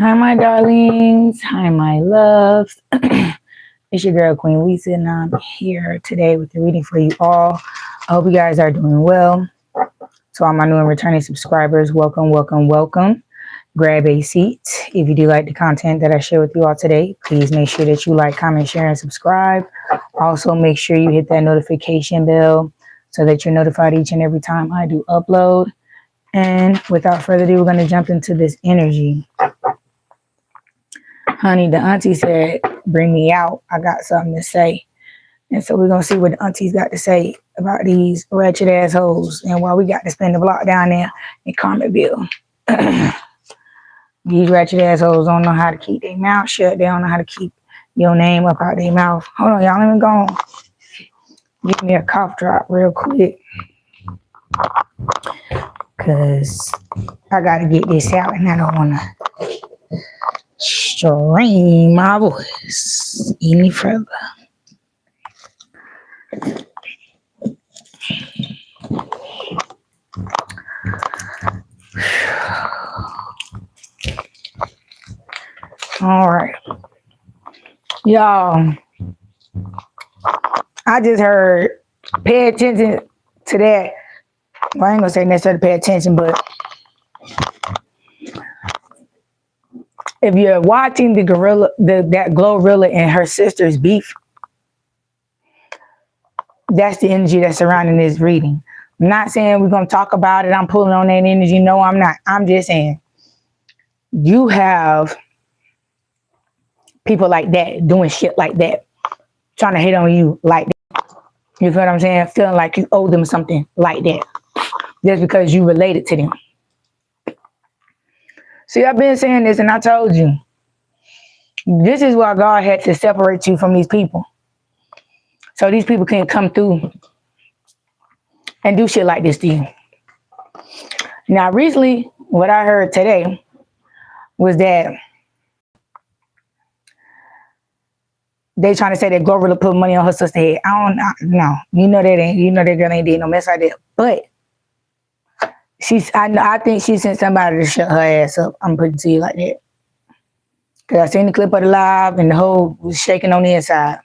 Hi, my darlings. Hi, my loves. It's your girl, Queen Lisa, and I'm here today with the reading for you all. I hope you guys are doing well. To all my new and returning subscribers, welcome, welcome, welcome. Grab a seat. If you do like the content that I share with you all today, please make sure that you like, comment, share, and subscribe. Also, make sure you hit that notification bell so that you're notified each and every time I do upload. And without further ado, we're going to jump into this energy. Honey, the auntie said, bring me out. I got something to say. And so we're going to see what the auntie's got to say about these wretched assholes and why we got to spend the block down there in Karmaville. These wretched assholes don't know how to keep their mouth shut. They don't know how to keep your name up out their mouth. Hold on, y'all. Let me go on. Give me a cough drop real quick. Because I got to get this out and I don't want to strain my voice any further. All right, y'all, I just heard, pay attention to that. Well, I ain't gonna say necessarily pay attention, but if you're watching the gorilla, that Glorilla and her sister's beef, that's the energy that's surrounding this reading. I'm not saying we're gonna talk about it. I'm pulling on that energy. No, I'm not. I'm just saying you have people like that doing shit like that, trying to hit on you like that. You feel what I'm saying? Feeling like you owe them something like that, just because you related to them. See, I've been saying this and I told you, this is why God had to separate you from these people. So these people can't come through and do shit like this to you. Now, recently, what I heard today was that they trying to say that Glorilla put money on her sister's head. I don't know. You know that ain't. You know that girl ain't did no mess like that. But I think she sent somebody to shut her ass up. I'm putting it to you like that. Cause I seen the clip of the live and the whole was shaking on the inside.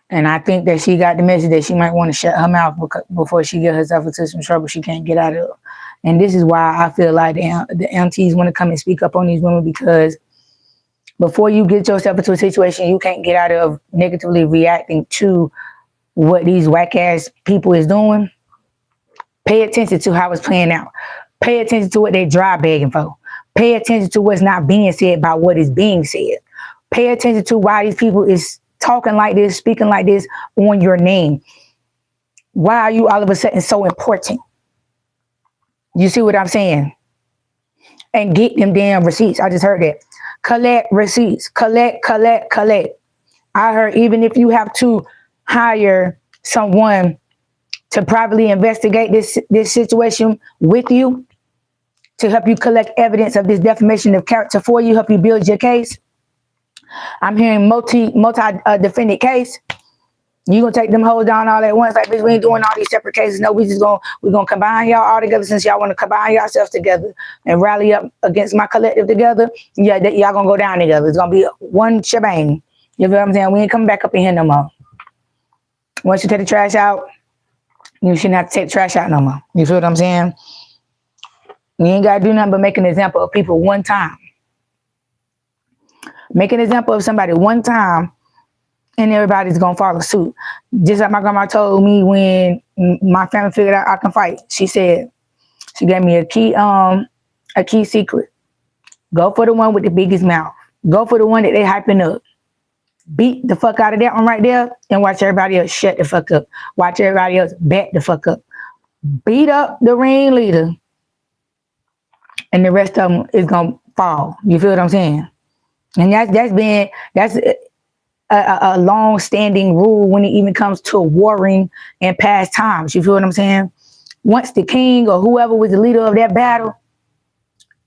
And I think that she got the message that she might want to shut her mouth before she get herself into some trouble she can't get out of. And this is why I feel like the aunties want to come and speak up on these women, because before you get yourself into a situation you can't get out of, negatively reacting to what these whack ass people is doing, pay attention to how it's playing out. Pay attention to what they dry begging for. Pay attention to what's not being said by what is being said. Pay attention to why these people is talking like this, speaking like this on your name. Why are you all of a sudden so important? You see what I'm saying? And get them damn receipts. I just heard that. Collect receipts. Collect, collect, collect. I heard even if you have to hire someone to privately investigate this situation with you, to help you collect evidence of this defamation of character for you, help you build your case. I'm hearing multi defendant case. You gonna take them hoes down all at once? Like, bitch, we ain't doing all these separate cases. No, we're gonna combine y'all all together, since y'all want to combine yourselves together and rally up against my collective together. Yeah, y'all gonna go down together. It's gonna be one shebang. You feel what I'm saying? We ain't coming back up in here no more. Once you take the trash out, you shouldn't have to take the trash out no more. You feel what I'm saying? You ain't gotta do nothing but make an example of people one time. Make an example of somebody one time, and everybody's gonna follow suit. Just like my grandma told me when my family figured out I can fight. She said, she gave me a key secret. Go for the one with the biggest mouth. Go for the one that they hyping up. Beat the fuck out of that one right there, and watch everybody else shut the fuck up. Watch everybody else back the fuck up. Beat up the ringleader, and the rest of them is gonna fall. You feel what I'm saying? And that's a long-standing rule when it even comes to warring in past times. You feel what I'm saying? Once the king or whoever was the leader of that battle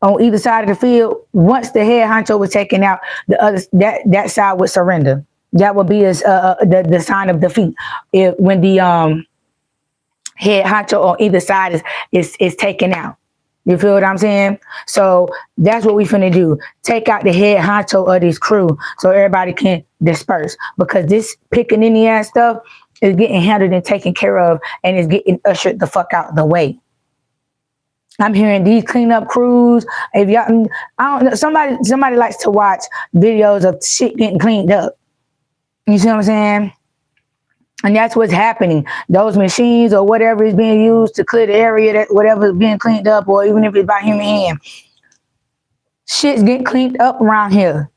on either side of the field, once the head honcho was taken out, the other that side would surrender. That would be the sign of defeat. When the head honcho on either side is taken out. You feel what I'm saying? So that's what we finna do. Take out the head honcho of this crew so everybody can disperse. Because this picking in the ass stuff is getting handled and taken care of, and is getting ushered the fuck out the way. I'm hearing these cleanup crews. If y'all, I don't know, somebody likes to watch videos of shit getting cleaned up. You see what I'm saying? And that's what's happening. Those machines or whatever is being used to clear the area, that whatever is being cleaned up, or even if it's by human hand, shit's getting cleaned up around here.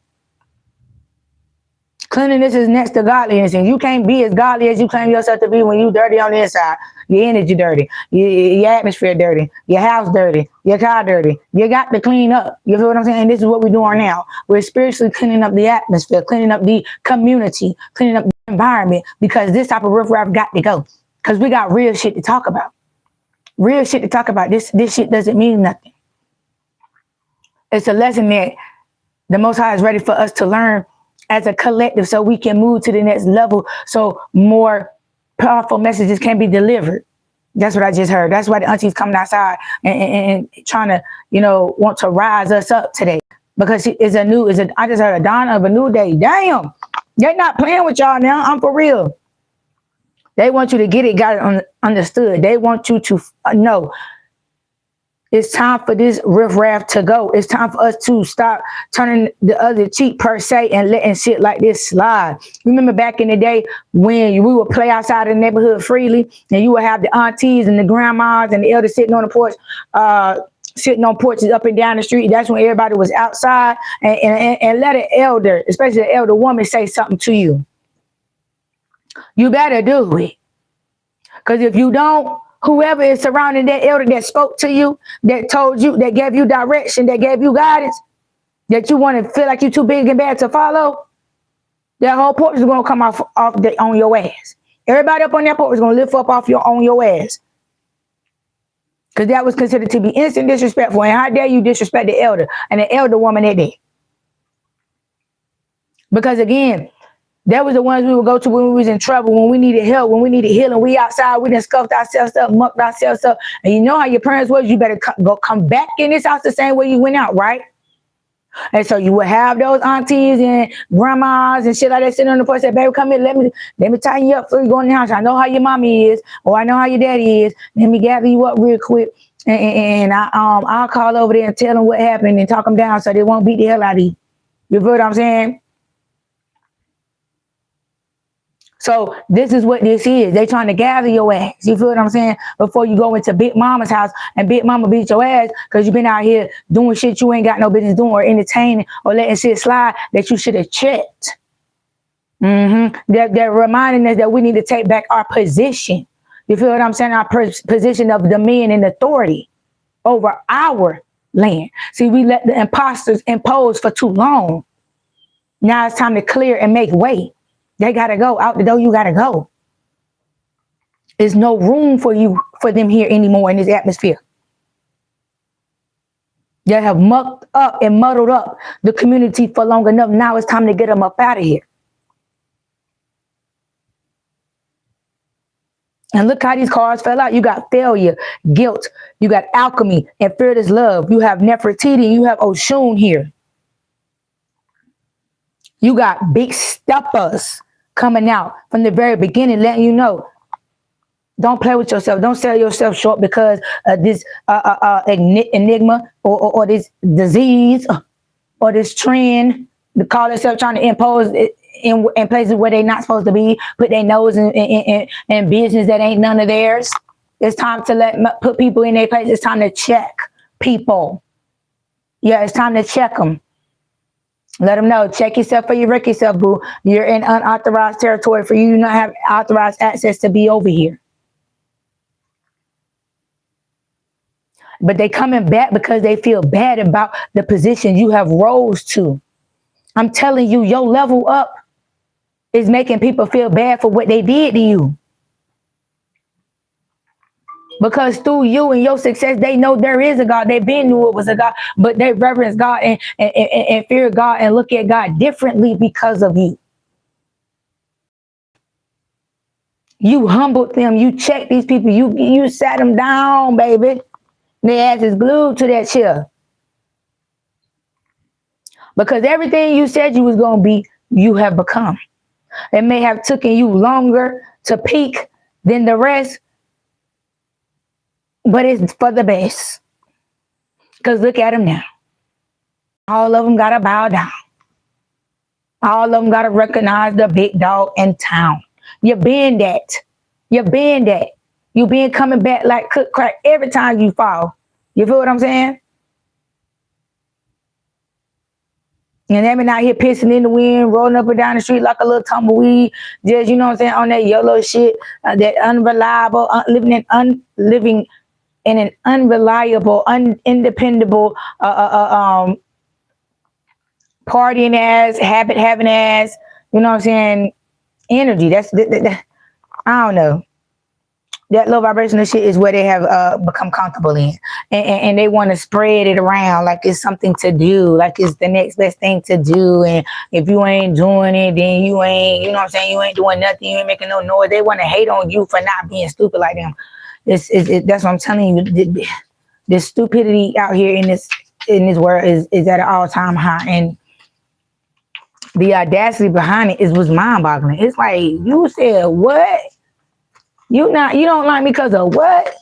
Cleanliness is next to godliness, and you can't be as godly as you claim yourself to be when you dirty on the inside. Your energy dirty, your atmosphere dirty, your house dirty, your car dirty. You got to clean up. You feel what I'm saying? And this is what we're doing now. We're spiritually cleaning up the atmosphere, cleaning up the community, cleaning up the environment, because this type of riffraff got to go. Because we got real shit to talk about. Real shit to talk about. This shit doesn't mean nothing. It's a lesson that the Most High is ready for us to learn as a collective, so we can move to the next level, so more powerful messages can be delivered. That's what I just heard. That's why the aunties coming outside and trying to, want to rise us up today, because I just heard a dawn of a new day. Damn, they're not playing with y'all now. I'm for real. They want you to get it, got it understood. They want you to know it's time for this riffraff to go. It's time for us to stop turning the other cheek, per se, and letting shit like this slide. Remember back in the day when we would play outside in the neighborhood freely, and you would have the aunties and the grandmas and the elders sitting on the porch, sitting on porches up and down the street. That's when everybody was outside, and let an elder, especially an elder woman, say something to you. You better do it. Because if you don't, whoever is surrounding that elder that spoke to you, that told you, that gave you direction, that gave you guidance, that you want to feel like you're too big and bad to follow, that whole porch is going to come off on your ass. Everybody up on that porch is going to lift up on your ass. Because that was considered to be instant disrespectful. And how dare you disrespect the elder and the elder woman that day? Because again, that was the ones we would go to when we was in trouble, when we needed help, when we needed healing. We outside, we done scuffed ourselves up, mucked ourselves up. And you know how your parents was, you better come back in this house the same way you went out, right? And so you would have those aunties and grandmas and shit like that sitting on the porch, say, baby, come here, let me tighten you up before you go in the house. I know how your mommy is, or I know how your daddy is. Let me gather you up real quick. And I'll call over there and tell them what happened and talk them down so they won't beat the hell out of you. You feel what I'm saying? So this is what this is. They trying to gather your ass. You feel what I'm saying? Before you go into Big Mama's house and Big Mama beat your ass because you've been out here doing shit you ain't got no business doing, or entertaining, or letting shit slide that you should have checked. They're reminding us that we need to take back our position. You feel what I'm saying? Our position of dominion and authority over our land. See, we let the imposters impose for too long. Now it's time to clear and make way. They gotta go out the door. You gotta go. There's no room for them here anymore in this atmosphere. They have mucked up and muddled up the community for long enough. Now it's time to get them up out of here. And look how these cards fell out. You got failure, guilt, you got alchemy, and fearless love. You have Nefertiti, you have Oshun here. You got big steppers coming out from the very beginning, letting you know, don't play with yourself. Don't sell yourself short because of this enigma or this disease or this trend to call themselves trying to impose in places where they're not supposed to be, put their nose in business that ain't none of theirs. It's time to put people in their place. It's time to check people. Yeah, it's time to check them. Let them know. Check yourself for you wreck yourself, boo. You're in unauthorized territory. For you to not have authorized access to be over here. But they coming back because they feel bad about the position you have rose to. I'm telling you, your level up is making people feel bad for what they did to you. Because through you and your success, they know there is a God. They've been knew it was a God, but they reverence God and fear God and look at God differently because of you. You humbled them. You checked these people. You sat them down, baby. Their ass is glued to that chair. Because everything you said you was going to be, you have become. It may have taken you longer to peak than the rest, but it's for the best. Because look at them now. All of them got to bow down. All of them got to recognize the big dog in town. You been that. You been that. You been coming back like cook crack every time you fall. You feel what I'm saying? And they been out here pissing in the wind, rolling up and down the street like a little tumbleweed, just, you know what I'm saying, on that YOLO shit, that unreliable, living in an unreliable, undependable, partying ass, habit having ass, you know what I'm saying, energy. That's I don't know. That low vibrational shit is where they have become comfortable in. And they want to spread it around like it's something to do, like it's the next best thing to do. And if you ain't doing it, then you ain't, you know what I'm saying, you ain't doing nothing, you ain't making no noise. They want to hate on you for not being stupid like them. That's what I'm telling you. The stupidity out here in this world is at an all-time high. And the audacity behind it was mind-boggling. It's like, you said what? You don't like me because of what?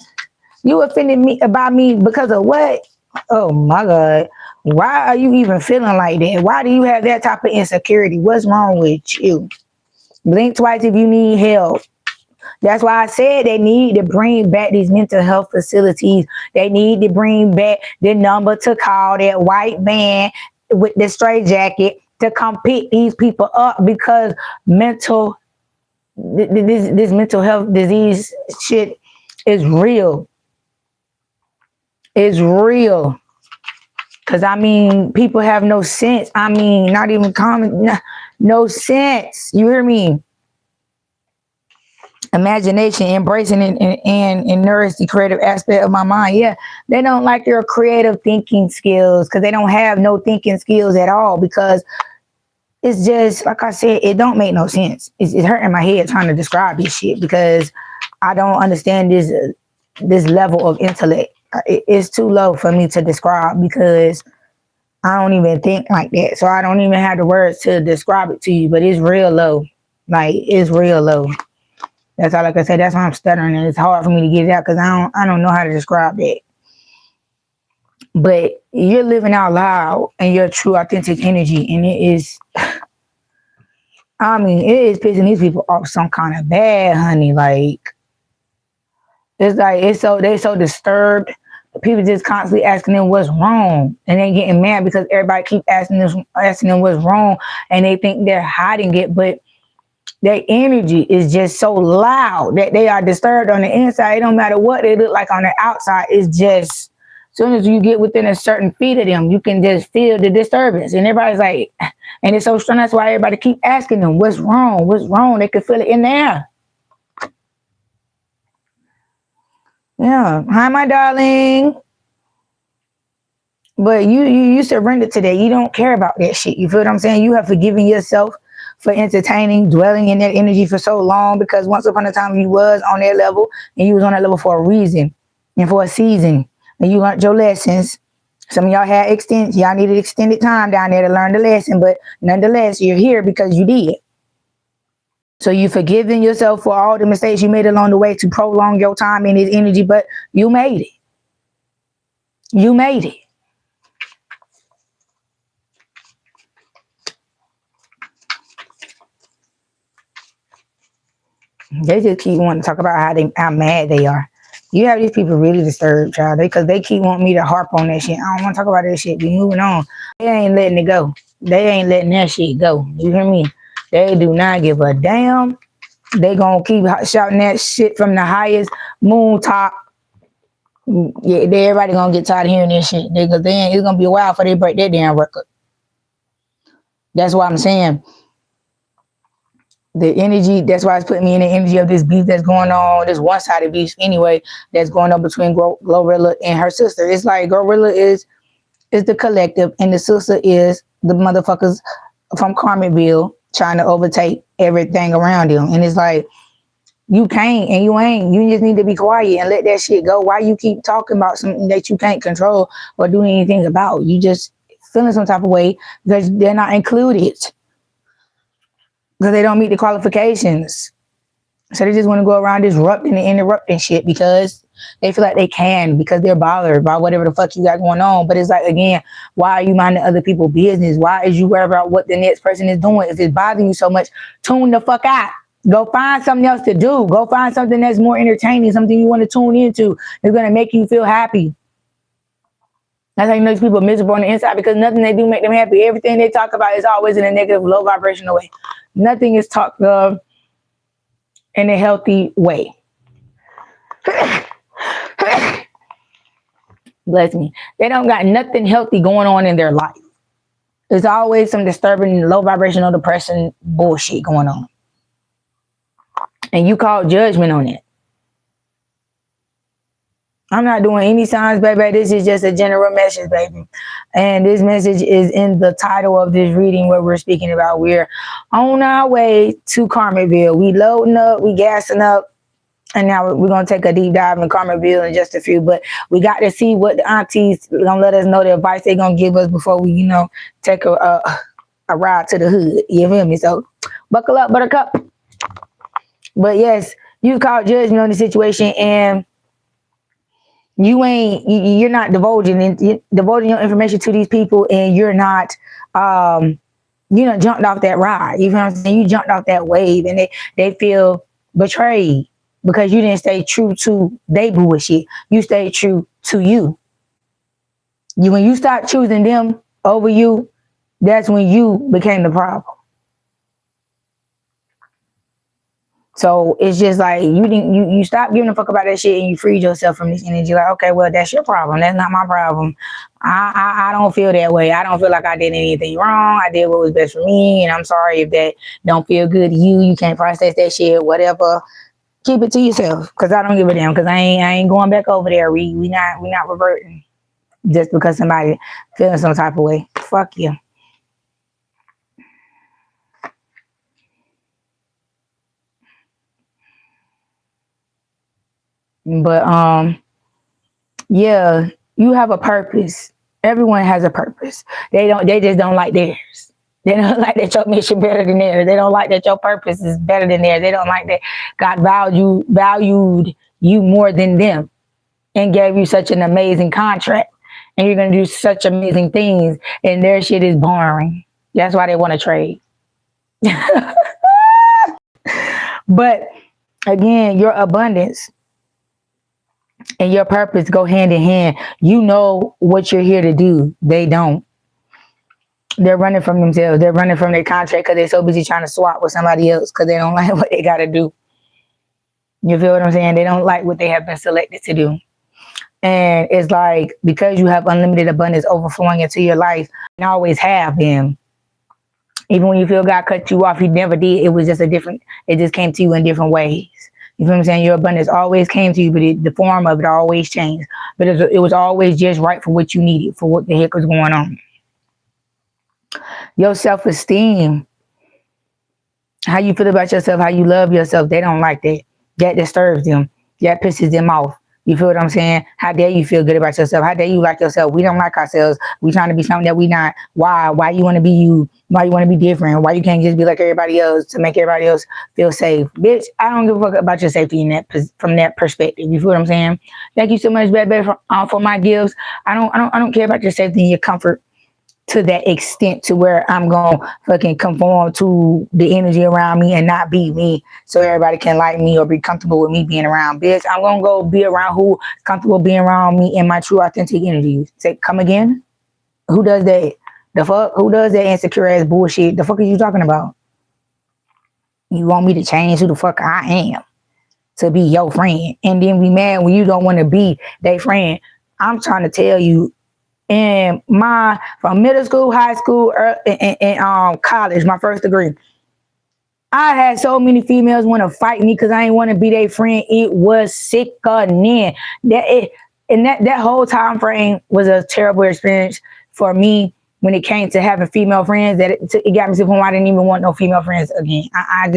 You offended me about me because of what? Oh my God. Why are you even feeling like that? Why do you have that type of insecurity? What's wrong with you? Blink twice if you need help. That's why I said they need to bring back these mental health facilities. They need to bring back the number to call, that white man with the straight jacket, to come pick these people up, because this mental health disease shit is real. It's real. Because, I mean, people have no sense. I mean, not even common, no sense. You hear me? Imagination, embracing it, and nourish the creative aspect of my mind. Yeah, they don't like their creative thinking skills because they don't have no thinking skills at all, because it's just, like I said, it don't make no sense. It's hurting my head trying to describe this shit because I don't understand this level of intellect. It's too low for me to describe because I don't even think like that. So I don't even have the words to describe it to you, but it's real low. Like, it's real low. That's all, like I said, that's why I'm stuttering, and it's hard for me to get it out because I don't know how to describe that. But you're living out loud and your true authentic energy, and it is, I mean, it is pissing these people off some kind of bad, honey. Like, it's like, they're so disturbed. People just constantly asking them what's wrong, and they getting mad because everybody keep asking them what's wrong, and they think they're hiding it, but their energy is just so loud that they are disturbed on the inside. It don't matter what they look like on the outside. It's just, as soon as you get within a certain feet of them, you can just feel the disturbance. And everybody's like, and it's so strong. That's why everybody keep asking them, what's wrong? What's wrong? They can feel it in there. Yeah. Hi, my darling. But you surrender to that. You don't care about that shit. You feel what I'm saying? You have forgiven yourself for entertaining, dwelling in that energy for so long, because once upon a time you was on that level, and you was on that level for a reason and for a season, and you learned your lessons. Some of y'all had y'all needed extended time down there to learn the lesson, but nonetheless, you're here because you did. So you forgiving yourself for all the mistakes you made along the way to prolong your time and this energy, but you made it. You made it. They just keep wanting to talk about how mad they are. You have these people really disturbed, child, because they keep wanting me to harp on that shit. I don't want to talk about that shit. Be moving on. They ain't letting it go. They ain't letting that shit go. You hear me? They do not give a damn. They gonna keep shouting that shit from the highest moon top. Yeah, everybody gonna get tired of hearing this shit. Because it's gonna be a while before they break their damn record. That's what I'm saying. The energy, that's why it's putting me in the energy of this beef that's going on, this one-sided beef anyway, that's going on between Glorilla and her sister. It's like Glorilla is the collective, and the sister is the motherfuckers from Karmaville trying to overtake everything around them. And it's like, You can't and you ain't. You just need to be quiet and let that shit go. Why you keep talking about something that you can't control or do anything about? You just feeling some type of way because they're not included. Because they don't meet the qualifications. So they just want to go around disrupting and interrupting shit because they feel like they can, because they're bothered by whatever the fuck you got going on. But it's like, again, why are you minding other people's business? Why is you worried about what the next person is doing? If it's bothering you so much, tune the fuck out. Go find something else to do. Go find something that's more entertaining, something you want to tune into. It's going to make you feel happy. That's how you know these people are miserable on the inside, because nothing they do make them happy. Everything they talk about is always in a negative, low vibrational way. Nothing is talked of in a healthy way. Bless me. They don't got nothing healthy going on in their life. There's always some disturbing, low vibrational depression bullshit going on. And you call judgment on it. I'm not doing any signs, baby. This is just a general message, baby. And this message is in the title of this reading where we're speaking about. We're on our way to Karmaville. We loading up, we gassing up. And now we're going to take a deep dive in Karmaville in just a few. But we got to see what the aunties going to let us know, the advice they're going to give us before we, you know, take a ride to the hood. You feel me? So buckle up, buttercup. But yes, you called judgment on the situation, and you're not divulging your information to these people, and you're not, jumped off that ride. You know what I'm saying? You jumped off that wave, and they feel betrayed because you didn't stay true to they bullshit. You stayed true to you. When you start choosing them over you, that's when you became the problem. So it's just like you stop giving a fuck about that shit and you freed yourself from this energy. Like, okay, well, that's your problem. That's not my problem. I don't feel that way. I don't feel like I did anything wrong. I did what was best for me, and I'm sorry if that don't feel good to you. You can't process that shit. Whatever. Keep it to yourself, because I don't give a damn. Because I ain't going back over there. We not reverting just because somebody feeling some type of way. Fuck you. But yeah, you have a purpose. Everyone has a purpose. They just don't like theirs. They don't like that your mission better than theirs. They don't like that your purpose is better than theirs. They don't like that God valued you more than them and gave you such an amazing contract. And you're gonna do such amazing things, and their shit is boring. That's why they want to trade. But again, your abundance and your purpose go hand in hand. You know what you're here to do. They don't. They're running from themselves. They're running from their contract because they're so busy trying to swap with somebody else because they don't like what they got to do. You feel what I'm saying? They don't like what they have been selected to do. And it's like, because you have unlimited abundance overflowing into your life, you always have been. Even when you feel God cut you off, he never did. It was just it just came to you in different ways. You feel what I'm saying? Your abundance always came to you, but the form of it always changed. But it was always just right for what you needed, for what the heck was going on. Your self-esteem, how you feel about yourself, how you love yourself, they don't like that. That disturbs them. That pisses them off. You feel what I'm saying? How dare you feel good about yourself? How dare you like yourself? We don't like ourselves. We trying to be something that we not. Why? Why you want to be you? Why you want to be different? Why you can't just be like everybody else to make everybody else feel safe? Bitch, I don't give a fuck about your safety from that perspective. You feel what I'm saying? Thank you so much, baby, for my gifts. I don't care about your safety and your comfort to that extent to where I'm going to fucking conform to the energy around me and not be me so everybody can like me or be comfortable with me being around. Bitch, I'm going to go be around who is comfortable being around me in my true authentic energy. Say, come again? Who does that? The fuck? Who does that insecure ass bullshit? The fuck are you talking about? You want me to change who the fuck I am to be your friend and then be mad when you don't want to be their friend? I'm trying to tell you, and from middle school, high school, and college, my first degree, I had so many females want to fight me because I didn't want to be their friend. It was sickening. That whole time frame was a terrible experience for me when it came to having female friends, that it got me to the point where I didn't even want no female friends again. I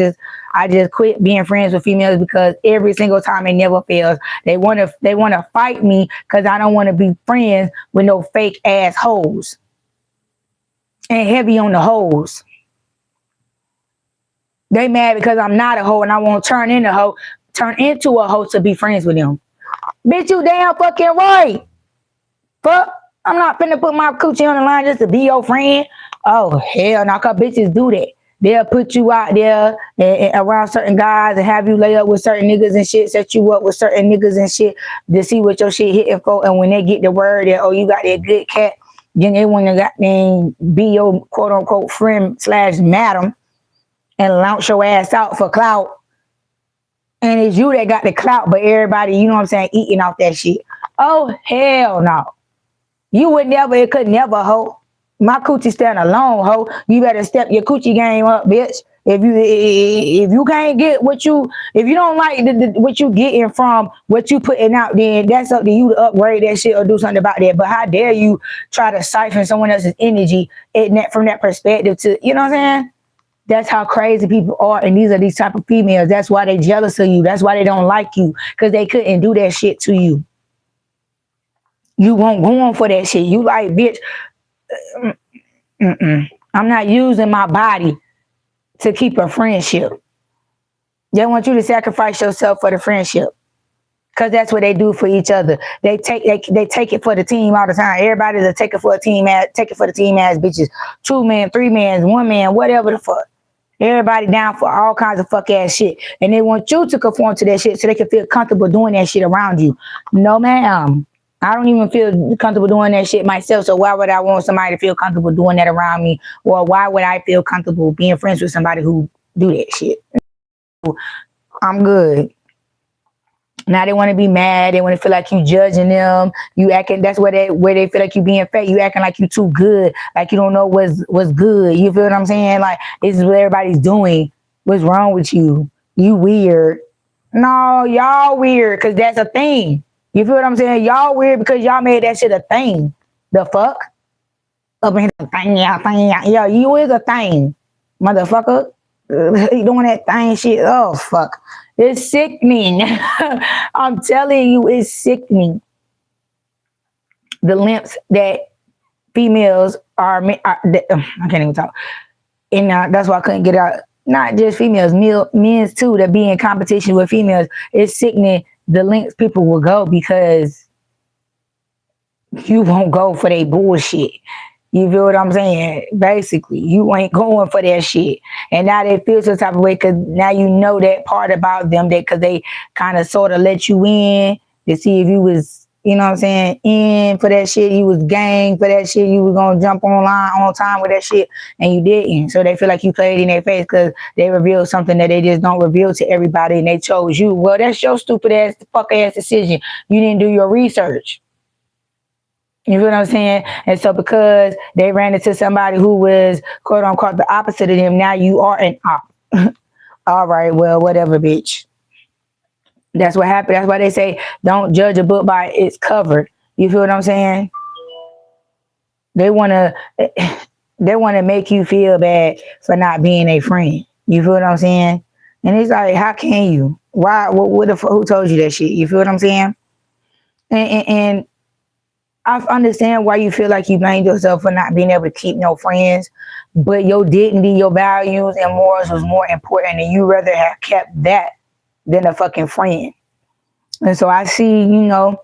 just quit being friends with females because every single time it never fails. They want to fight me because I don't want to be friends with no fake ass hoes. And heavy on the hoes. They mad because I'm not a hoe and I won't turn into a hoe to be friends with them. Bitch, you damn fucking right. Fuck. I'm not finna put my coochie on the line just to be your friend. Oh, hell no, cause bitches do that. They'll put you out there and around certain guys and have you lay up with certain niggas and shit, set you up with certain niggas and shit to see what your shit hitting for. And when they get the word that, oh, you got that good cat, then they want to goddamn be your quote unquote friend / madam and launch your ass out for clout. And it's you that got the clout, but everybody, you know what I'm saying, eating off that shit. Oh, hell no. You would never, it could never, ho. My coochie stand alone, ho. You better step your coochie game up, bitch. If you can't get what you, if you don't like what you getting from what you putting out, then that's up to you to upgrade that shit or do something about that. But how dare you try to siphon someone else's energy from that perspective to, you know what I'm saying? That's how crazy people are, and these are these type of females. That's why they jealous of you. That's why they don't like you, because they couldn't do that shit to you. You won't go on for that shit. You like, bitch, I'm not using my body to keep a friendship. They want you to sacrifice yourself for the friendship, because that's what they do for each other. They take it for the team all the time. Everybody's a take it for the team ass bitches. 2 men, 3 men, 1 man, whatever the fuck. Everybody down for all kinds of fuck ass shit. And they want you to conform to that shit so they can feel comfortable doing that shit around you. No, ma'am. I don't even feel comfortable doing that shit myself. So why would I want somebody to feel comfortable doing that around me? Or why would I feel comfortable being friends with somebody who do that shit? I'm good. Now they want to be mad. They want to feel like you judging them. You acting, that's where they feel like you being fake. You acting like you too good. Like you don't know what's good. You feel what I'm saying? Like, this is what everybody's doing. What's wrong with you? You weird. No, y'all weird because that's a thing. You feel what I'm saying? Y'all weird because y'all made that shit a thing. The fuck? Up in here, thing, yeah, you is a thing, motherfucker. You doing that thing shit. Oh, fuck. It's sickening. I'm telling you, it's sickening. The lengths that females are I can't even talk. And that's why I couldn't get out. Not just females, men's too, that be in competition with females. It's sickening the lengths people will go because you won't go for their bullshit. You feel what I'm saying? Basically, you ain't going for that shit. And now they feel some type of way because now you know that part about them, that because they kind of sort of let you in to see if you was, you know what I'm saying, in for that shit. You was gang for that shit. You was going to jump online on time with that shit, and you didn't. So they feel like you played in their face because they revealed something that they just don't reveal to everybody, and they chose you. Well, that's your stupid ass, fuck ass decision. You didn't do your research. You feel what I'm saying? And so because they ran into somebody who was, quote unquote, the opposite of them, now you are an op. All right, well, whatever, bitch. That's what happened. That's why they say, don't judge a book by its cover. You feel what I'm saying? They want to make you feel bad for not being a friend. You feel what I'm saying? And it's like, how can you? Why? What the fuck? Who told you that shit? You feel what I'm saying? And I understand why you feel like you blamed yourself for not being able to keep no friends, but your dignity, your values, and morals was more important, and you rather have kept that than a fucking friend. And so I see, you know,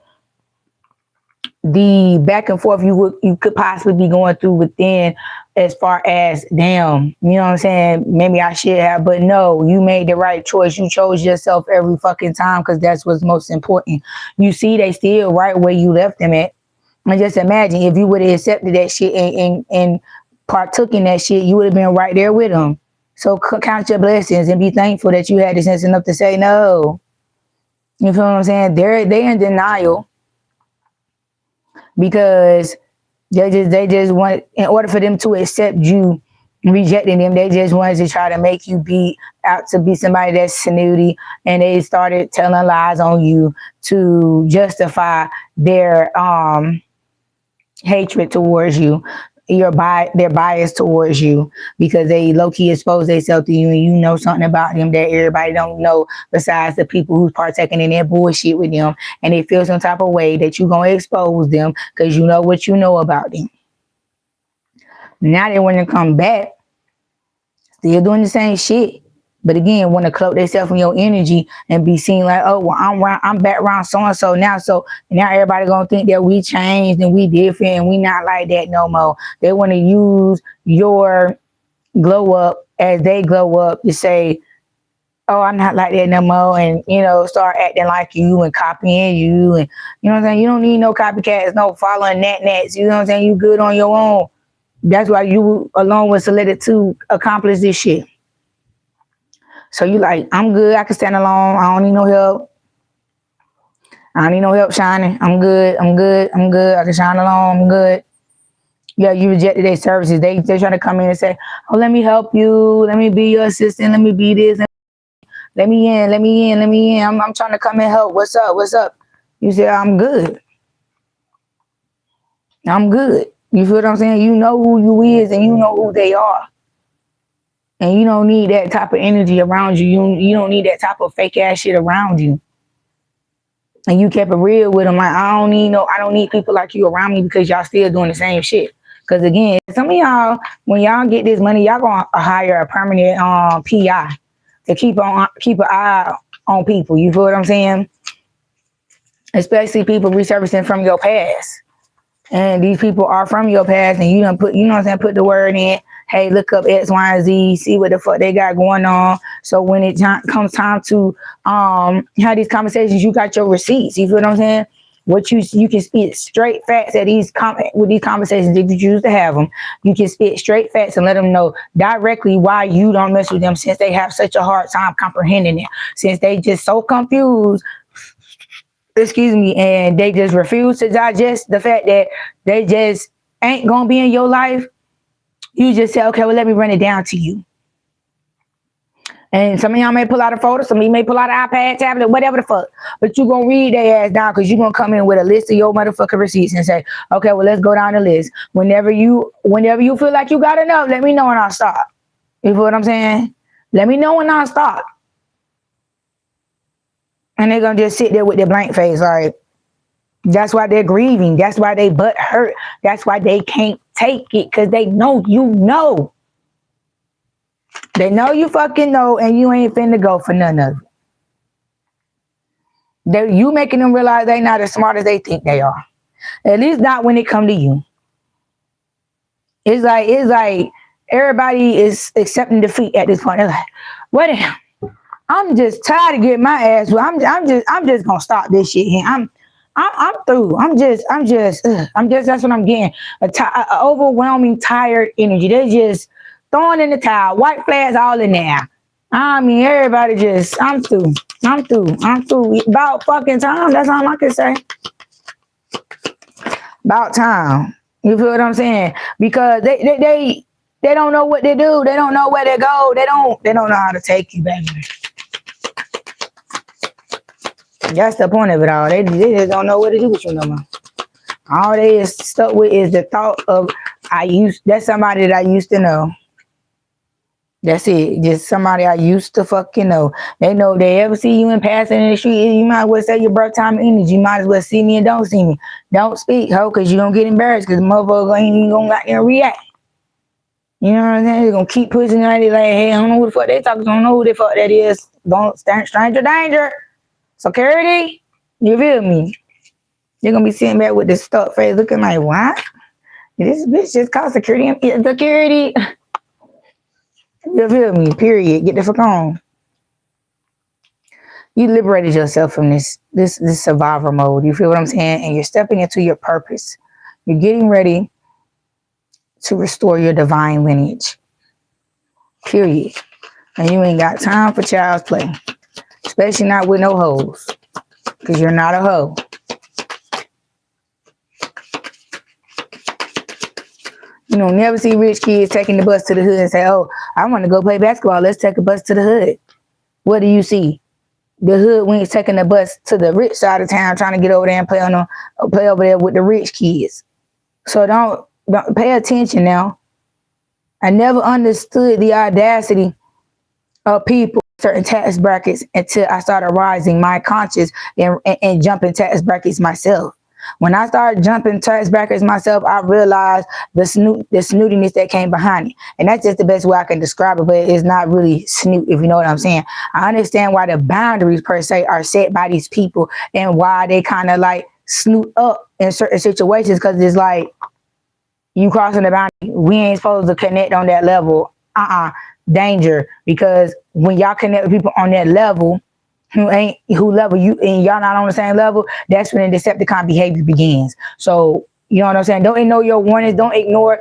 the back and forth you could possibly be going through within, as far as, damn, you know what I'm saying? Maybe I should have, but no, you made the right choice. You chose yourself every fucking time because that's what's most important. You see, they still right where you left them at. And just imagine if you would have accepted that shit and partook in that shit, you would have been right there with them. So count your blessings and be thankful that you had the sense enough to say no. You feel what I'm saying? They're in denial because they just want, in order for them to accept you rejecting them, they just wanted to try to make you be out to be somebody that's snooty, and they started telling lies on you to justify their hatred towards you. they're biased towards you because they low-key expose themselves to you and you know something about them that everybody don't know besides the people who's partaking in their bullshit with them, and they feel some type of way that you're going to expose them because you know what you know about them. Now they want to come back, still doing the same shit. But again, want to cloak themselves in your energy and be seen like, oh, well, I'm back around so-and-so now. So now everybody going to think that we changed and we different and we not like that no more. They want to use your glow up as they glow up to say, oh, I'm not like that no more. And, you know, start acting like you and copying you. And, you know what I'm saying? You don't need no copycats, no following nats. You know what I'm saying? You good on your own. That's why you alone was selected to accomplish this shit. So you like, I'm good. I can stand alone. I don't need no help. I don't need no help shining. I'm good. I'm good. I'm good. I can shine alone. I'm good. Yeah, you rejected their services. They're trying to come in and say, oh, let me help you. Let me be your assistant. Let me be this. Let me in. Let me in. Let me in. I'm trying to come and help. What's up? What's up? You say, I'm good. I'm good. You feel what I'm saying? You know who you is and you know who they are. And you don't need that type of energy around you. You don't need that type of fake ass shit around you. And you kept it real with them. Like, I don't need people like you around me because y'all still doing the same shit. Because again, some of y'all, when y'all get this money, y'all gonna hire a permanent PI to keep an eye on people. You feel what I'm saying? Especially people resurfacing from your past. And these people are from your past, and you done put, you know what I'm saying, put the word in. Hey, look up X, Y, and Z, see what the fuck they got going on. So when it comes time to have these conversations, you got your receipts. You feel what I'm saying? What you can spit straight facts at with these conversations if you choose to have them. You can spit straight facts and let them know directly why you don't mess with them, since they have such a hard time comprehending it, since they just so confused. Excuse me, and they just refuse to digest the fact that they just ain't gonna be in your life. You just say, okay, well, let me run it down to you. And some of y'all may pull out a photo, some of you may pull out an iPad, tablet, whatever the fuck. But you gonna read their ass down because you're gonna come in with a list of your motherfucking receipts and say, okay, well, let's go down the list. Whenever you feel like you got enough, let me know and I'll stop. You feel what I'm saying? Let me know and I'll stop. And they're gonna just sit there with their blank face, like, that's why they're grieving. That's why they butt hurt. That's why they can't take it, because they know you know. They know you fucking know, and you ain't finna go for none of it. You making them realize they not as smart as they think they are. At least not when it come to you. It's like everybody is accepting defeat at this point. They're like, what the hell? I'm just tired of getting my ass. I'm just gonna stop this shit here. I'm through. I'm just, that's what I'm getting. A overwhelming, tired energy. They're just throwing in the towel. White flags all in there. I mean, everybody just, I'm through. About fucking time. That's all I can say. About time. You feel what I'm saying? Because they don't know what to do. They don't know where to go. They don't know how to take you, baby. That's the point of it all. They just don't know what to do with you no more. All they is stuck with is the thought of, that's somebody that I used to know. That's it. Just somebody I used to fucking know. They know if they ever see you in passing in the street, you might as well say your birth time energy. You might as well see me and don't see me. Don't speak, ho, because you're going to get embarrassed because the motherfucker ain't even going to let them react. You know what I'm saying? They're going to keep pushing it. Like, hey, I don't know who the fuck they talking. Don't know who the fuck that is. Don't stand stranger danger. Security, you feel me? You're gonna be sitting back with this stuck face looking like, what? This bitch just called security. Security. You feel me? Period. Get the fuck on. You liberated yourself from this survivor mode. You feel what I'm saying? And you're stepping into your purpose. You're getting ready to restore your divine lineage. Period. And you ain't got time for child's play. Especially not with no hoes. Because you're not a hoe. You know, never see rich kids taking the bus to the hood and say, oh, I want to go play basketball. Let's take a bus to the hood. What do you see? The hood when he's taking the bus to the rich side of town, trying to get over there and play over there with the rich kids. So Pay attention now. I never understood the audacity of people in certain tax brackets until I started rising my conscience and jumping tax brackets myself. When I started jumping tax brackets myself, I realized the snootiness that came behind it. And that's just the best way I can describe it, but it's not really snoot, if you know what I'm saying. I understand why the boundaries per se are set by these people and why they kind of like snoot up in certain situations, because it's like, you crossing the boundary, we ain't supposed to connect on that level. Danger, because when y'all connect with people on that level who level you and y'all not on the same level, that's when the Decepticon behavior begins. So you know what I'm saying? Don't ignore your warnings, don't ignore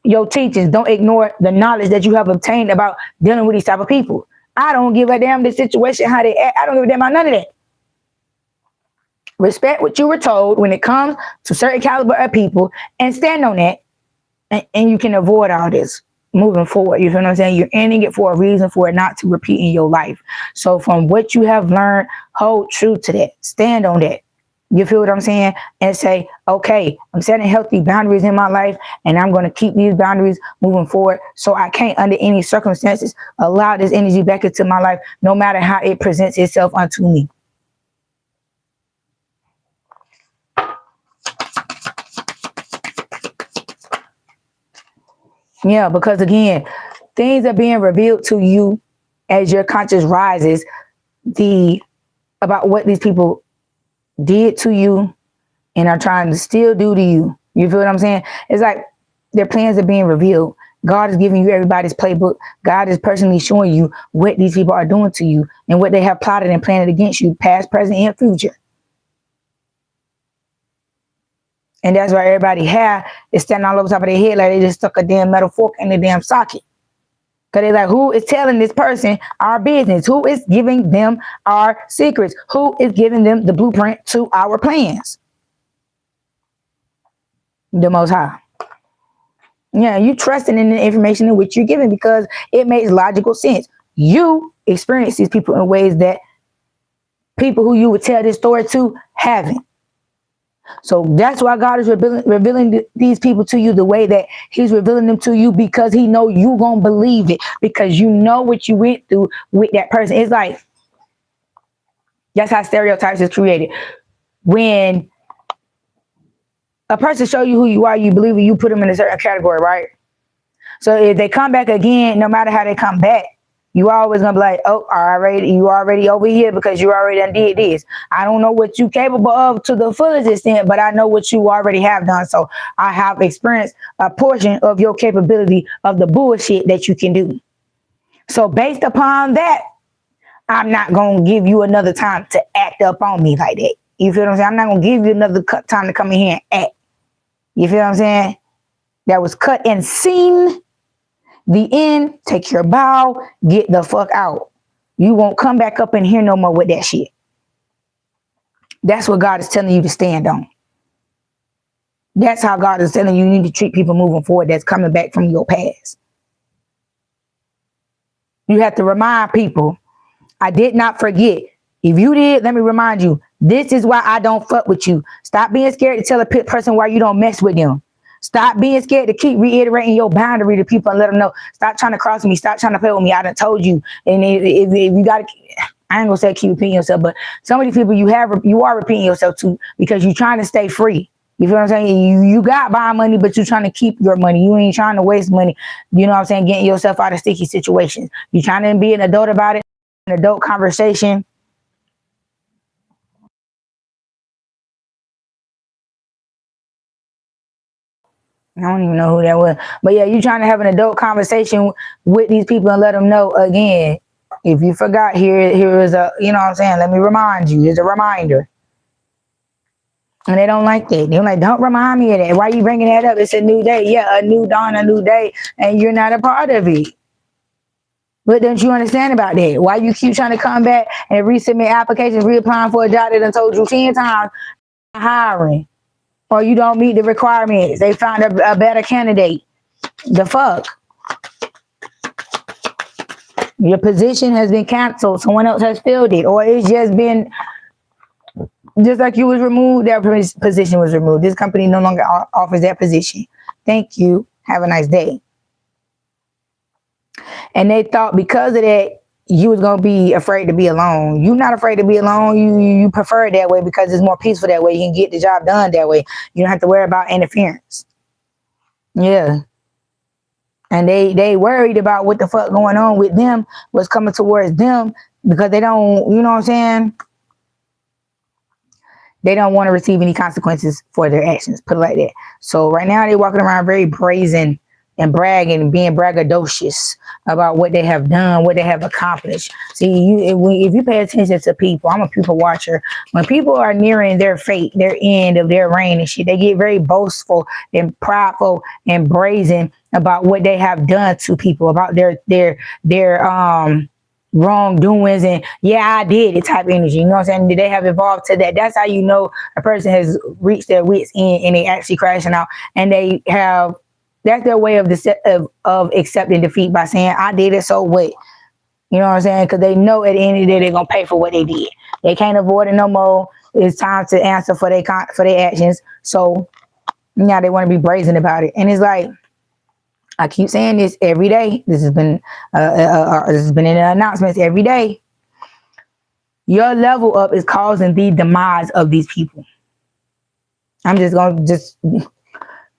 your teachings, don't ignore the knowledge that you have obtained about dealing with these type of people. I don't give a damn the situation, how they act. I don't give a damn about none of that. Respect what you were told when it comes to certain caliber of people and stand on that. And you can avoid all this moving forward. You feel what I'm saying? You're ending it for a reason, for it not to repeat in your life. So from what you have learned, hold true to that. Stand on that. You feel what I'm saying? And say, okay, I'm setting healthy boundaries in my life, and I'm going to keep these boundaries moving forward. So I can't, under any circumstances, allow this energy back into my life, no matter how it presents itself unto me. Yeah, because again, things are being revealed to you as your conscience rises, about what these people did to you and are trying to still do to you. You feel what I'm saying? It's like their plans are being revealed. God is giving you everybody's playbook. God is personally showing you what these people are doing to you and what they have plotted and planned against you, past, present, and future. And that's why everybody is standing all over top of their head like they just stuck a damn metal fork in the damn socket. Because they're like, who is telling this person our business? Who is giving them our secrets? Who is giving them the blueprint to our plans? The Most High. Yeah, you trusting in the information in which you're given because it makes logical sense. You experience these people in ways that people who you would tell this story to haven't. So that's why God is revealing these people to you the way that he's revealing them to you, because he know you gonna believe it, because you know what you went through with that person. It's like, that's how stereotypes is created. When a person show you who you are, you believe it, you put them in a certain category, right? So if they come back again, no matter how they come back, you always gonna be like, oh, you already over here because you already done did this. I don't know what you capable of to the fullest extent, but I know what you already have done. So I have experienced a portion of your capability of the bullshit that you can do. So based upon that, I'm not gonna give you another time to act up on me like that. You feel what I'm saying? I'm not gonna give you another time to come in here and act. You feel what I'm saying? That was cut and seen. The end, take your bow, get the fuck out. You won't come back up in here no more with that shit. That's what God is telling you to stand on. That's how God is telling you need to treat people moving forward that's coming back from your past. You have to remind people, I did not forget. If you did, let me remind you, this is why I don't fuck with you. Stop being scared to tell a person why you don't mess with them. Stop being scared to keep reiterating your boundary to people and let them know. Stop trying to cross me. Stop trying to play with me. I done told you. And if you got to, I ain't gonna say keep repeating yourself, but some of these people you are repeating yourself to because you're trying to stay free. You feel what I'm saying? You got buying money, but you're trying to keep your money. You ain't trying to waste money. You know what I'm saying? Getting yourself out of sticky situations. You're trying to be an adult about it, an adult conversation. I don't even know who that was. But yeah, you're trying to have an adult conversation with these people and let them know, again, if you forgot, here is a, you know what I'm saying? Let me remind you. Here's a reminder. And they don't like that. They're like, don't remind me of that. Why are you bringing that up? It's a new day. Yeah, a new dawn, a new day. And you're not a part of it. But don't you understand about that? Why you keep trying to come back and resubmit applications, reapplying for a job that I told you 10 times, hiring. Or you don't meet the requirements. They found a better candidate. The fuck? Your position has been canceled. Someone else has filled it. Or it's just been, just like you was removed, that position was removed. This company no longer offers that position. Thank you. Have a nice day. And they thought because of that, you was gonna be afraid to be alone. You're not afraid to be alone. You prefer it that way because it's more peaceful that way. You can get the job done that way. You don't have to worry about interference. Yeah. And they worried about what the fuck going on with them, what's coming towards them, because they don't, you know what I'm saying? They don't want to receive any consequences for their actions, put it like that. So right now they're walking around very brazen and bragging, being braggadocious about what they have done, what they have accomplished. See, if you pay attention to people, I'm a people watcher. When people are nearing their fate, their end of their reign and shit, they get very boastful and prideful and brazen about what they have done to people, about their wrongdoings and I did it type energy. You know what I'm saying? They have evolved to that. That's how you know a person has reached their wits end and they actually crashing out, and they have. That's their way of accepting defeat by saying, I did it, so what? You know what I'm saying? Because they know at the end of the day, they're going to pay for what they did. They can't avoid it no more. It's time to answer for their actions. So now they want to be brazen about it. And it's like, I keep saying this every day. This has been in the announcements every day. Your level up is causing the demise of these people. I'm just going to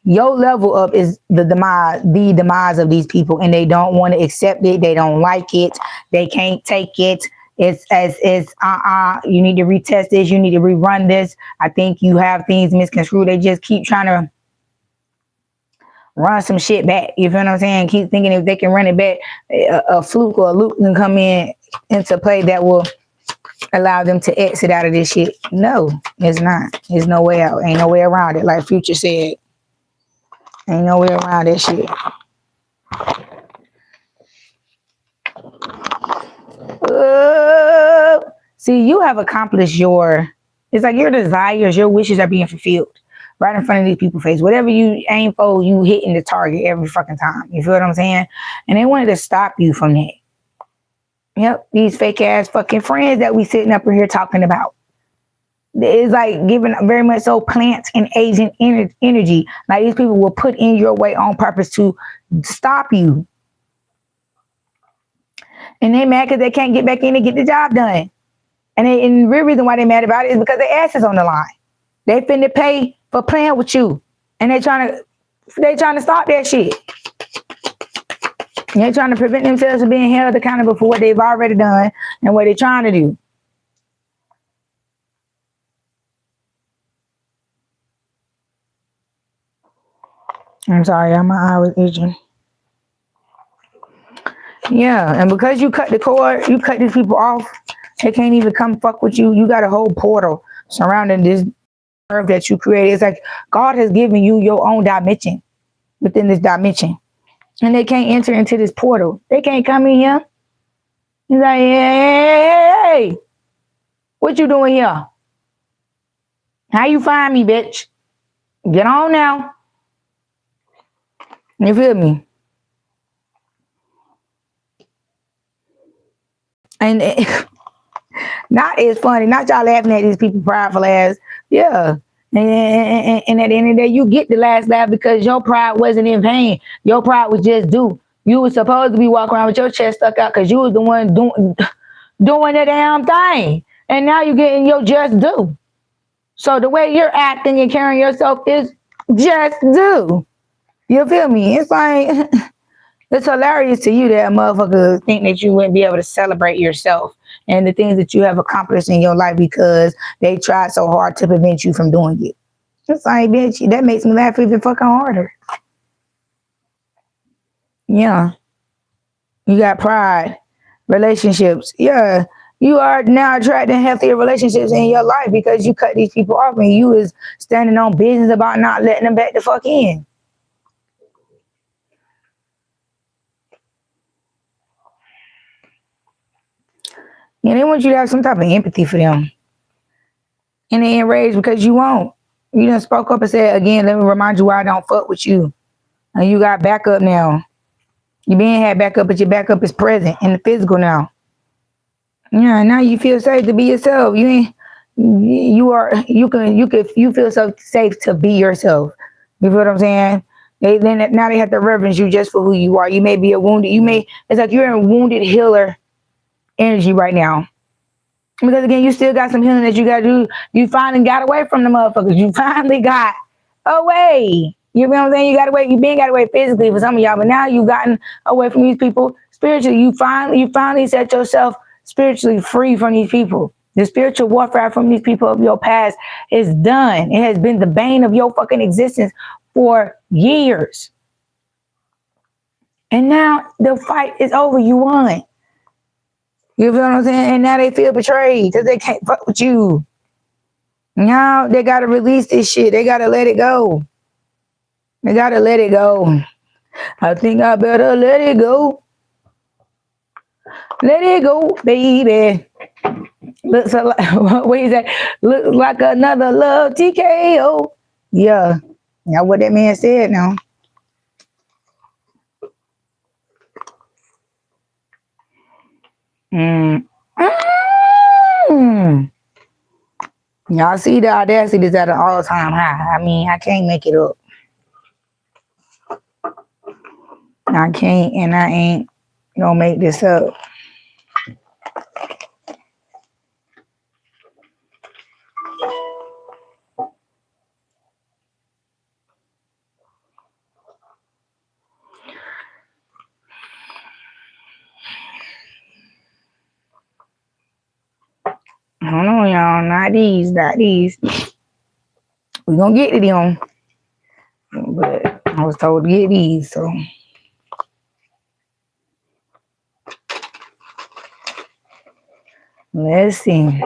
your level up is the demise of these people, and they don't want to accept it. They don't like it. They can't take it. It's you need to retest this. You need to rerun this. I think you have things misconstrued. They just keep trying to run some shit back. You feel what I'm saying? Keep thinking if they can run it back, a fluke or a loop can come into play that will allow them to exit out of this shit. No, it's not. There's no way out. Ain't no way around it. Like Future said. Ain't no way around that shit. See, you have accomplished it's like your desires, your wishes are being fulfilled right in front of these people's face. Whatever you aim for, you hitting the target every fucking time. You feel what I'm saying? And they wanted to stop you from that. Yep, these fake ass fucking friends that we sitting up here talking about. It's like giving very much so plants and agent energy. Like these people will put in your way on purpose to stop you. And they mad because they can't get back in and get the job done. And the real reason why they mad about it is because their ass is on the line. They finna pay for playing with you. And they trying to stop that shit. And they're trying to prevent themselves from being held accountable for what they've already done and what they're trying to do. I'm sorry, my eye was itching. Yeah, and because you cut the cord, you cut these people off, they can't even come fuck with you. You got a whole portal surrounding this earth that you created. It's like God has given you your own dimension within this dimension. And they can't enter into this portal. They can't come in here. He's like, hey, what you doing here? How you find me, bitch? Get on now. You feel me? And not as funny. Not y'all laughing at these people prideful ass. Yeah. And at the end of the day, you get the last laugh because your pride wasn't in vain. Your pride was just due. You were supposed to be walking around with your chest stuck out because you was the one doing the damn thing. And now you're getting your just due. So the way you're acting and carrying yourself is just due. You feel me? It's like, it's hilarious to you that a motherfucker think that you wouldn't be able to celebrate yourself and the things that you have accomplished in your life because they tried so hard to prevent you from doing it. It's like, bitch, that makes me laugh even fucking harder. Yeah. You got pride, relationships. Yeah. You are now attracting healthier relationships in your life because you cut these people off and you is standing on business about not letting them back the fuck in. And they want you to have some type of empathy for them. And they enraged because you won't. You done spoke up and said, again, let me remind you why I don't fuck with you. And you got backup now. You been had backup, but your backup is present in the physical now. Yeah, now you feel safe to be yourself. You feel so safe to be yourself. You feel what I'm saying? Now they have to reverence you just for who you are. You may be a wounded. It's like you're in wounded healer energy right now. Because again, you still got some healing that you got to do. You finally got away from the motherfuckers. You finally got away. You know what I'm saying? You got away. You been got away physically for some of y'all, but now you've gotten away from these people spiritually. You finally set yourself spiritually free from these people. The spiritual warfare from these people of your past is done. It has been the bane of your fucking existence for years. And now the fight is over. You won. You feel what I'm saying? And now they feel betrayed because they can't fuck with you. Now they got to release this shit. They got to let it go. They got to let it go. I think I better let it go. Let it go, baby. Looks like, what is that? Looks like another love TKO. Yeah. Now what that man said now. Y'all see the audacity is at an all-time high. I mean, I can't make it up. I can't, and I ain't gonna make this up. I don't know, y'all. Not these. We gonna get to them. But I was told to get these, so. Let's see.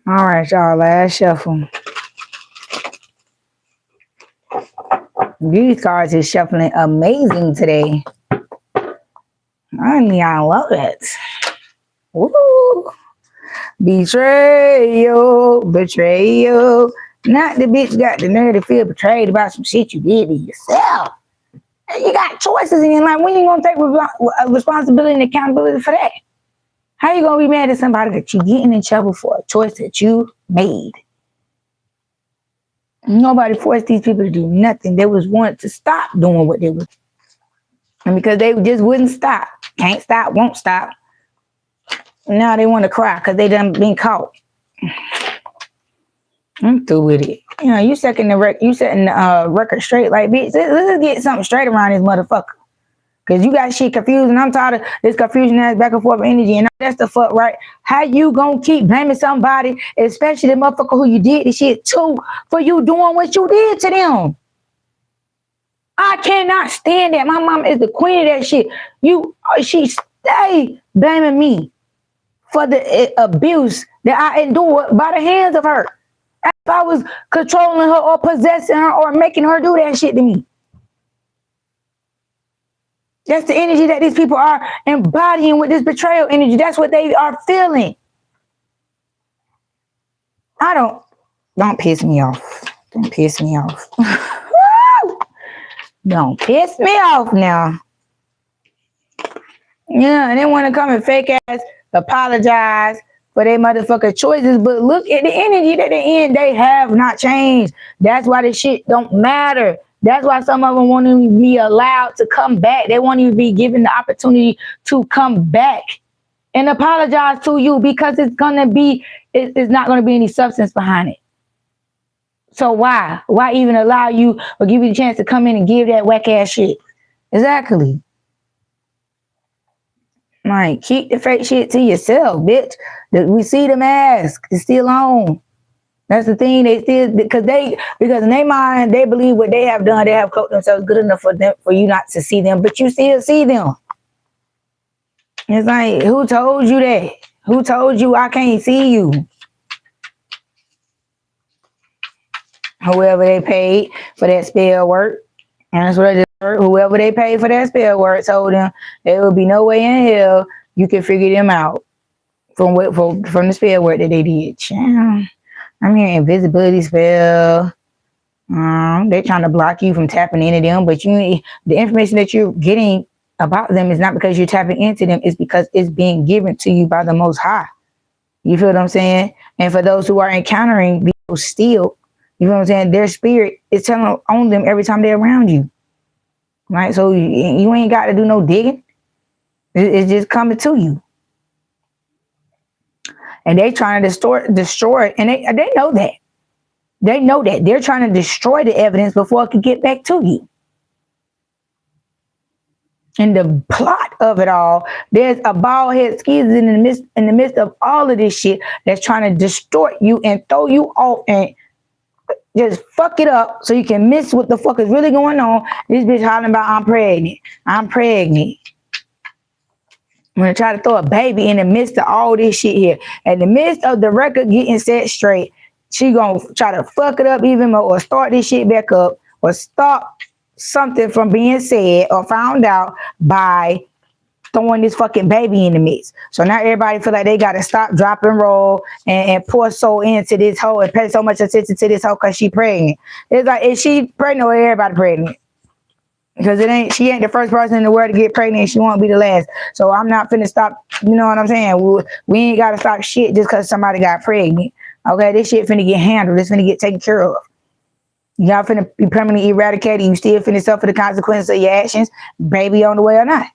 All right, y'all. Last shuffle. These cards is shuffling amazing today. I mean, I love it. Woo! Betrayal. Not the bitch got the nerve to feel betrayed about some shit you did to yourself. You got choices in your life. When you gonna take responsibility and accountability for that? How you gonna be mad at somebody that you getting in trouble for a choice that you made? Nobody forced these people to do nothing. They was wanted to stop doing what they was. And because they just wouldn't stop. Can't stop, won't stop. Now they want to cry because they done been caught. I'm through with it. You know, you setting the record straight like, bitch, let's get something straight around this motherfucker. Because you got shit confused, and I'm tired of this confusion ass back and forth energy, and that's the fuck, right? How you gonna keep blaming somebody, especially the motherfucker who you did this shit to, for you doing what you did to them? I cannot stand that. My mom is the queen of that shit. She stay blaming me for the abuse that I endured by the hands of her. If I was controlling her or possessing her or making her do that shit to me. That's the energy that these people are embodying with this betrayal energy. That's what they are feeling. Don't piss me off. Don't piss me off. Don't piss me off now. Yeah, and they want to come and fake ass apologize for their motherfucking choices, but look at the energy that they have not changed. That's why this shit don't matter. That's why some of them won't even be allowed to come back. They won't even be given the opportunity to come back and apologize to you because it's not going to be any substance behind it. So why? Why even allow you or give you the chance to come in and give that whack ass shit? Exactly. Like, keep the fake shit to yourself, bitch. We see the mask. It's still on. That's the thing. They still, because in their mind, they believe what they have done. They have cloaked themselves good enough for you not to see them, but you still see them. It's like, who told you that? Who told you I can't see you? Whoever they paid for that spell work. And that's what I just heard. Whoever they paid for that spell work told them there will be no way in hell you can figure them out from the spell work that they did. I'm hearing invisibility spell. They're trying to block you from tapping into them, but the information that you're getting about them is not because you're tapping into them. It's because it's being given to you by the Most High. You feel what I'm saying? And for those who are encountering people still, you feel what I'm saying? Their spirit is telling on them every time they're around you. Right? So you ain't got to do no digging. It's just coming to you. And they trying to destroy it. And they know that. They know that. They're trying to destroy the evidence before it can get back to you. And the plot of it all, there's a bald head schizo in the midst of all of this shit that's trying to distort you and throw you off and just fuck it up so you can miss what the fuck is really going on. This bitch hollering about I'm pregnant. I'm pregnant. I'm gonna try to throw a baby in the midst of all this shit here. In the midst of the record getting set straight, she gonna try to fuck it up even more or start this shit back up or stop something from being said or found out by throwing this fucking baby in the mix. So now everybody feel like they gotta stop, drop, and roll and pour so into this hoe and pay so much attention to this hoe because she pregnant. It's like, is she pregnant or everybody pregnant? Because she ain't the first person in the world to get pregnant and she won't be the last. So I'm not finna stop, you know what I'm saying? We ain't gotta stop shit just because somebody got pregnant. Okay, this shit finna get handled. It's finna get taken care of. Y'all finna be permanently eradicated. You still finna suffer the consequences of your actions, baby on the way or not.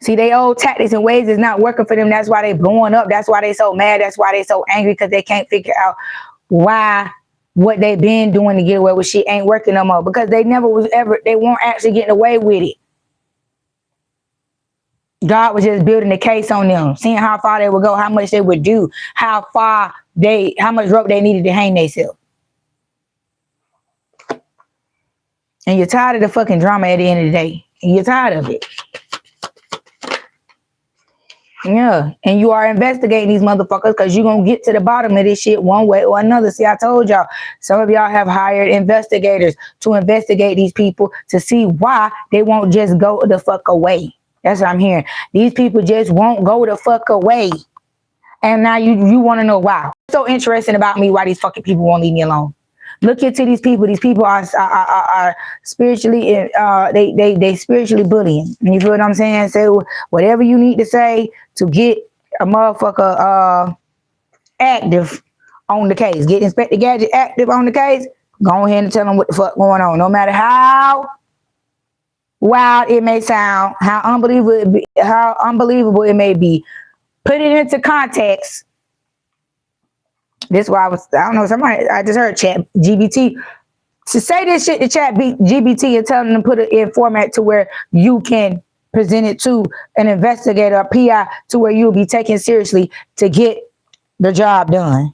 See, they old tactics and ways is not working for them. That's why they blowing up. That's why they so mad. That's why they so angry, because they can't figure out why what they been doing to get away with shit ain't working no more. Because they weren't actually getting away with it. God was just building a case on them, seeing how far they would go, how much they would do, how much rope they needed to hang themselves. And you're tired of the fucking drama at the end of the day. And you're tired of it. Yeah. And you are investigating these motherfuckers because you're going to get to the bottom of this shit one way or another. See, I told y'all, some of y'all have hired investigators to investigate these people to see why they won't just go the fuck away. That's what I'm hearing. These people just won't go the fuck away. And now you want to know why. What's so interesting about me, why these fucking people won't leave me alone? Look into these people. These people are spiritually, they spiritually bullying. You feel what I'm saying? So whatever you need to say to get a motherfucker active on the case, get Inspector Gadget active on the case, go ahead and tell them what the fuck going on. No matter how wild it may sound, how unbelievable it may be, put it into context. This is why I don't know, I just heard Chat GBT to say this shit to Chat GBT and telling them to put it in format to where you can present it to an investigator, a PI, to where you'll be taken seriously to get the job done.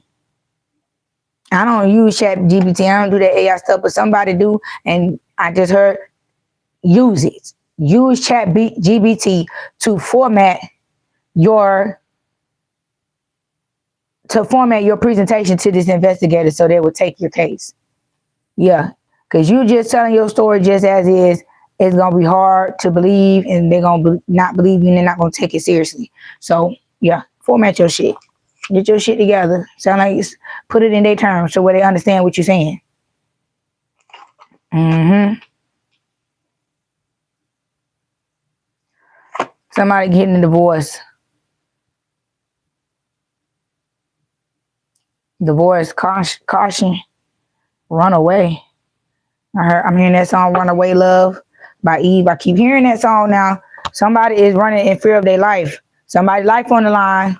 I don't use Chat GBT. I don't do that AI stuff, but somebody do. And I just heard use it. Use Chat GBT to format your presentation to this investigator so they will take your case. Yeah, because you just telling your story just as is, it's going to be hard to believe, and they're going to not believe you, and they're not going to take it seriously. So, yeah, format your shit. Get your shit together. Sound like put it in their terms so where they understand what you're saying. Somebody getting a divorce. Divorce, caution, run away. I'm hearing that song, Runaway Love by Eve. I keep hearing that song now. Somebody is running in fear of their life. Somebody's life on the line.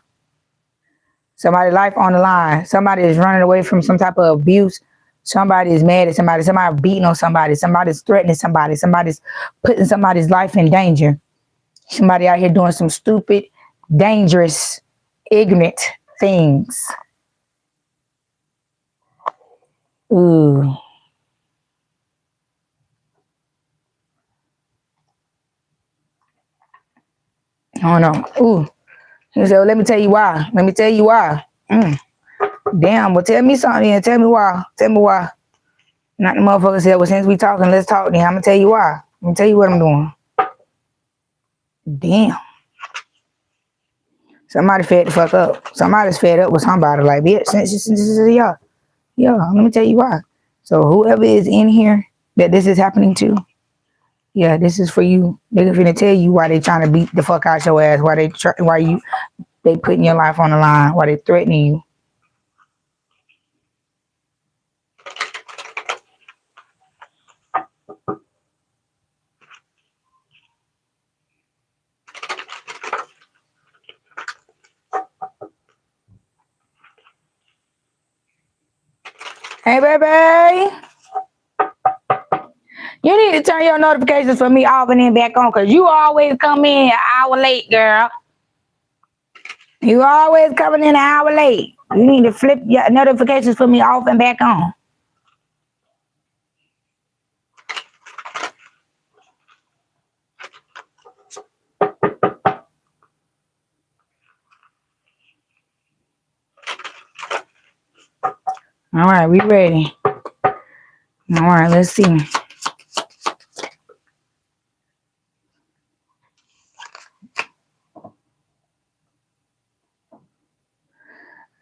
Somebody's life on the line. Somebody is running away from some type of abuse. Somebody is mad at somebody. Somebody beating on somebody. Somebody's threatening somebody. Somebody's putting somebody's life in danger. Somebody out here doing some stupid, dangerous, ignorant things. Ooh. I don't know. Ooh. He said, well, let me tell you why. Let me tell you why. Damn, well, tell me something then. Tell me why. Tell me why. Not the motherfucker said, well, since we talking, let's talk then. I'm going to tell you why. I'm going to tell you what I'm doing. Damn. Somebody fed the fuck up. Somebody's fed up with somebody. Like, bitch, yeah. Yeah, let me tell you why. So whoever is in here that this is happening to, yeah, this is for you. They're finna tell you why they trying to beat the fuck out your ass. Why they putting your life on the line. Why they threatening you. Hey, baby. You need to turn your notifications for me off and then back on, because you always come in an hour late, girl. You always coming in an hour late. You need to flip your notifications for me off and back on. All right, we ready. All right, let's see.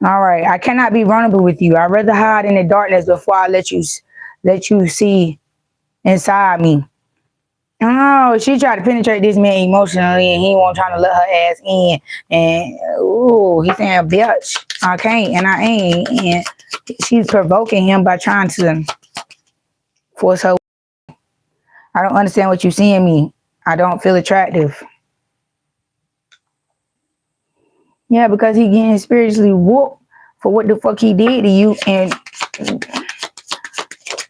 All right, I cannot be vulnerable with you. I'd rather hide in the darkness before I let you see inside me. Oh, she tried to penetrate this man emotionally, and he won't trying to let her ass in. And ooh, he's saying, "Bitch, I can't, and I ain't." And she's provoking him by trying to force her. I don't understand what you see in me. I don't feel attractive. Yeah, because he getting spiritually whooped for what the fuck he did to you, and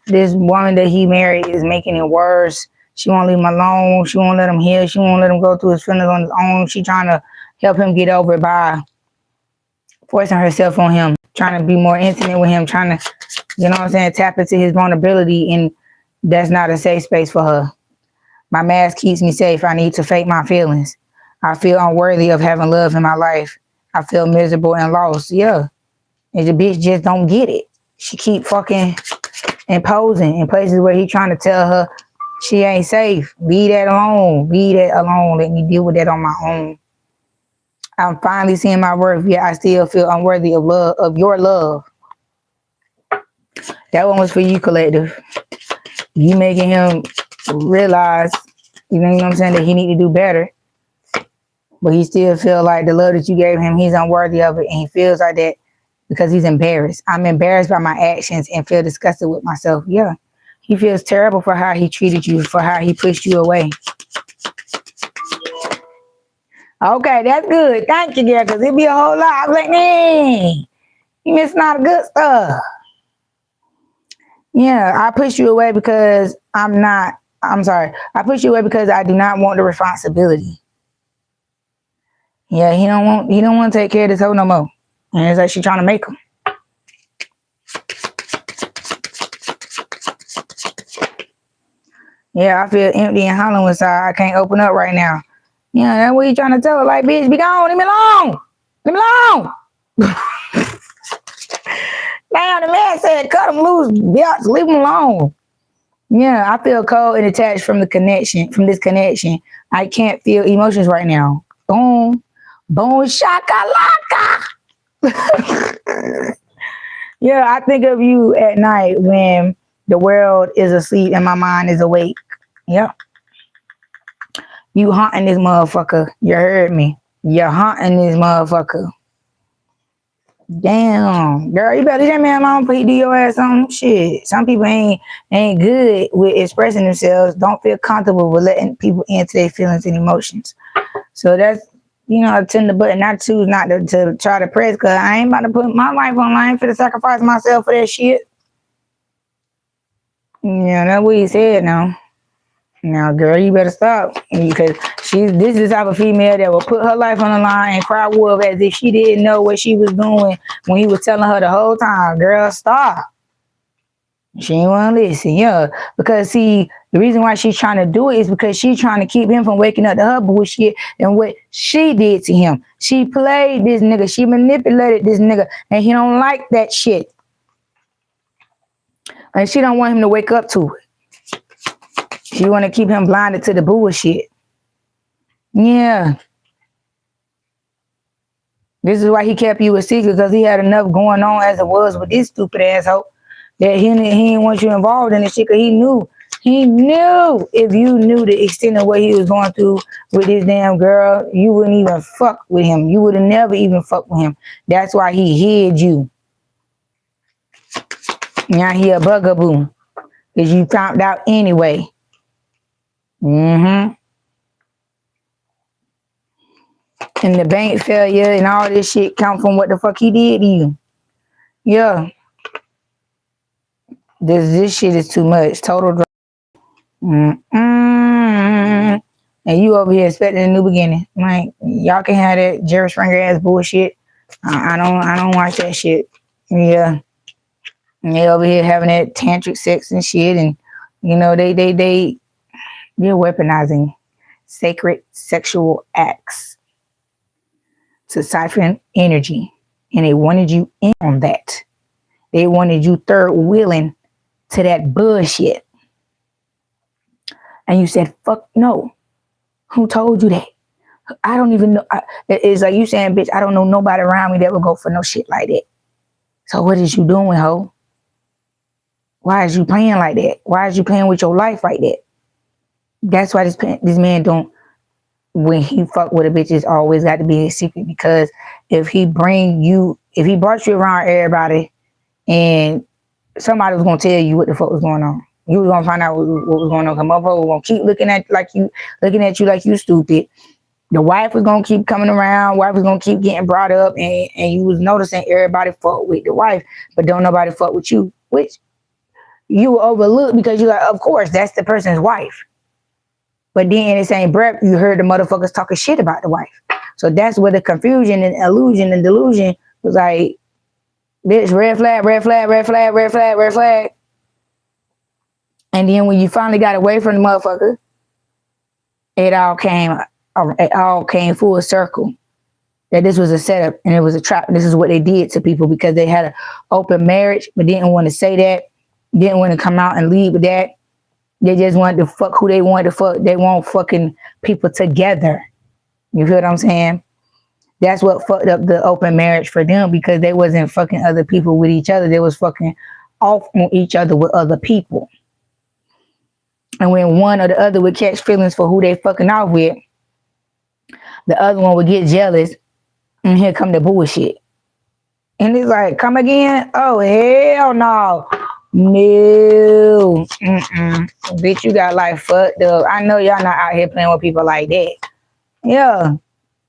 this woman that he married is making it worse. She won't leave him alone. She won't let him heal. She won't let him go through his feelings on his own. She trying to help him get over it by forcing herself on him, trying to be more intimate with him, trying to, you know what I'm saying, tap into his vulnerability, and that's not a safe space for her. My mask keeps me safe. I need to fake my feelings. I feel unworthy of having love in my life. I feel miserable and lost. Yeah. And the bitch just don't get it. She keep fucking imposing in places where he trying to tell her she ain't safe. Leave that alone. Leave that alone. Let me deal with that on my own. I'm finally seeing my worth, yet I still feel unworthy of love, of your love. That one was for you, collective. You making him realize, you know what I'm saying, that he need to do better. But he still feel like the love that you gave him, he's unworthy of it. And he feels like that because he's embarrassed. I'm embarrassed by my actions and feel disgusted with myself. Yeah. He feels terrible for how he treated you, for how he pushed you away. Okay, that's good. Thank you, girl, because it'd be a whole lot. I was like, man, you missing all the good stuff. Yeah, I pushed you away because I pushed you away because I do not want the responsibility. Yeah, he don't want to take care of this hoe no more. And it's like she trying to make him. Yeah, I feel empty and hollow inside. I can't open up right now. Yeah, that's what you trying to tell her. Like, bitch, be gone. Leave me alone. Leave me alone. Damn, the man said, cut him loose. Bitch, leave him alone. Yeah, I feel cold and detached from this connection. I can't feel emotions right now. Boom. Boom, shakalaka. Yeah, I think of you at night when the world is asleep and my mind is awake. Yep. You haunting this motherfucker. You heard me. You're haunting this motherfucker. Damn. Girl, you better leave that man alone before he do your ass on shit. Some people ain't good with expressing themselves. Don't feel comfortable with letting people into their feelings and emotions. So that's, I tend the button. I choose not to try to press, because I ain't about to put my life on line for to sacrifice myself for that shit. Yeah, that's what he said now. Now, girl, you better stop, because This is the type of female that will put her life on the line and cry wolf as if she didn't know what she was doing when he was telling her the whole time, girl, stop. She ain't want to listen, yeah. Because see, the reason why she's trying to do it is because she's trying to keep him from waking up to her bullshit and what she did to him. She played this nigga. She manipulated this nigga, and he don't like that shit. And she don't want him to wake up to it. She want to keep him blinded to the bullshit. Yeah. This is why he kept you a secret, because he had enough going on as it was with this stupid asshole. That he didn't want you involved in this shit, because he knew if you knew the extent of what he was going through with this damn girl, you wouldn't even fuck with him. You would have never even fucked with him. That's why he hid you. Now he a bugaboo, because you found out anyway. And the bank failure and all this shit come from what the fuck he did to you. Yeah. This shit is too much. Total drama. And you over here expecting a new beginning. Like, y'all can have that Jerry Springer ass bullshit. I don't watch that shit. Yeah. And they over here having that tantric sex and shit, and you know they're weaponizing sacred sexual acts to siphon energy, and they wanted you in on that. They wanted you third wheeling to that bullshit. And you said, fuck no. Who told you that? I don't even know. It's like you saying, bitch, I don't know nobody around me that would go for no shit like that. So what is you doing, ho? Why is you playing like that? Why is you playing with your life like that? That's why this man don't, when he fuck with a bitch, it's always got to be a secret, because if he brought you around everybody and somebody was gonna tell you what the fuck was going on, you was gonna find out what was going on. Cause motherfucker was gonna keep looking at you like you stupid. The wife was gonna keep coming around. Wife was gonna keep getting brought up, and you was noticing everybody fuck with the wife, but don't nobody fuck with you, which you overlook because you like, of course, that's the person's wife. But then in the same breath, you heard the motherfuckers talking shit about the wife. So that's where the confusion and illusion and delusion was like, bitch, red flag, red flag, red flag, red flag, red flag. And then when you finally got away from the motherfucker, it all came full circle. That this was a setup and it was a trap. This is what they did to people because they had an open marriage, but didn't want to say that, didn't want to come out and lead with that. They just wanted to fuck who they wanted to fuck. They want fucking people together. You feel what I'm saying? That's what fucked up the open marriage for them, because they wasn't fucking other people with each other. They was fucking off on each other with other people. And when one or the other would catch feelings for who they fucking off with, the other one would get jealous, and here come the bullshit. And it's like, come again? Oh, hell no. No. Bitch, you got life fucked up. I know y'all not out here playing with people like that. Yeah.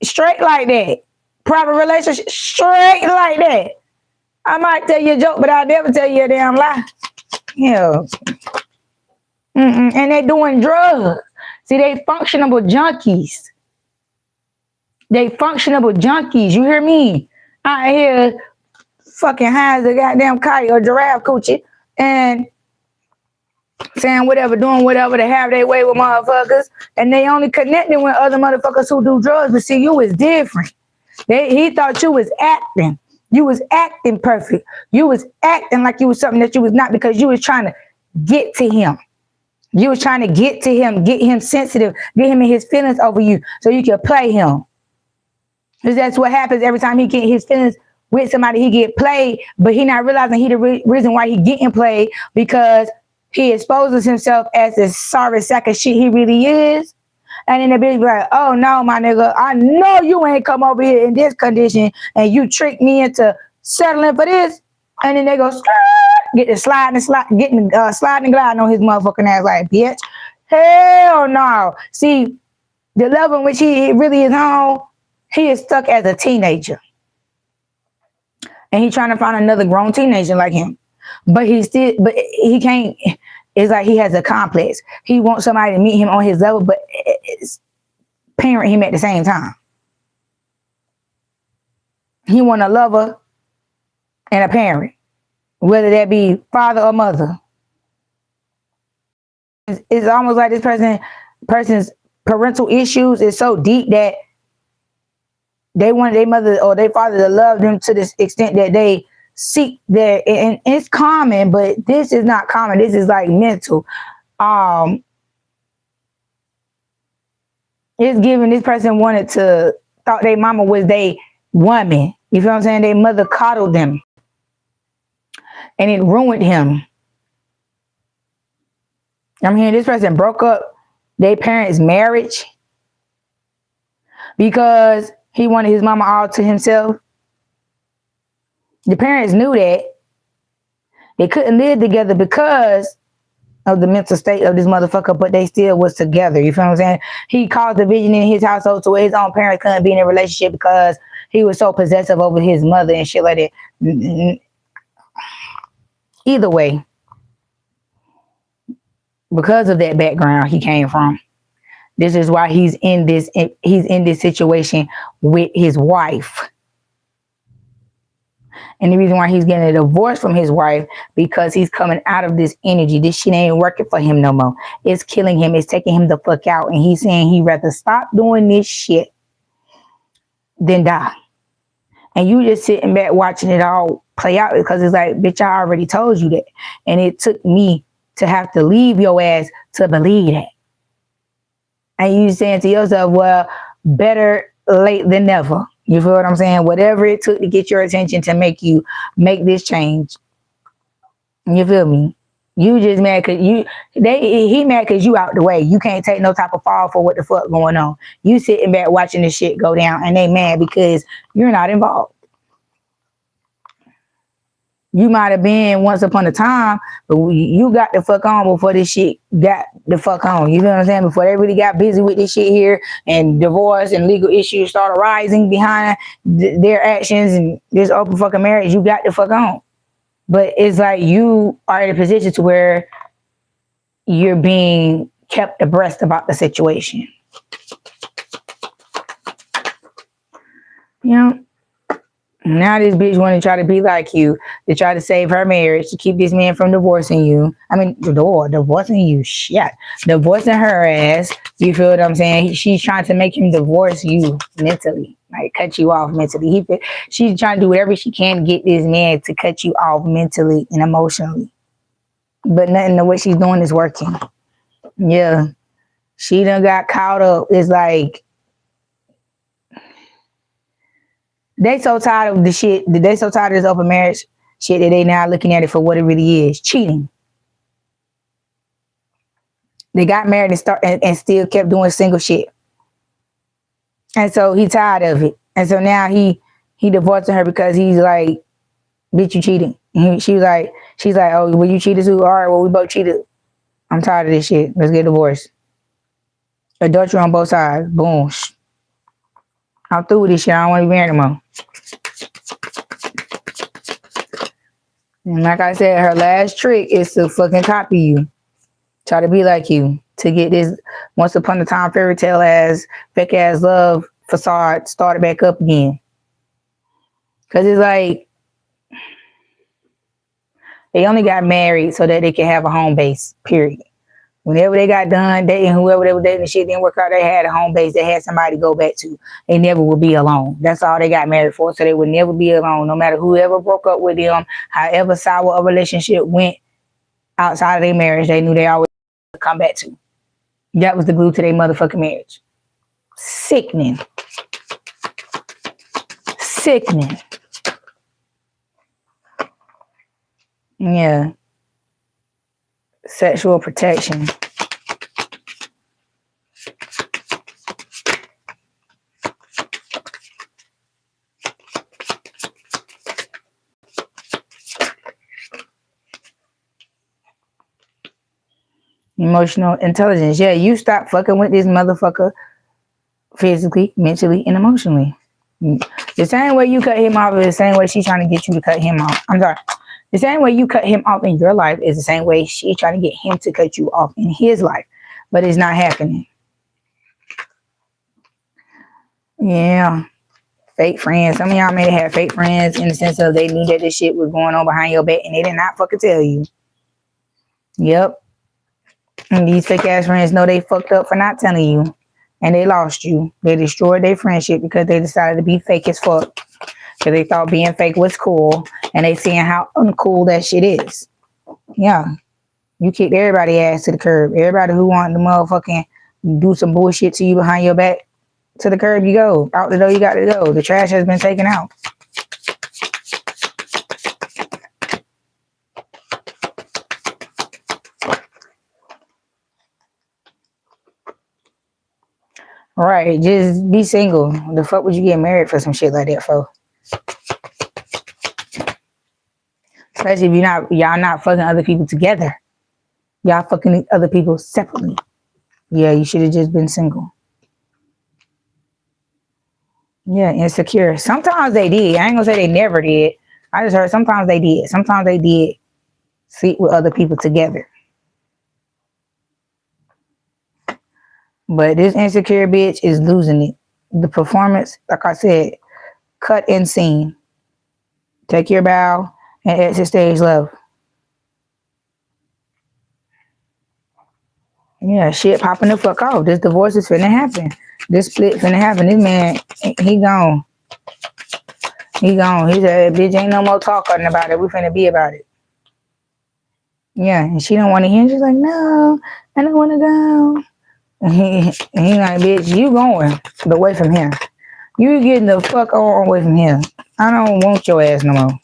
Straight like that. Private relationship, straight like that. I might tell you a joke, but I'll never tell you a damn lie. Yeah. And they doing drugs. See, they functionable junkies. They functionable junkies. You hear me? Out here fucking high as a goddamn kite or giraffe coochie and saying whatever, doing whatever to have their way with motherfuckers. And they only connecting with other motherfuckers who do drugs. But see, you was different. He thought you was acting. You was acting perfect. You was acting like you was something that you was not, because you was trying to get to him. You was trying to get to him, get him sensitive, get him in his feelings over you so you could play him. Because that's what happens every time he get his feelings with somebody, he get played, but he not realizing he the reason why he getting played, because he exposes himself as the sorry sack of shit he really is. And then the bitch be like, oh no, my nigga, I know you ain't come over here in this condition and you tricked me into settling for this. And then they go, get the sliding and gliding on his motherfucking ass like, bitch. Hell no. See, the level in which he really is on, he is stuck as a teenager. And he's trying to find another grown teenager like him. But he can't. It's like he has a complex. He wants somebody to meet him on his level, but parent him at the same time. He want a lover and a parent, whether that be father or mother. It's almost like this person's parental issues is so deep that they want their mother or their father to love them to this extent that they seek their, and it's common, but this is not common. This is like mental. It's given this person thought their mama was their woman. You feel what I'm saying? Their mother coddled them. And it ruined him. I'm hearing this person broke up their parents' marriage because he wanted his mama all to himself. The parents knew that. They couldn't live together because of the mental state of this motherfucker, but they still was together. You feel what I'm saying? He caused division in his household to where his own parents couldn't be in a relationship because he was so possessive over his mother and shit like that. Either way, because of that background he came from, this is why he's in this situation with his wife. And the reason why he's getting a divorce from his wife, because he's coming out of this energy. This shit ain't working for him no more. It's killing him. It's taking him the fuck out. And he's saying he'd rather stop doing this shit than die. And you just sitting back watching it all play out because it's like, bitch, I already told you that. And it took me to have to leave your ass to believe that. And you saying to yourself, well, better late than never. You feel what I'm saying? Whatever it took to get your attention to make you make this change. You feel me? You just mad because he mad because you out the way. You can't take no type of fall for what the fuck going on. You sitting back watching this shit go down and they mad because you're not involved. You might have been once upon a time, but you got the fuck on before this shit got the fuck on. You know what I'm saying? Before they really got busy with this shit here and divorce and legal issues started rising behind their actions and this open fucking marriage, you got the fuck on. But it's like you are in a position to where you're being kept abreast about the situation. You know? Now this bitch want to try to be like you, to try to save her marriage, to keep this man from divorcing you. I mean, divorcing you, shit. Divorcing her ass. You feel what I'm saying? She's trying to make him divorce you mentally. Like, cut you off mentally. She's trying to do whatever she can to get this man to cut you off mentally and emotionally. But nothing of what she's doing is working. Yeah. She done got caught up. It's like, they so tired of the shit. They so tired of this open marriage shit that they now looking at it for what it really is. Cheating. They got married and still kept doing single shit. And so he tired of it. And so now he divorcing her because he's like, bitch, you cheating. She's like, oh, well, you cheated too? All right, well, we both cheated. I'm tired of this shit. Let's get divorced. Adultery on both sides. Boom. I'm through with this shit. I don't want to be married anymore. And like I said, her last trick is to fucking copy you. Try to be like you. To get this once upon a time fairy tale ass, fake ass love facade started back up again. Because it's like, they only got married so that they can have a home base, period. Whenever they got done dating whoever they were dating, shit didn't work out, they had a home base. They had somebody to go back to. They never would be alone. That's all they got married for. So they would never be alone. No matter whoever broke up with them, however sour a relationship went outside of their marriage, they knew they always would come back to. That was the glue to their motherfucking marriage. Sickening. Sickening. Yeah. Sexual protection. Emotional intelligence. Yeah, you stop fucking with this motherfucker physically, mentally, and emotionally. The same way you cut him off is the same way she's trying to get you to cut him off. I'm sorry. The same way you cut him off in your life is the same way she's trying to get him to cut you off in his life. But it's not happening. Yeah. Fake friends. Some of y'all may have fake friends in the sense of they knew that this shit was going on behind your back and they did not fucking tell you. Yep. And these fake ass friends know they fucked up for not telling you. And they lost you. They destroyed their friendship because they decided to be fake as fuck. Because they thought being fake was cool. And they seeing how uncool that shit is. Yeah. You kicked everybody ass to the curb. Everybody who wanted to motherfucking do some bullshit to you behind your back, to the curb you go. Out the door you got to go. The trash has been taken out. Right, just be single. The fuck would you get married for some shit like that for? Especially if y'all not fucking other people together. Y'all fucking other people separately. Yeah, you should have just been single. Yeah, insecure. Sometimes they did. I ain't gonna say they never did. I just heard sometimes they did. Sometimes they did sleep with other people together. But this insecure bitch is losing it. The performance, like I said, cut and scene. Take your bow and exit stage love. Yeah, shit popping the fuck off. This divorce is finna happen. This split finna happen. This man, he gone. He gone. He said, bitch, ain't no more talking about it. We finna be about it. Yeah, and she don't want to hear. She's like, no, I don't want to go. And he like, bitch, you going, but away from here. You getting the fuck on away from here. I don't want your ass no more.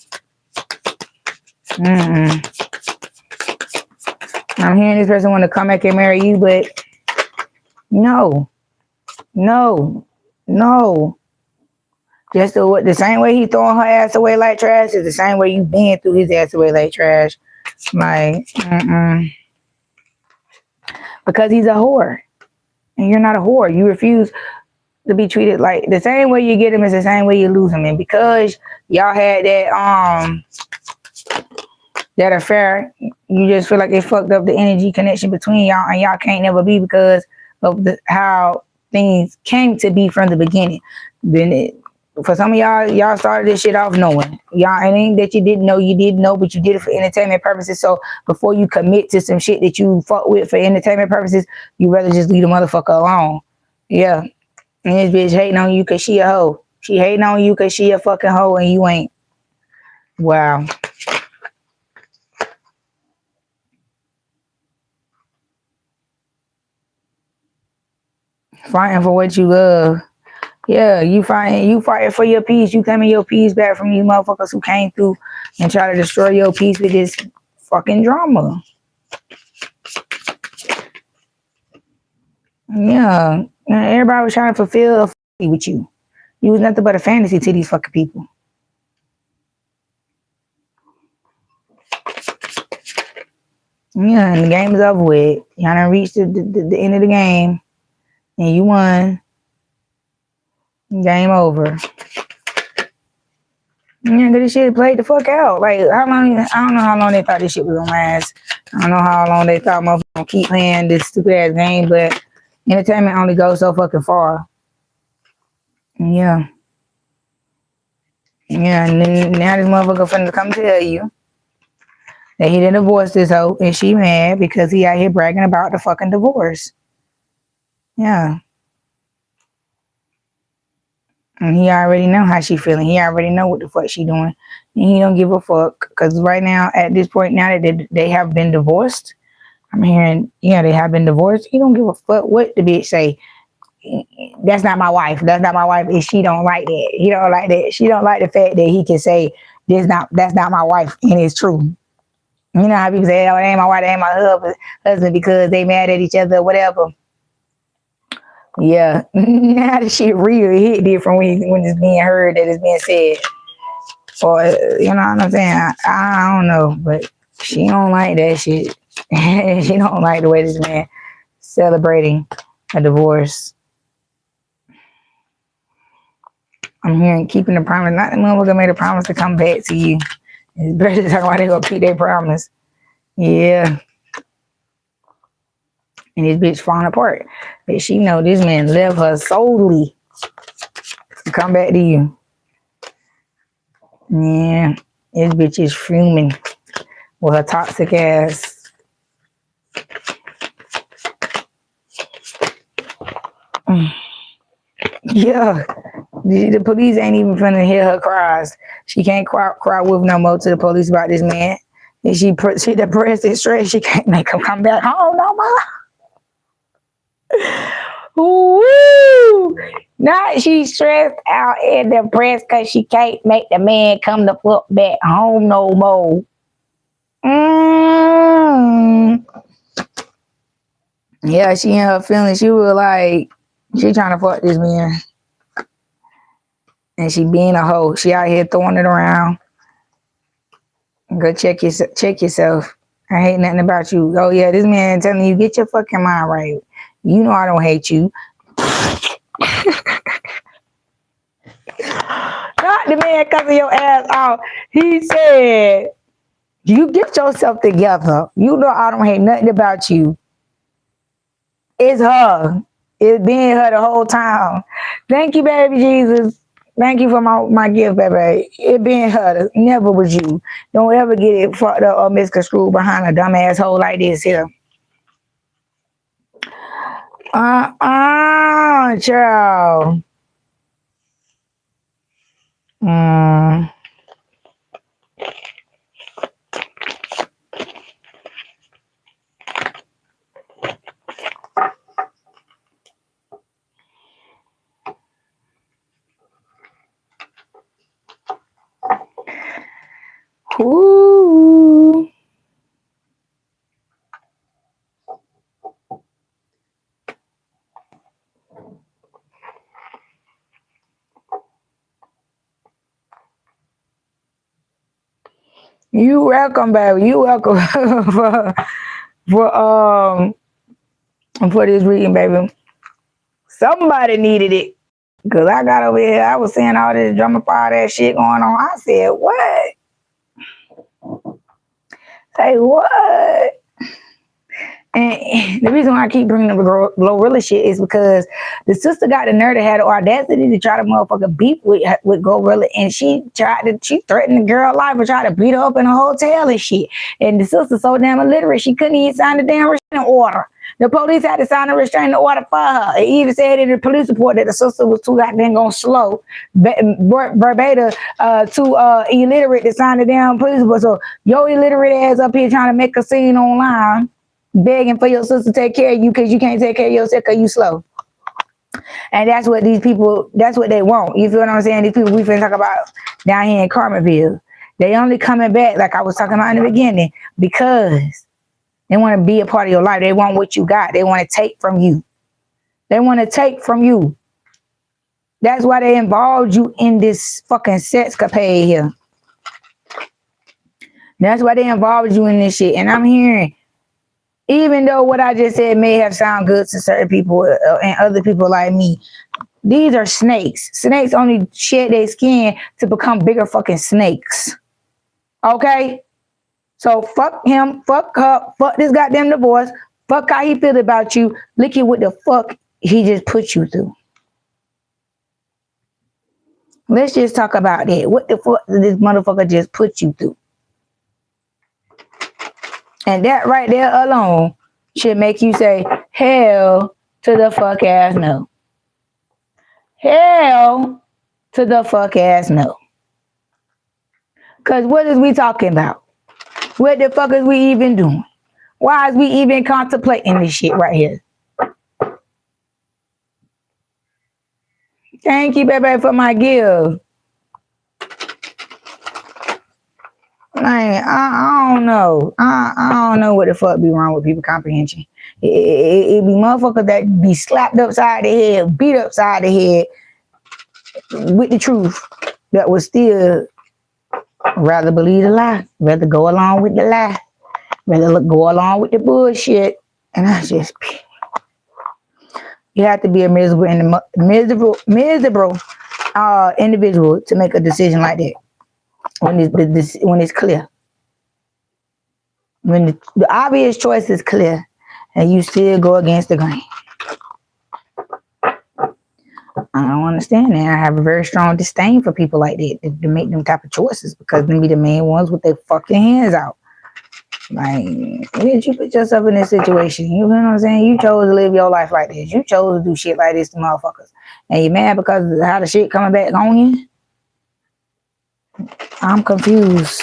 I'm hearing this person want to come back and marry you, but no. Just the same way he throwing her ass away like trash is the same way you been through his ass away like trash. Like, because he's a whore. And you're not a whore. You refuse to be treated like the same way you get him is the same way you lose him. And because y'all had that affair, you just feel like it fucked up the energy connection between y'all, and y'all can't never be because of how things came to be from the beginning. Then for some of y'all started this shit off knowing. Y'all, it ain't that you didn't know, but you did it for entertainment purposes. So before you commit to some shit that you fuck with for entertainment purposes, you rather just leave the motherfucker alone. Yeah. And this bitch hating on you because she a hoe. She hating on you because she a fucking hoe and you ain't. Wow. Fighting for what you love. Yeah, you fighting for your peace. You claiming your peace back from these motherfuckers who came through and try to destroy your peace with this fucking drama. Yeah, everybody was trying to fulfill a fantasy with you. You was nothing but a fantasy to these fucking people. Yeah, and the game is over with. Y'all done reached the end of the game, and you won. Game over. Yeah, this shit played the fuck out. Like, how long? I don't know how long they thought this shit was gonna last. I don't know how long they thought motherfuckers gonna keep playing this stupid ass game, but entertainment only goes so fucking far. Yeah. Yeah, and then now this motherfucker finna come tell you that he didn't divorce this hoe, and she mad because he out here bragging about the fucking divorce. Yeah. And he already know how she feeling. He already know what the fuck she doing. And he don't give a fuck. Because right now, at this point now that they have been divorced, I'm hearing, yeah, they have been divorced. He don't give a fuck what the bitch say. That's not my wife. That's not my wife. And she don't like that. He don't like that. She don't like the fact that he can say, that's not my wife. And it's true. You know how people say, oh, it ain't my wife, it ain't my husband because they mad at each other or whatever. Yeah, now the shit real hit different when it's being heard that it's being said. Or, you know what I'm saying? I don't know, but she don't like that shit. She don't like the way this man celebrating a divorce. I'm hearing keeping the promise. Not the motherfucker made a promise to come back to you. It's better to talk about they gonna keep their promise. Yeah. And this bitch falling apart. But she know this man left her solely come back to you. Yeah, this bitch is fuming with her toxic ass. Yeah, the police ain't even finna hear her cries. She can't cry with no more to the police about this man. And she depressed and stressed. She can't make him come back home no more. Woo! Now she's stressed out and depressed because she can't make the man come the fuck back home no more. Yeah, she in her feelings. She was like, she trying to fuck this man. And she being a hoe. She out here throwing it around. Go check yourself. I hate nothing about you. Oh yeah, this man telling you, get your fucking mind right. You know I don't hate you. Not the man cussing your ass out. He said, you get yourself together. You know I don't hate nothing about you. It's her. It's been her the whole time. Thank you, baby Jesus. Thank you for my gift, baby. It been her. Never was you. Don't ever get it fucked up or misconstrued behind a dumb asshole like this here. Child. Ooh. You welcome, baby. You welcome for this reading, baby. Somebody needed it. Cause I got over here, I was seeing all this drama fire, that shit going on. I said, what? Say what? And the reason why I keep bringing up the Glorilla shit is because the sister got the nerve to have the audacity to try to motherfucker beef with Glorilla, and she threatened the girl life and tried to beat her up in a hotel and shit. And the sister so damn illiterate, she couldn't even sign the damn restraining order. The police had to sign a restraining order for her. It even said in the police report that the sister was too goddamn going slow, verbatim, too illiterate to sign the damn police report. So your illiterate ass up here trying to make a scene online, begging for your sister to take care of you because you can't take care of yourself because you slow. And that's what these people, that's what they want. You feel what I'm saying? These people we finna talk about down here in Karmaville, they only coming back, like I was talking about in the beginning, because they want to be a part of your life. They want what you got. They want to take from you. They want to take from you. That's why they involved you in this fucking sexcapade here. That's why they involved you in this shit. And I'm hearing, even though what I just said may have sound good to certain people and other people like me, these are snakes. Snakes only shed their skin to become bigger fucking snakes. Okay? So fuck him, fuck her, fuck this goddamn divorce, fuck how he feel about you. Look at what the fuck he just put you through. Let's just talk about that. What the fuck did this motherfucker just put you through? And that right there alone should make you say, hell to the fuck ass no. Hell to the fuck ass no. Because what is we talking about? What the fuck is we even doing? Why is we even contemplating this shit right here? Thank you, baby, for my gift. Man, I don't know. I don't know what the fuck be wrong with people comprehension. It be motherfuckers that be slapped upside the head, beat upside the head with the truth that would still rather believe the lie, rather go along with the lie, rather go along with the bullshit. And I just, you have to be a miserable individual to make a decision like that. When it's clear, when the obvious choice is clear, and you still go against the grain. I don't understand that. I have a very strong disdain for people like that to make them type of choices, because them be the main ones with their fucking hands out. Like, why did you put yourself in this situation? You know what I'm saying? You chose to live your life like this. You chose to do shit like this to motherfuckers. And you mad because of how the shit coming back on you? I'm confused.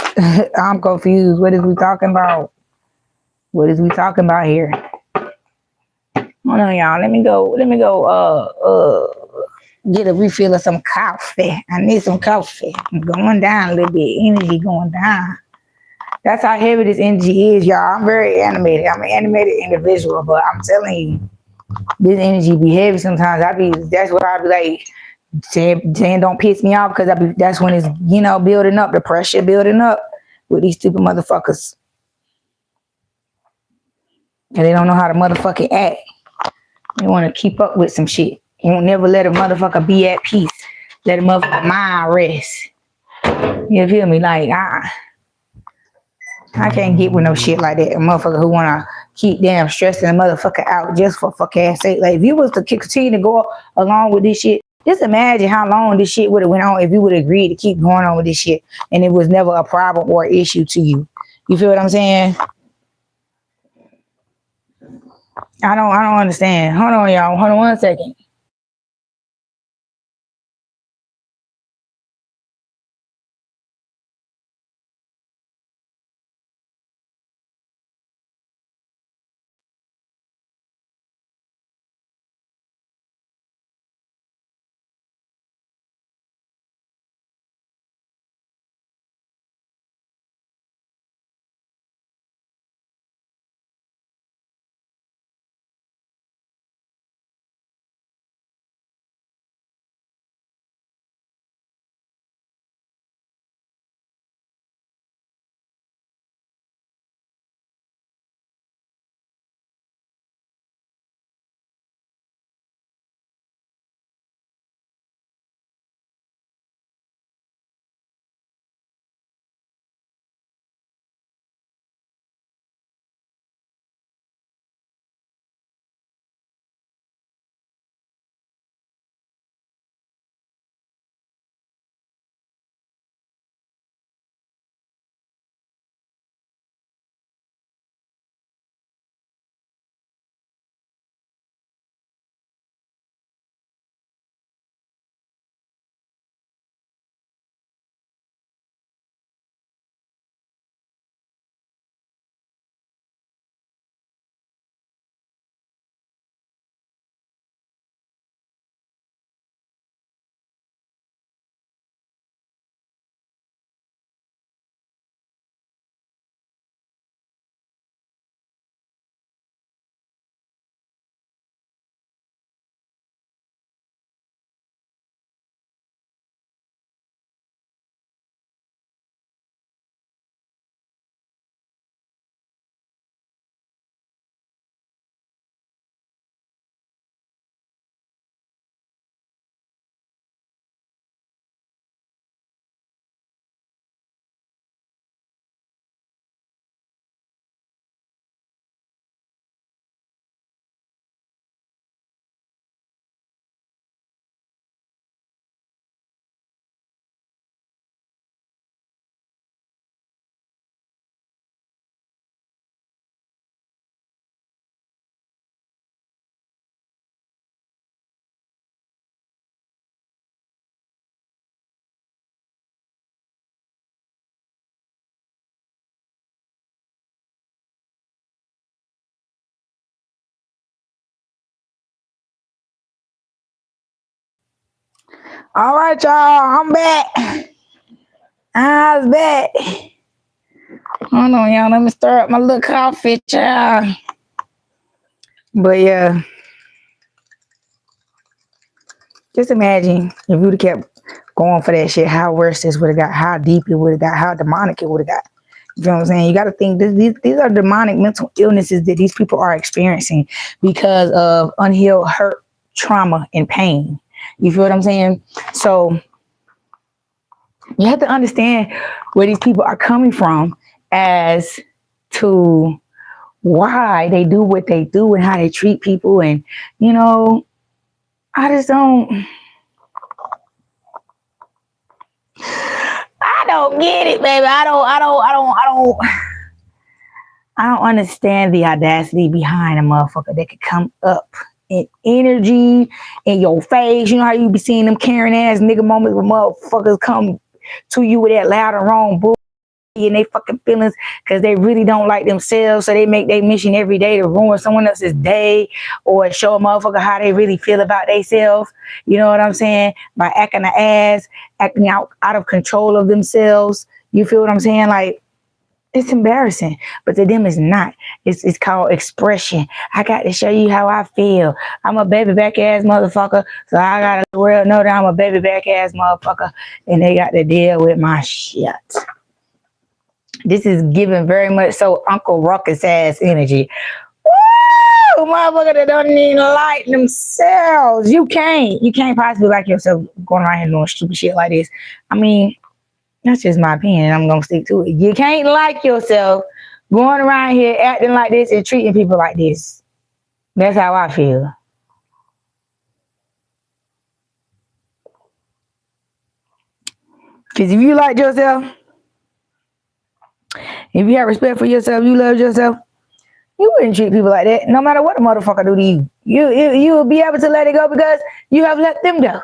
I'm confused. What is we talking about? What is we talking about here? Hold on, y'all. Let me go get a refill of some coffee. I need some coffee. I'm going down a little bit. Energy going down. That's how heavy this energy is, y'all. I'm very animated. I'm an animated individual, but I'm telling you, this energy be heavy sometimes. That's what I be like, saying don't piss me off, because that's when it's, building up, the pressure building up with these stupid motherfuckers. And they don't know how to motherfucking act. They want to keep up with some shit. You won't never let a motherfucker be at peace. Let a motherfucker mind rest. You feel me? Like, I can't get with no shit like that. A motherfucker who want to keep damn stressing a motherfucker out just for fuck ass sake. Like, if you was to continue to go along with this shit, just imagine how long this shit would have went on if you would have agreed to keep going on with this shit and it was never a problem or issue to you. You feel what I'm saying? I don't understand. Hold on, y'all. Hold on 1 second. All right, y'all. I'm back. I was back. Hold on, y'all. Let me stir up my little coffee, child. But yeah, just imagine if you would have kept going for that shit, how worse this would have got, how deep it would have got, how demonic it would have got. You know what I'm saying? You got to think these are demonic mental illnesses that these people are experiencing because of unhealed hurt, trauma, and pain. You feel what I'm saying? So you have to understand where these people are coming from as to why they do what they do and how they treat people. And, I just don't. don't get it, baby. I don't understand the audacity behind a motherfucker that could come up in energy in your face. You know how you be seeing them Karen ass nigga moments where motherfuckers come to you with that loud and wrong bull and they fucking feelings because they really don't like themselves, so they make their mission every day to ruin someone else's day or show a motherfucker how they really feel about themselves. You know what I'm saying? By acting an ass, acting out of control of themselves. You feel what I'm saying? Like, it's embarrassing, but to them it's not. It's called expression. I got to show you how I feel. I'm a baby back ass motherfucker, so I gotta let the world know that I'm a baby back ass motherfucker, and they got to deal with my shit. This is giving very much so Uncle Ruckus ass energy. Woo! Motherfucker that don't even like themselves. You can't possibly like yourself going around here doing stupid shit like this. I mean, that's just my opinion. I'm gonna stick to it. You can't like yourself going around here acting like this and treating people like this. That's how I feel. Because if you like yourself, if you have respect for yourself, you love yourself, you wouldn't treat people like that. No matter what a motherfucker do to you. You will be able to let it go because you have let them go.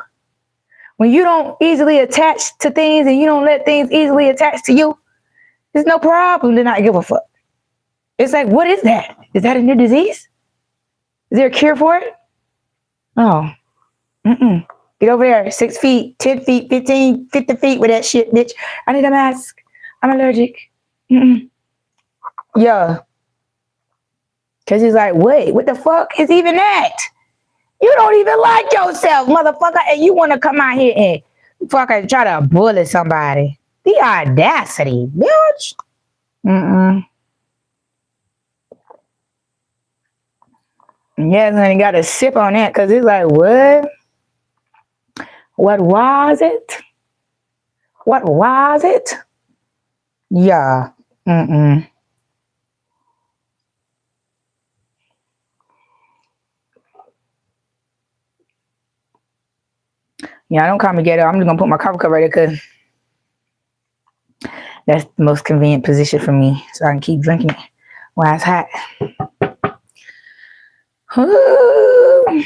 When you don't easily attach to things and you don't let things easily attach to you, there's no problem to not give a fuck. It's like, what is that? Is that a new disease? Is there a cure for it? Oh. Get over there. 6 feet, 10 feet, 15, 50 feet with that shit, bitch. I need a mask. I'm allergic. Yeah. Because he's like, wait, what the fuck is even that? You don't even like yourself, motherfucker, and you want to come out here and fucking try to bully somebody. The audacity, bitch. Yes, honey, got to sip on that because it's like, what? What was it? What was it? Yeah. Yeah, don't call me ghetto. I'm just going to put my coffee cup right there because that's the most convenient position for me so I can keep drinking it while it's hot. Ooh.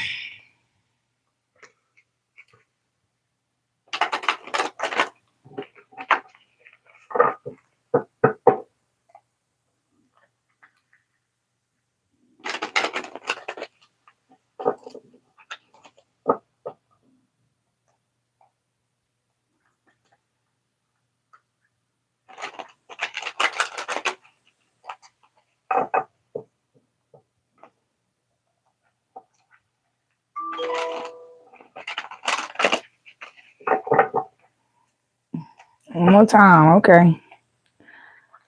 One more time, okay.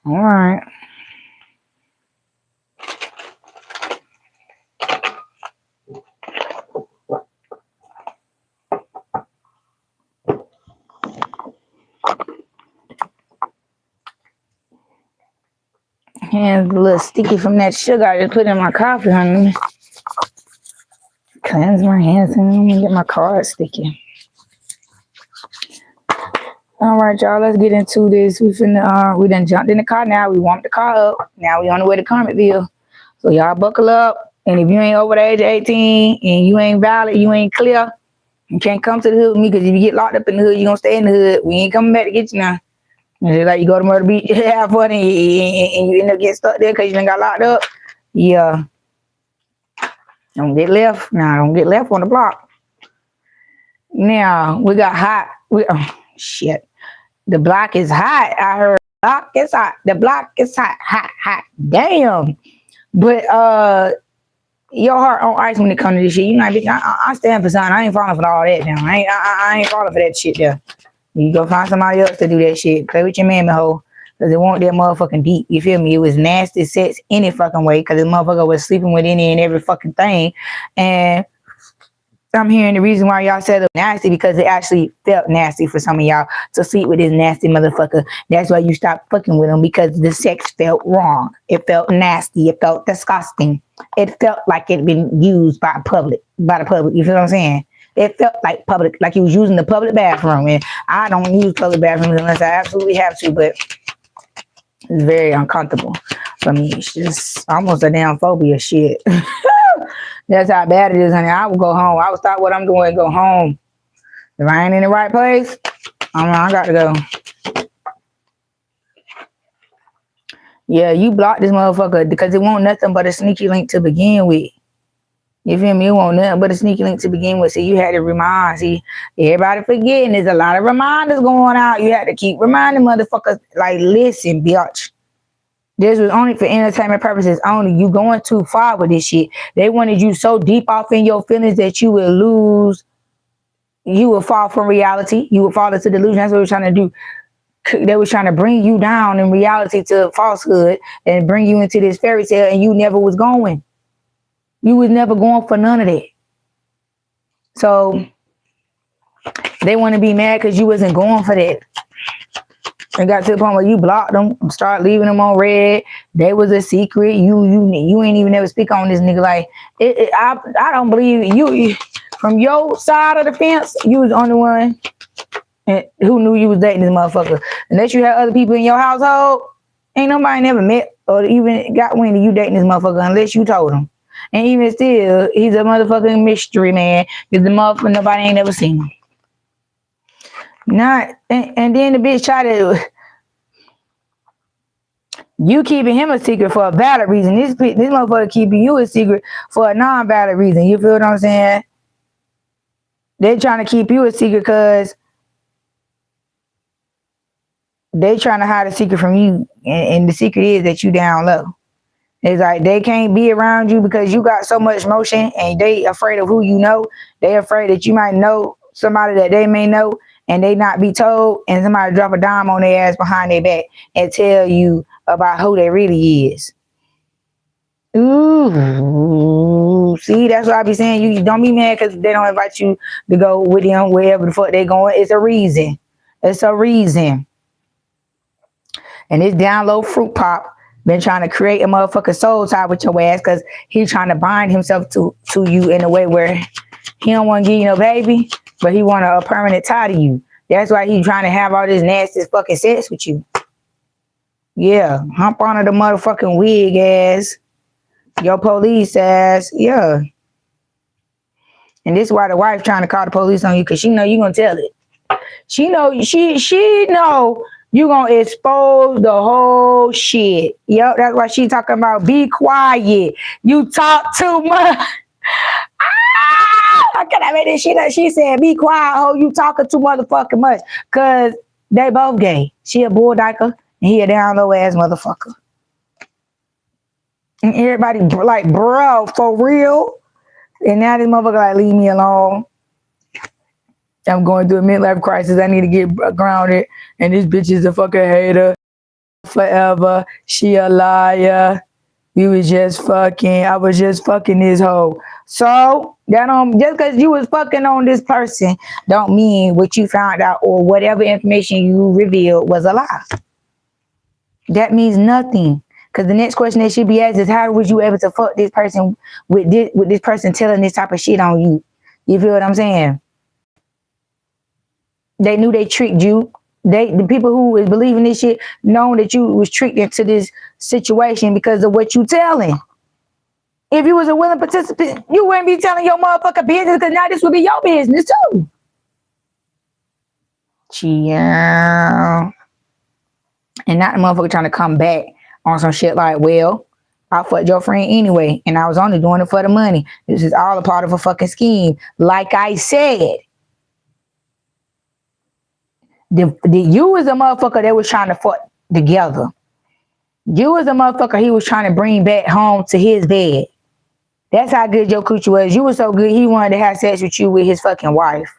All right. Hands a little sticky from that sugar I just put in my coffee, honey. Cleanse my hands and let me get my card sticky. All right, y'all, let's get into this. We done jumped in the car now. We warmed the car up. Now we on the way to Karmaville. So y'all buckle up. And if you ain't over the age of 18 and you ain't valid, you ain't clear, you can't come to the hood with me because if you get locked up in the hood, you're going to stay in the hood. We ain't coming back to get you now. And it's like you go to Murder Beach, have fun, and you end up getting stuck there because you done got locked up. Yeah. Don't get left. Nah, don't get left on the block. Now, we got hot. Oh, shit. The block is hot. I heard the block is hot. The block is hot. Hot. Damn. But your heart on ice when it comes to this shit. You know, bitch, I stand for something. I ain't falling for all that now. I ain't falling for that shit there. You go find somebody else to do that shit. Play with your man, ho. Because it won't that motherfucking deep. You feel me? It was nasty sex any fucking way. Because the motherfucker was sleeping with any and every fucking thing. And I'm hearing the reason why y'all said it was nasty because it actually felt nasty for some of y'all to sleep with this nasty motherfucker. That's why you stopped fucking with him, because the sex felt wrong. It felt nasty. It felt disgusting. It felt like it had been used by the public. You feel what I'm saying? It felt like public, like you was using the public bathroom. And I don't use public bathrooms unless I absolutely have to, but it's very uncomfortable for me. It's just almost a damn phobia shit. That's how bad it is, honey. I will go home. I will stop what I'm doing and go home. If I ain't in the right place, I got to go. Yeah, you blocked this motherfucker because it won't nothing but a sneaky link to begin with. You feel me? It won't nothing but a sneaky link to begin with. So you had to remind. See, everybody forgetting. There's a lot of reminders going out. You had to keep reminding motherfuckers, like, listen, bitch. This was only for entertainment purposes only. You going too far with this shit. They wanted you so deep off in your feelings that you will lose. You will fall from reality. You will fall into delusion. That's what we're trying to do. They was trying to bring you down in reality to falsehood and bring you into this fairy tale, and you never was going. You was never going for none of that. So they want to be mad because you wasn't going for that. And got to the point where you blocked them, start leaving them on red. They was a secret. You ain't even never speak on this nigga. Like I don't believe you. From your side of the fence, you was the only one who knew you was dating this motherfucker. Unless you had other people in your household, ain't nobody never met or even got wind of you dating this motherfucker unless you told them. And even still, he's a motherfucking mystery man because the motherfucker nobody ain't never seen him. And then the bitch tried to, you keeping him a secret for a valid reason. This motherfucker keeping you a secret for a non-valid reason. You feel what I'm saying? They're trying to keep you a secret because they trying to hide a secret from you. And the secret is that you down low. It's like they can't be around you because you got so much motion and they afraid of who you know. They afraid that you might know somebody that they may know and they not be told, and somebody drop a dime on their ass behind their back and tell you about who they really is. Ooh, see, that's what I be saying. You don't be mad because they don't invite you to go with them wherever the fuck they going. It's a reason. It's a reason. And this down low fruit pop been trying to create a motherfucking soul tie with your ass because he's trying to bind himself to you in a way where he don't want to give you no baby, but he want a permanent tie to you. That's why he's trying to have all this nasty fucking sex with you. Yeah, hump onto the motherfucking wig ass, your police ass, yeah. And this is why the wife trying to call the police on you because she know you gonna tell it. She know you gonna expose the whole shit. Yep, that's why she talking about be quiet. You talk too much. How can I make this shit up? She said, be quiet, ho, you talking too motherfucking much. Cause they both gay. She a bull dyker and he a down low ass motherfucker. And everybody like, bro, for real? And now this motherfucker like, leave me alone. I'm going through a midlife crisis. I need to get grounded. And this bitch is a fucking hater. Forever. She a liar. We was just fucking. I was just fucking this hoe. So, just because you was fucking on this person don't mean what you found out or whatever information you revealed was a lie. That means nothing. Because the next question that should be asked is, how was you able to fuck this person with this person telling this type of shit on you? You feel what I'm saying? They knew they tricked you. The people who was believing this shit know that you was tricked into this situation because of what you telling. If you was a willing participant, you wouldn't be telling your motherfucker business because now this would be your business too. Chill. And not the motherfucker trying to come back on some shit like, well, I fucked your friend anyway, and I was only doing it for the money. This is all a part of a fucking scheme. Like I said, you was a motherfucker that was trying to fuck together. You was a motherfucker he was trying to bring back home to his bed. That's how good your coochie was. You was so good he wanted to have sex with you with his fucking wife.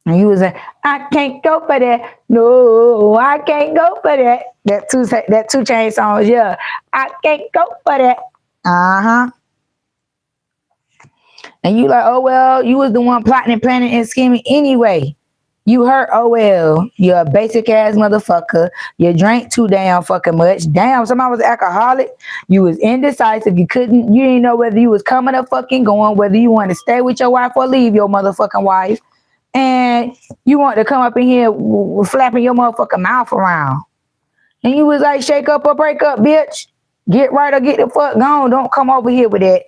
And you was like, I can't go for that. No, I can't go for that. That 2 Chainz songs, yeah. I can't go for that. Uh-huh. And you like, oh, well, you was the one plotting and planning and scheming anyway. You hurt OL. You're a basic ass motherfucker. You drank too damn fucking much. Damn, somebody was alcoholic. You was indecisive. You didn't know whether you was coming or fucking going, whether you wanted to stay with your wife or leave your motherfucking wife. And you want to come up in here flapping your motherfucking mouth around. And you was like, shake up or break up, bitch. Get right or get the fuck gone. Don't come over here with that.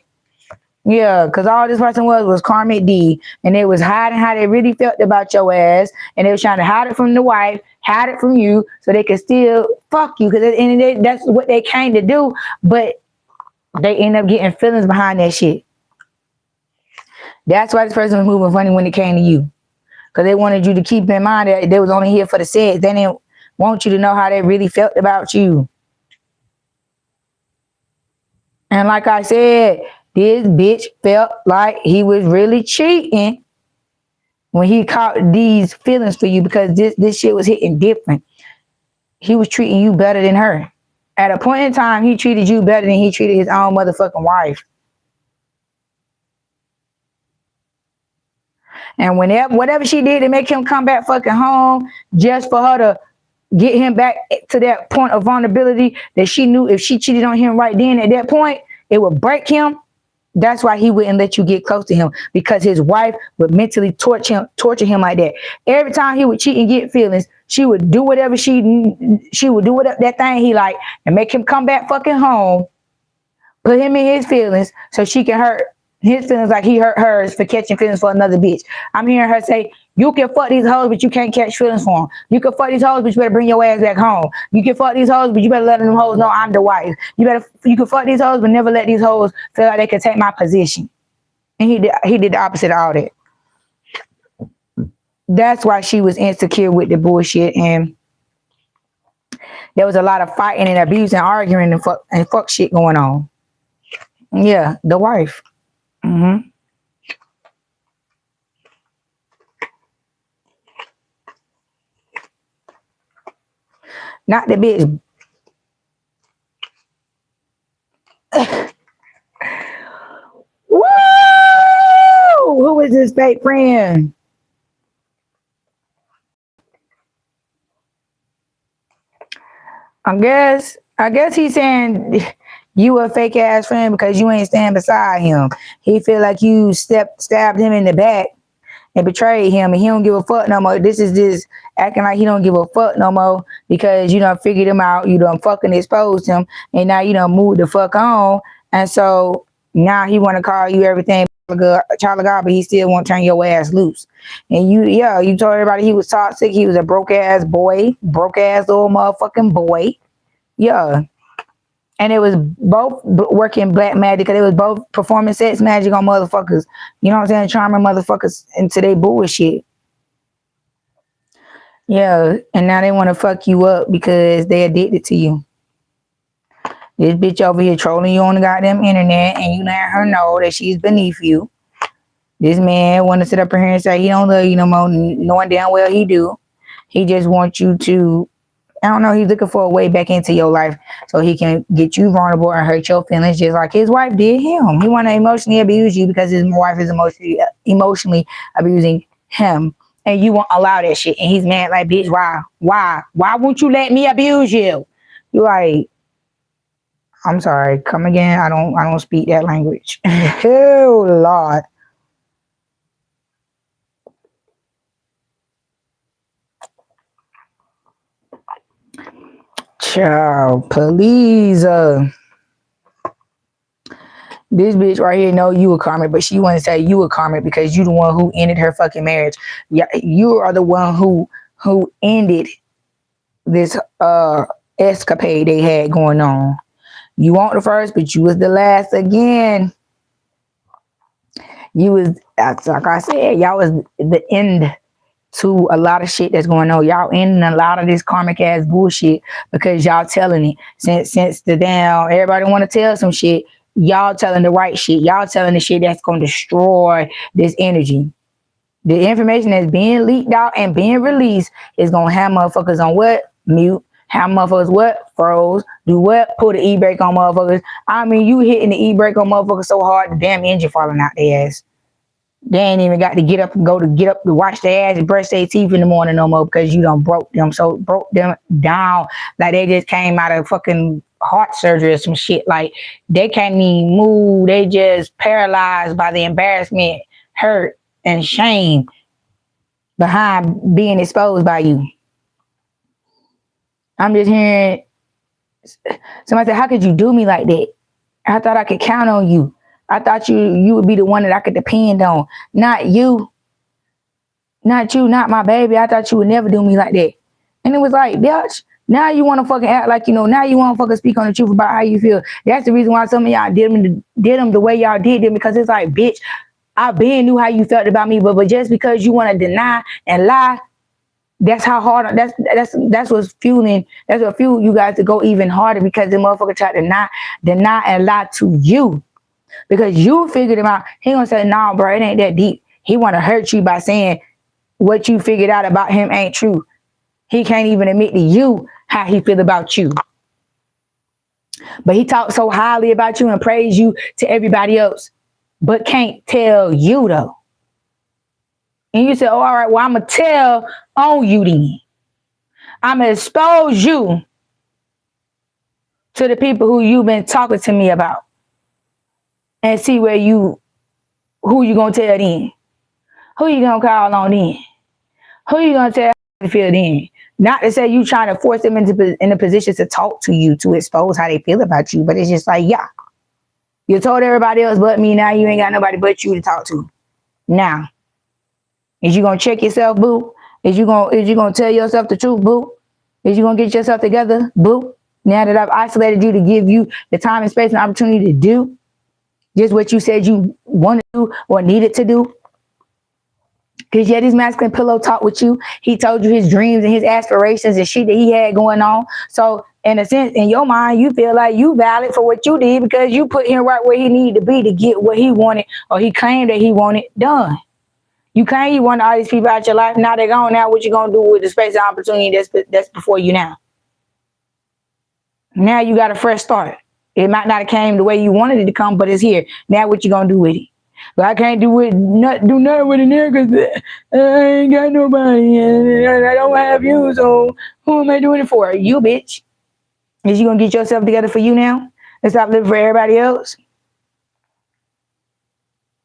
Yeah, because all this person was karmic D, and they was hiding how they really felt about your ass, and they was trying to hide it from the wife, hide it from you, so they could still fuck you, because at the end of the day, that's what they came to do, but they end up getting feelings behind that shit. That's why this person was moving funny when it came to you, because they wanted you to keep in mind that they was only here for the sex. They didn't want you to know how they really felt about you. And like I said, this bitch felt like he was really cheating when he caught these feelings for you, because this shit was hitting different. He was treating you better than her. At a point in time, he treated you better than he treated his own motherfucking wife. And whatever she did to make him come back fucking home, just for her to get him back to that point of vulnerability that she knew if she cheated on him right then at that point, it would break him. That's why he wouldn't let you get close to him, because his wife would mentally torture him like that. Every time he would cheat and get feelings, she would do whatever she would do whatever that thing he liked and make him come back fucking home, put him in his feelings so she can hurt his feelings like he hurt hers for catching feelings for another bitch. I'm hearing her say, you can fuck these hoes, but you can't catch feelings for them. You can fuck these hoes, but you better bring your ass back home. You can fuck these hoes, but you better let them hoes know I'm the wife. You can fuck these hoes, but never let these hoes feel like they can take my position. And he did the opposite of all that. That's why she was insecure with the bullshit, and there was a lot of fighting and abuse and arguing and fuck shit going on. Yeah, the wife. Mm-hmm. Not the bitch. Woo! Who is this fake friend? I guess he's saying you a fake ass friend because you ain't stand beside him. He feel like you stabbed him in the back and betrayed him, and he don't give a fuck no more. This is this acting like he don't give a fuck no more because you done figured him out, you done fucking exposed him, and now you done moved the fuck on, and so now he want to call you everything child of God, but he still won't turn your ass loose. And you told everybody he was toxic, he was a broke ass little motherfucking boy. Yeah. And it was both working black magic, because it was both performing sex magic on motherfuckers. You know what I'm saying? Charming motherfuckers into their bullshit. Yeah. And now they want to fuck you up because they addicted to you. This bitch over here trolling you on the goddamn internet, and you let her know that she's beneath you. This man want to sit up here and say he don't love you no more, knowing damn well he do. He just wants you to, I don't know, he's looking for a way back into your life so he can get you vulnerable and hurt your feelings just like his wife did him. He want to emotionally abuse you because his wife is emotionally abusing him, and you won't allow that shit. And he's mad like, bitch, why won't you let me abuse you? You like, I'm sorry, come again. I don't speak that language. Oh Lord. Child, please. This bitch right here know you a karmic, but she want to say you a karmic because you the one who ended her fucking marriage. Yeah, you are the one who ended this escapade they had going on. You weren't the first, but you was the last again. You was, like I said, y'all was the end to a lot of shit that's going on. Y'all ending a lot of this karmic ass bullshit because y'all telling it. Since the damn everybody want to tell some shit, y'all telling the right shit. Y'all telling the shit that's going to destroy this energy. The information that's being leaked out and being released is going to have motherfuckers on what? Mute. Have motherfuckers what? Froze. Do what? Put the e-brake on motherfuckers. I mean, you hitting the e-brake on motherfuckers so hard, the damn engine falling out their ass. They ain't even got to get up to wash their ass and brush their teeth in the morning no more because you done broke them down like they just came out of fucking heart surgery or some shit. Like they can't even move. They just paralyzed by the embarrassment, hurt, and shame behind being exposed by you. I'm just hearing somebody say, "How could you do me like that? I thought I could count on you. I thought you would be the one that I could depend on. Not you. Not you, not my baby. I thought you would never do me like that." And it was like, bitch, now you want to fucking act like, now you want to fucking speak on the truth about how you feel. That's the reason why some of y'all did them the way y'all did them, because it's like, bitch, I been knew how you felt about me, but just because you want to deny and lie, that's how hard, that's what's fueling, that's what fueled you guys to go even harder, because the motherfucker tried to deny and lie to you. Because you figured him out. He gonna say, "Nah, bro, it ain't that deep." He want to hurt you by saying what you figured out about him ain't true. He can't even admit to you how he feel about you. But he talks so highly about you and praise you to everybody else, but can't tell you though. And you say, "Oh, all right, well, I'm gonna tell on you then. I'm gonna expose you to the people who you've been talking to me about. And see who you gonna tell then? Who you gonna call on then? Who you gonna tell how to feel then?" Not to say you trying to force them in a position to talk to you, to expose how they feel about you, but it's just like, yeah, you told everybody else but me, now you ain't got nobody but you to talk to. Now, is you gonna check yourself, boo? Is you gonna tell yourself the truth, boo? Is you gonna get yourself together, boo? Now that I've isolated you to give you the time and space and opportunity to do just what you said you wanted to do or needed to do. Because yeah, this masculine pillow talk with you. He told you his dreams and his aspirations and shit that he had going on. So in a sense, in your mind, you feel like you valid for what you did because you put him right where he needed to be to get what he wanted, or he claimed that he wanted done. You claim you want all these people out your life. Now they're gone. Now what you gonna do with the space and opportunity that's before you now? Now you got a fresh start. It might not have came the way you wanted it to come, but it's here. Now what you gonna do with it? But I can't do nothing with it there because I ain't got nobody and I don't have you, so who am I doing it for? You, bitch. Is you gonna get yourself together for you now and stop living for everybody else?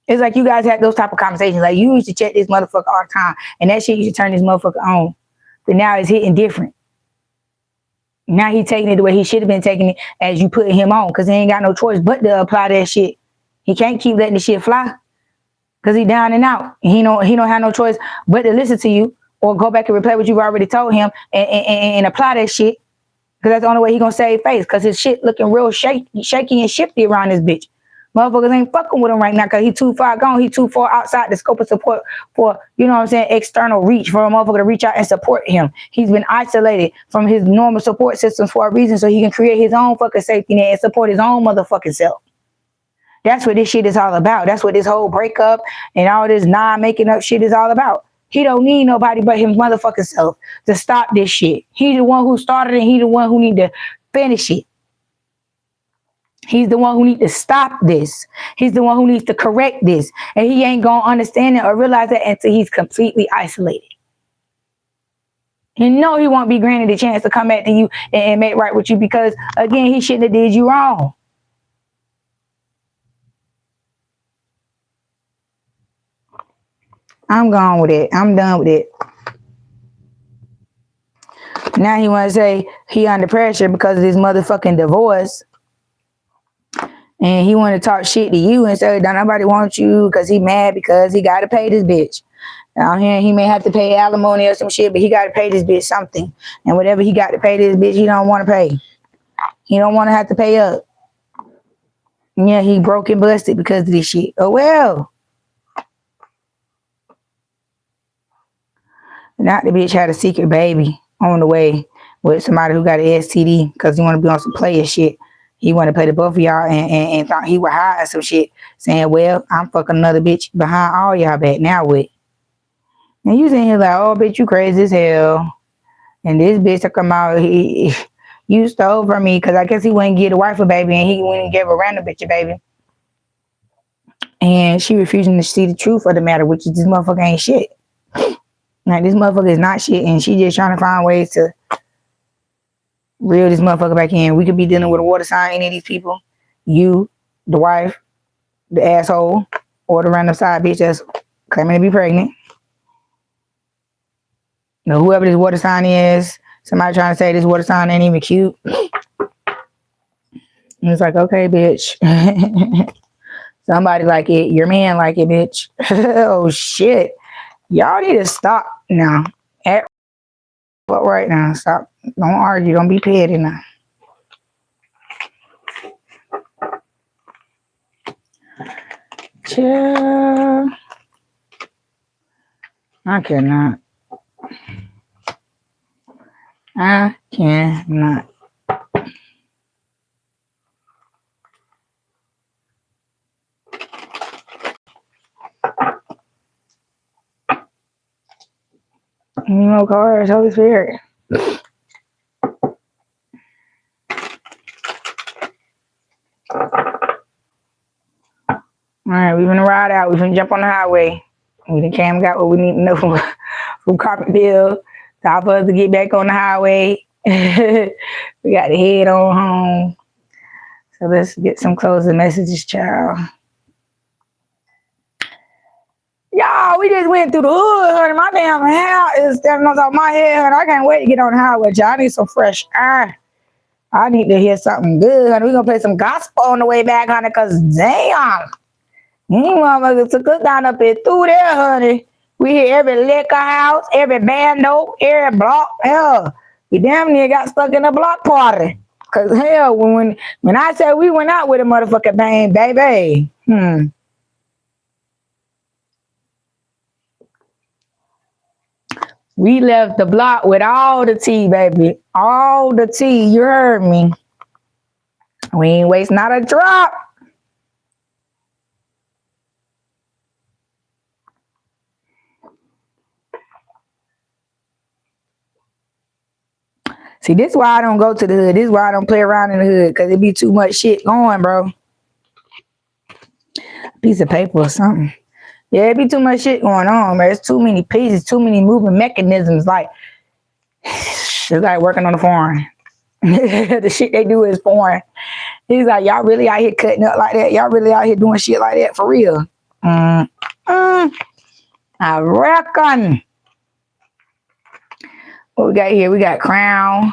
It's like you guys had those type of conversations. Like you used to check this motherfucker all the time, and that shit used to turn this motherfucker on. But now it's hitting different. Now he taking it the way he should have been taking it as you putting him on, because he ain't got no choice but to apply that shit. He can't keep letting the shit fly because he down and out. He don't have no choice but to listen to you or go back and replay what you've already told him and apply that shit, because that's the only way he gonna save face, because his shit looking real shaky and shifty around this bitch. Motherfuckers ain't fucking with him right now because he too far gone. He too far outside the scope of support for, you know what I'm saying, external reach for a motherfucker to reach out and support him. He's been isolated from his normal support systems for a reason, so he can create his own fucking safety net and support his own motherfucking self. That's what this shit is all about. That's what this whole breakup and all this non-making up shit is all about. He don't need nobody but his motherfucking self to stop this shit. He's the one who started it, and he's the one who need to finish it. He's the one who needs to stop this. He's the one who needs to correct this. And he ain't going to understand it or realize that until he's completely isolated. You know he won't be granted a chance to come back to you and make right with you because, again, he shouldn't have did you wrong. I'm gone with it. I'm done with it. Now he want to say he under pressure because of this motherfucking divorce. And he want to talk shit to you and say, don't nobody want you because he mad because he got to pay this bitch. Out here, he may have to pay alimony or some shit, but he got to pay this bitch something. And whatever he got to pay this bitch, he don't want to pay. He don't want to have to pay up. And yeah, he broke and busted because of this shit. Oh, well. Not the bitch had a secret baby on the way with somebody who got an STD because he want to be on some player shit. He want to play the both of y'all and thought he would hide some shit, saying, well, I'm fucking another bitch behind all y'all back. Now what? And you sitting here like, oh, bitch, you crazy as hell. And this bitch to come out, you stole from me because I guess he wouldn't give the wife a baby and he wouldn't give a random bitch a baby. And she refusing to see the truth of the matter, which is this motherfucker ain't shit. Like, this motherfucker is not shit, and she just trying to find ways to reel this motherfucker back in. We could be dealing with a water sign, any of these people. You, the wife, the asshole, or the random side bitch that's claiming to be pregnant. You know, whoever this water sign is, somebody trying to say this water sign ain't even cute. And it's like, okay, bitch. Somebody like it. Your man like it, bitch. Oh, shit. Y'all need to stop now. At what right now? Stop. Don't argue. Don't be petty now. Chill. I cannot. I cannot. Any more cars? Holy Spirit. Alright, we're gonna ride out. We're gonna jump on the highway. We done came got what we need to know from Karmaville. Time for us to get back on the highway. We got to head on home. So let's get some closing messages, child. Y'all, we just went through the hood, honey. My damn hair is standing on top of my head, honey. I can't wait to get on the highway, y'all. I need some fresh air. I need to hear something good, honey. We're going to play some gospel on the way back, honey, because damn. Motherfuckers took us down up here through there, honey. We hear every liquor house, every bando, every block. Hell, we damn near got stuck in a block party. Because, hell, when I said we went out with a motherfucking bang, baby. We left the block with all the tea, baby. All the tea. You heard me. We ain't waste not a drop. See, this is why I don't go to the hood. This is why I don't play around in the hood. Because it be too much shit going, bro. Piece of paper or something. Yeah, it be too much shit going on, man. It's too many pieces, too many moving mechanisms. Like, it's like working on the farm. The shit they do is foreign. He's like, y'all really out here cutting up like that? Y'all really out here doing shit like that for real? I reckon. What we got here? We got crown.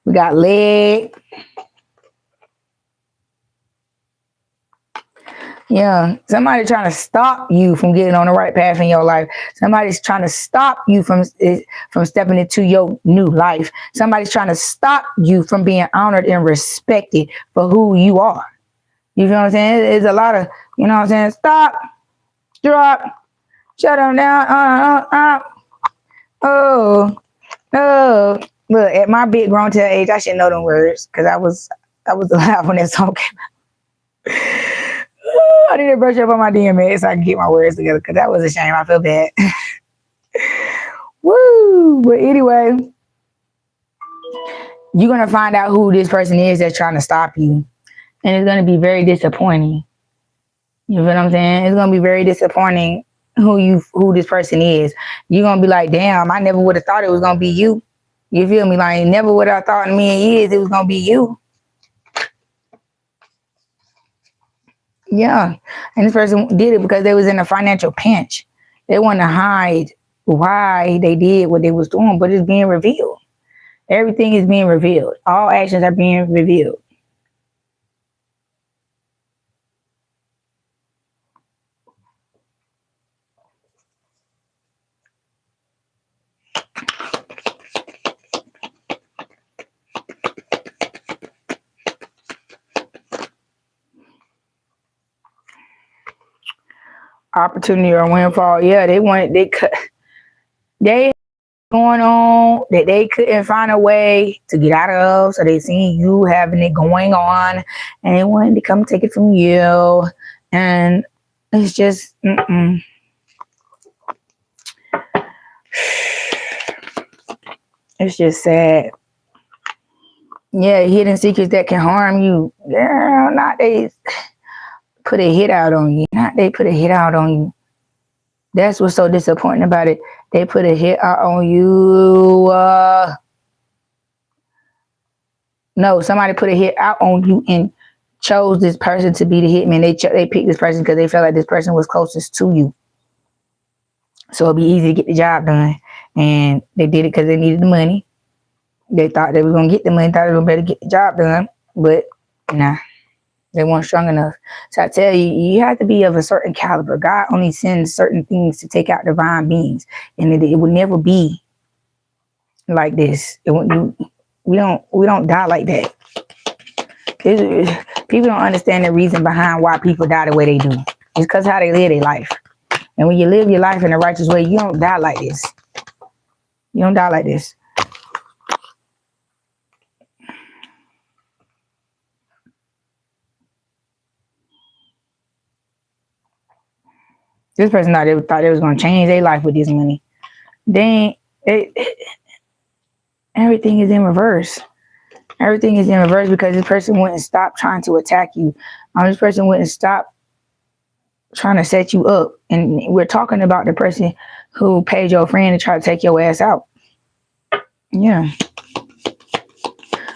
We got leg. Yeah, somebody trying to stop you from getting on the right path in your life. Somebody's trying to stop you from stepping into your new life. Somebody's trying to stop you from being honored and respected for who you are. You feel what I'm saying? There's a lot of, you know what I'm saying? Stop, drop, shut them down. Oh. Look, at my big grown tail age, I should know them words because I was alive when that song came out. I need to brush up on my DMX so I can get my words together because that was a shame. I feel bad. Woo! But anyway, you're going to find out who this person is that's trying to stop you. And it's going to be very disappointing. You feel what I'm saying? It's going to be very disappointing who this person is. You're going to be like, damn, I never would have thought it was going to be you. You feel me? Like, never would have thought in a million years it was going to be you. Yeah, and this person did it because they was in a financial pinch. They want to hide why they did what they was doing, but it's being revealed. Everything is being revealed. All actions are being revealed. Opportunity or windfall. Yeah, they going on that they couldn't find a way to get out of, so they seen you having it going on and they wanted to come take it from you. And it's just it's just sad. Yeah, hidden secrets that can harm you. Girl, nowadays put a hit out on you. Not they put a hit out on you. That's what's so disappointing about it. They put a hit out on you. No, somebody put a hit out on you and chose this person to be the hitman. They picked this person because they felt like this person was closest to you. So it'd be easy to get the job done. And they did it because they needed the money. They thought they were going to get the money, thought they were better get the job done. But nah, they weren't strong enough. So I tell you, you have to be of a certain caliber. God only sends certain things to take out divine beings. And it would never be like this. We don't die like that. People don't understand the reason behind why people die the way they do. It's because how they live their life. And when you live your life in a righteous way, you don't die like this. You don't die like this. This person thought they was going to change their life with this money. Everything is in reverse. Everything is in reverse because this person wouldn't stop trying to attack you. This person wouldn't stop trying to set you up. And we're talking about the person who paid your friend to try to take your ass out. Yeah.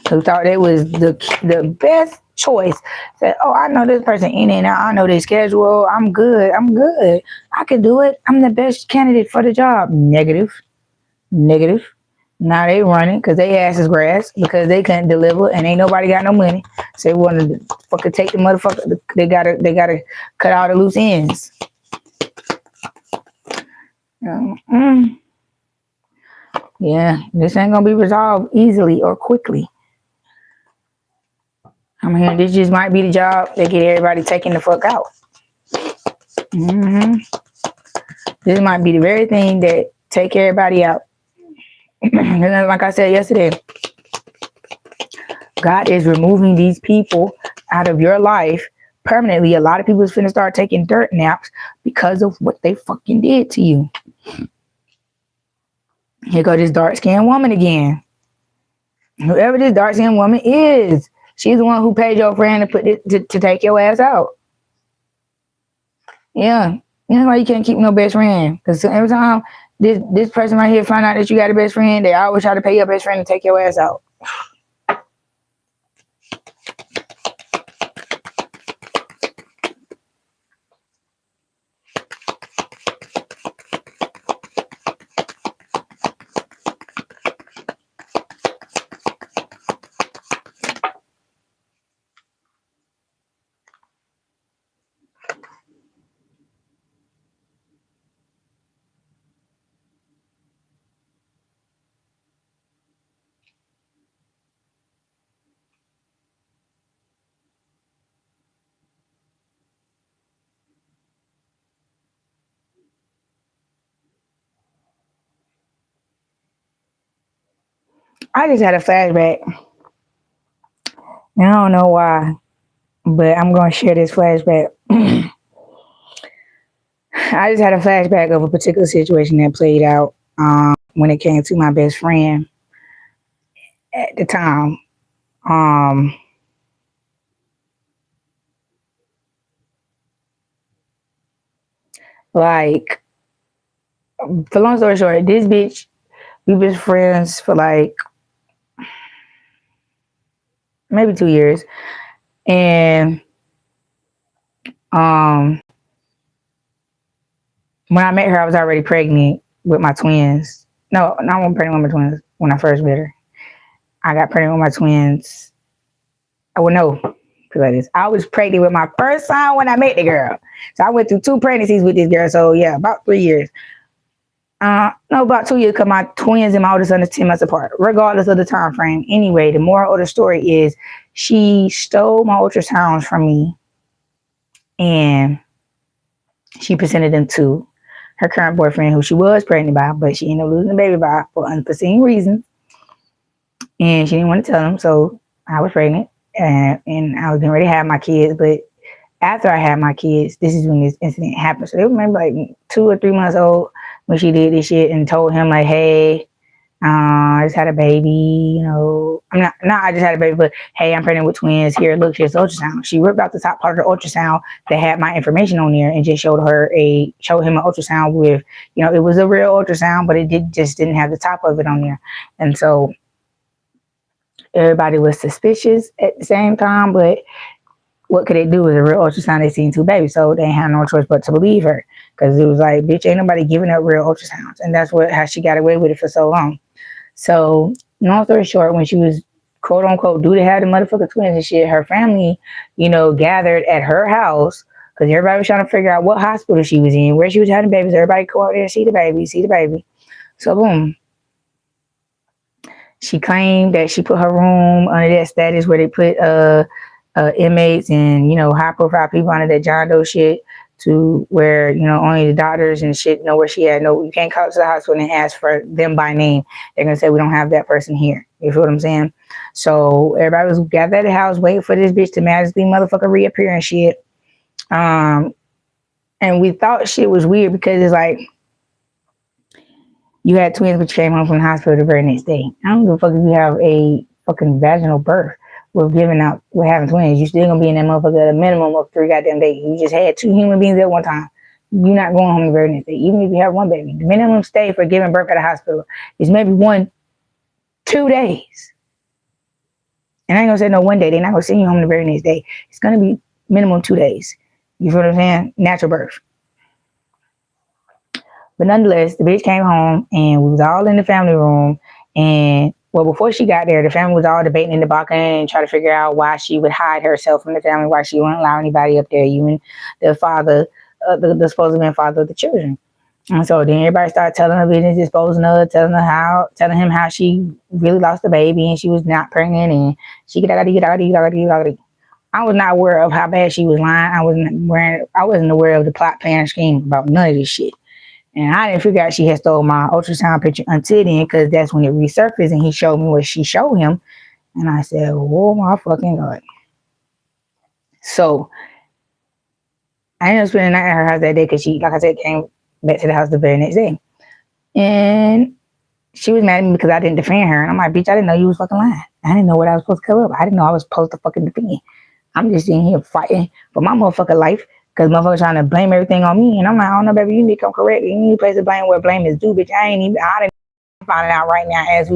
Who thought it was the best choice. Said, oh, I know this person in and out. I know their schedule. I'm good. I can do it. I'm the best candidate for the job. Negative. Now they running because they ass is grass because they couldn't deliver and ain't nobody got no money. So they wanted to fucking take the motherfucker. They gotta cut all the loose ends. Yeah, this ain't gonna be resolved easily or quickly. I'm hearing this just might be the job that get everybody taken the fuck out. This might be the very thing that take everybody out. Like I said yesterday, God is removing these people out of your life permanently. A lot of people is finna start taking dirt naps because of what they fucking did to you. Here go this dark-skinned woman again. Whoever this dark-skinned woman is, she's the one who paid your friend to take your ass out. Yeah. You know why you can't keep no best friend? Because every time this person right here find out that you got a best friend, they always try to pay your best friend to take your ass out. I just had a flashback. And I don't know why, but I'm going to share this flashback. I just had a flashback of a particular situation that played out when it came to my best friend at the time. Like, for long story short, this bitch, we've been friends for like maybe 2 years. And when I met her, I was already pregnant with my twins. No, I wasn't pregnant with my twins when I first met her. I got pregnant with my twins. I was pregnant with my first son when I met the girl. So I went through 2 pregnancies with this girl. So yeah, about 3 years. About 2 years because my twins and my oldest son is 10 months apart, regardless of the time frame. Anyway, the moral of the story is she stole my ultrasounds from me and she presented them to her current boyfriend, who she was pregnant by, but she ended up losing the baby by for unforeseen reasons. And she didn't want to tell him, so I was pregnant and I was getting ready to have my kids. But after I had my kids, this is when this incident happened. So they were maybe like 2 or 3 months old when she did this shit and told him like, hey, I just had a baby, you know. I'm not I just had a baby, but hey, I'm pregnant with twins. Here, look, here's the ultrasound. She ripped out the top part of the ultrasound that had my information on there and just showed him an ultrasound with, you know, it was a real ultrasound, but it just didn't have the top of it on there. And so everybody was suspicious at the same time, but what could they do with a real ultrasound? They seen two babies, so they had no choice but to believe her, because it was like, bitch, ain't nobody giving up real ultrasounds. And that's how she got away with it for so long. So, long story short, when she was quote unquote due to have the motherfucking twins and shit, her family, you know, gathered at her house because everybody was trying to figure out what hospital she was in, where she was having babies. Everybody go out there, see the baby. So, boom. She claimed that she put her room under that status where they put inmates and, you know, high profile people under that John Doe shit, to where, you know, only the doctors and shit know where she at. No, you can't call to the hospital and ask for them by name. They're gonna say we don't have that person here. You feel what I'm saying? So everybody was gathered at the house waiting for this bitch to magically motherfucker reappear and shit. And we thought shit was weird because it's like, you had twins but you came home from the hospital the very next day. I don't give a fuck if you have a fucking vaginal birth with having twins. You still gonna be in that motherfucker at a minimum of 3 goddamn days. You just had 2 human beings at one time. You're not going home the very next day, even if you have 1 baby. The minimum stay for giving birth at a hospital is maybe 2 days. And I ain't gonna say no 1 day. They're not gonna send you home the very next day. It's gonna be minimum 2 days. You feel what I'm saying? Natural birth. But nonetheless, the bitch came home and we was all in the family room. And well, before she got there, the family was all debating in the balcony and trying to figure out why she would hide herself from the family, why she wouldn't allow anybody up there, even the father, the supposed father of the children. And so then everybody started telling her business, exposing her, telling him how she really lost the baby and she was not pregnant and she I was not aware of how bad she was lying. I wasn't aware of the plot, plan, and scheme about none of this shit. And I didn't figure out she had stole my ultrasound picture until then, because that's when it resurfaced and he showed me what she showed him. And I said, oh my fucking God. So I ended up spending the night at her house that day because she, like I said, came back to the house the very next day. And she was mad at me because I didn't defend her. And I'm like, bitch, I didn't know you was fucking lying. I didn't know what I was supposed to cover up. I didn't know I was supposed to fucking defend. I'm just in here fighting for my motherfucking life. Because motherfuckers trying to blame everything on me. And I'm like, I don't know, baby, you need to come correct. You need to place the blame where blame is due, bitch. I didn't find it out right now as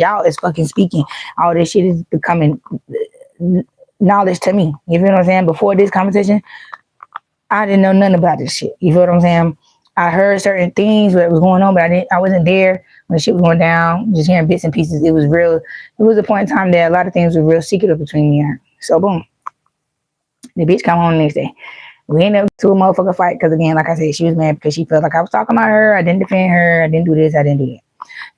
y'all is fucking speaking. All this shit is becoming knowledge to me. You feel what I'm saying? Before this conversation, I didn't know nothing about this shit. You feel what I'm saying? I heard certain things what was going on, but I wasn't there when the shit was going down. Just hearing bits and pieces. It was real. It was a point in time that a lot of things were real secretive between me and her. So boom. The bitch come home the next day. We ended up to a motherfucker fight because, again, like I said, she was mad because she felt like I was talking about her. I didn't defend her. I didn't do this. I didn't do that.